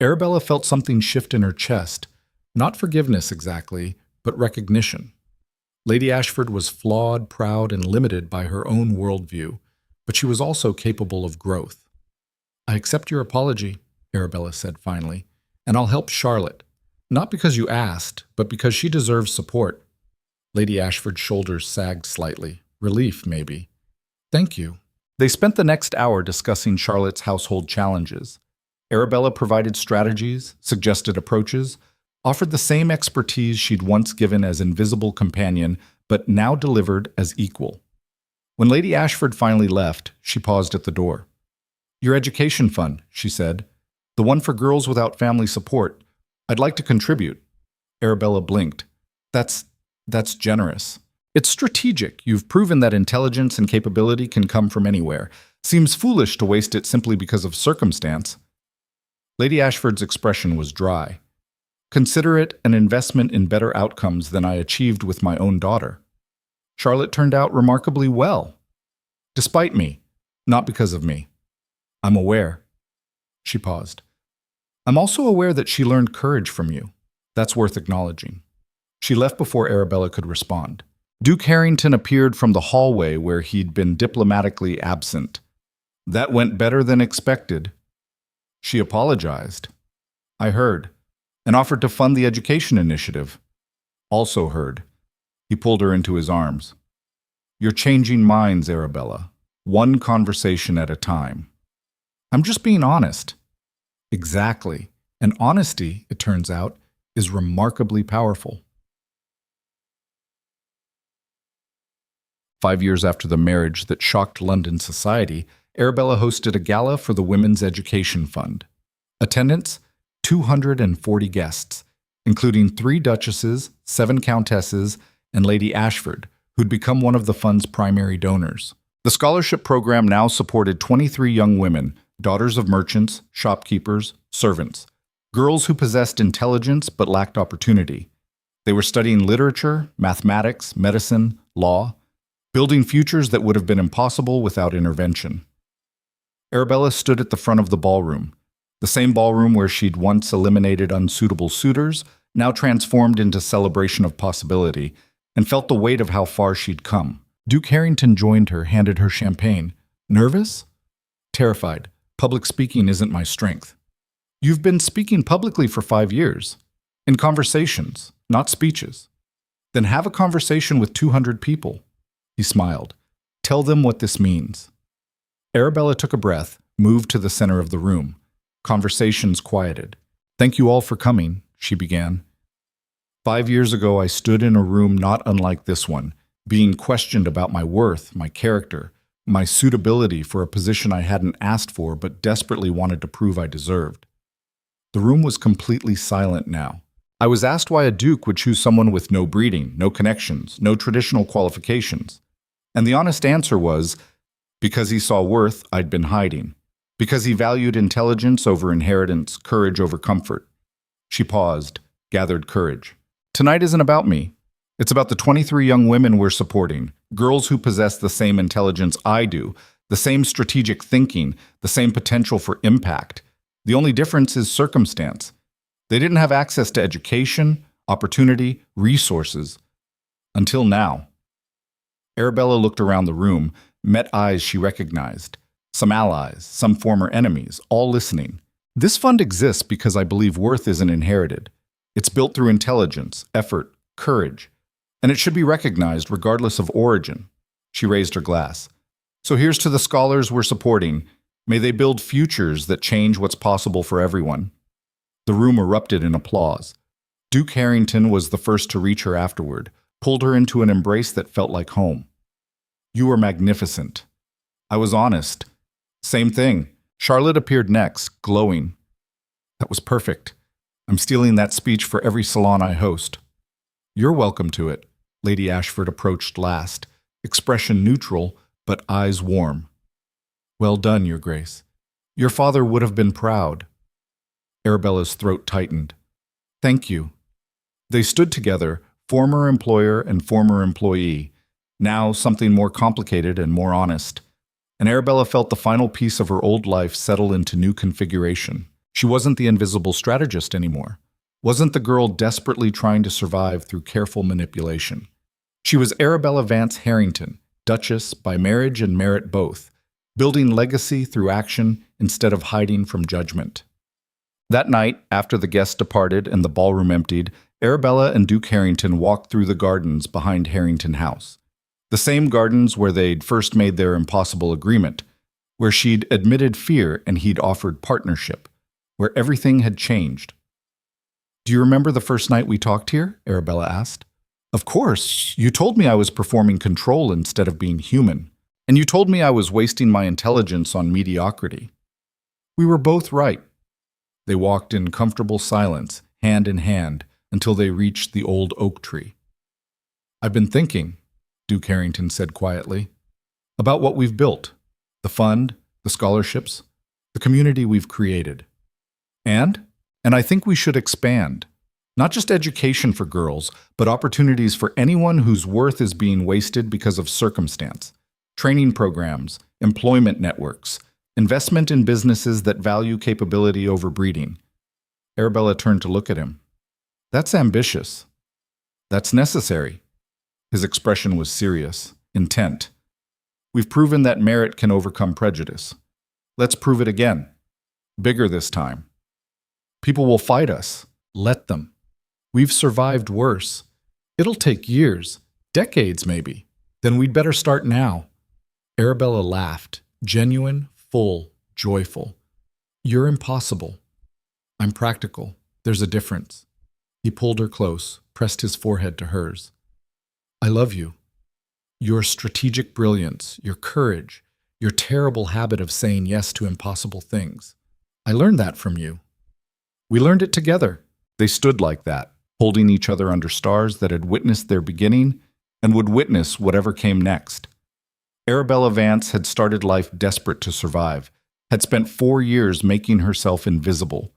Arabella felt something shift in her chest, not forgiveness exactly, but recognition. Lady Ashford was flawed, proud, and limited by her own worldview, but she was also capable of growth. "I accept your apology," Arabella said finally, "and I'll help Charlotte. Not because you asked, but because she deserves support." Lady Ashford's shoulders sagged slightly. Relief, maybe. "Thank you." They spent the next hour discussing Charlotte's household challenges. Arabella provided strategies, suggested approaches, offered the same expertise she'd once given as invisible companion, but now delivered as equal. When Lady Ashford finally left, she paused at the door. "Your education fund," she said. "The one for girls without family support. I'd like to contribute." Arabella blinked. That's generous." "It's strategic. You've proven that intelligence and capability can come from anywhere. Seems foolish to waste it simply because of circumstance." Lady Ashford's expression was dry. "Consider it an investment in better outcomes than I achieved with my own daughter. Charlotte turned out remarkably well. Despite me, not because of me. I'm aware." She paused. "I'm also aware that she learned courage from you. That's worth acknowledging." She left before Arabella could respond. Duke Harrington appeared from the hallway where he'd been diplomatically absent. "That went better than expected." She apologized. "I heard, and offered to fund the education initiative." "Also heard." He pulled her into his arms. "You're changing minds, Arabella. One conversation at a time." "I'm just being honest." "Exactly. And honesty, it turns out, is remarkably powerful." 5 years after the marriage that shocked London society, Arabella hosted a gala for the Women's Education Fund. Attendance, 240 guests, including 3 duchesses, 7 countesses, and Lady Ashford, who'd become one of the fund's primary donors. The scholarship program now supported 23 young women, daughters of merchants, shopkeepers, servants, girls who possessed intelligence but lacked opportunity. They were studying literature, mathematics, medicine, law, building futures that would have been impossible without intervention. Arabella stood at the front of the ballroom, the same ballroom where she'd once eliminated unsuitable suitors, now transformed into celebration of possibility, and felt the weight of how far she'd come. Duke Harrington joined her, handed her champagne. "Nervous?" "Terrified. Public speaking isn't my strength." "You've been speaking publicly for 5 years. In conversations, not speeches." "Then have a conversation with 200 people." He smiled. "Tell them what this means." Arabella took a breath, moved to the center of the room. Conversations quieted. "Thank you all for coming," she began. 5 years ago, I stood in a room not unlike this one, being questioned about my worth, my character, my suitability for a position I hadn't asked for but desperately wanted to prove I deserved. The room was completely silent now. I was asked why a duke would choose someone with no breeding, no connections, no traditional qualifications. And the honest answer was, because he saw worth I'd been hiding. Because he valued intelligence over inheritance, courage over comfort. She paused, gathered courage. Tonight isn't about me. It's about the 23 young women we're supporting, girls who possess the same intelligence I do, the same strategic thinking, the same potential for impact. The only difference is circumstance. They didn't have access to education, opportunity, resources. Until now. Arabella looked around the room, met eyes she recognized. Some allies, some former enemies, all listening. This fund exists because I believe worth isn't inherited. It's built through intelligence, effort, courage. And it should be recognized regardless of origin. She raised her glass. So here's to the scholars we're supporting. May they build futures that change what's possible for everyone. The room erupted in applause. Duke Harrington was the first to reach her afterward, pulled her into an embrace that felt like home. You were magnificent. I was honest. Same thing. Charlotte appeared next, glowing. That was perfect. I'm stealing that speech for every salon I host. You're welcome to it. Lady Ashford approached last, expression neutral, but eyes warm. Well done, Your Grace. Your father would have been proud. Arabella's throat tightened. Thank you. They stood together, former employer and former employee, now something more complicated and more honest. And Arabella felt the final piece of her old life settle into new configuration. She wasn't the invisible strategist anymore. Wasn't the girl desperately trying to survive through careful manipulation. She was Arabella Vance Harrington, Duchess by marriage and merit both, building legacy through action instead of hiding from judgment. That night, after the guests departed and the ballroom emptied, Arabella and Duke Harrington walked through the gardens behind Harrington House. The same gardens where they'd first made their impossible agreement, where she'd admitted fear and he'd offered partnership, where everything had changed. Do you remember the first night we talked here? Arabella asked. Of course. You told me I was performing control instead of being human. And you told me I was wasting my intelligence on mediocrity. We were both right. They walked in comfortable silence, hand in hand, until they reached the old oak tree. I've been thinking, Duke Harrington said quietly, about what we've built, the fund, the scholarships, the community we've created. And I think we should expand. Not just education for girls, but opportunities for anyone whose worth is being wasted because of circumstance. Training programs, employment networks, investment in businesses that value capability over breeding. Arabella turned to look at him. That's ambitious. That's necessary. His expression was serious, intent. We've proven that merit can overcome prejudice. Let's prove it again. Bigger this time. People will fight us. Let them. We've survived worse. It'll take years, decades maybe. Then we'd better start now. Arabella laughed, genuine, full, joyful. You're impossible. I'm practical. There's a difference. He pulled her close, pressed his forehead to hers. I love you. Your strategic brilliance, your courage, your terrible habit of saying yes to impossible things. I learned that from you. We learned it together. They stood like that, holding each other under stars that had witnessed their beginning and would witness whatever came next. Arabella Vance had started life desperate to survive, had spent 4 years making herself invisible,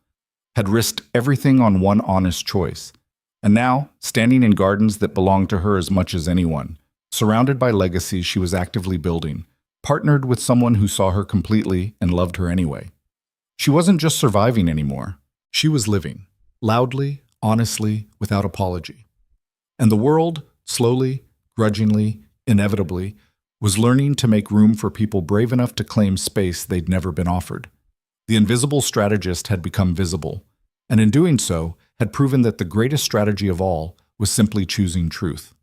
had risked everything on one honest choice, and now, standing in gardens that belonged to her as much as anyone, surrounded by legacies she was actively building, partnered with someone who saw her completely and loved her anyway. She wasn't just surviving anymore. She was living, loudly, honestly, without apology. And the world, slowly, grudgingly, inevitably, was learning to make room for people brave enough to claim space they'd never been offered. The invisible strategist had become visible, and in doing so, had proven that the greatest strategy of all was simply choosing truth.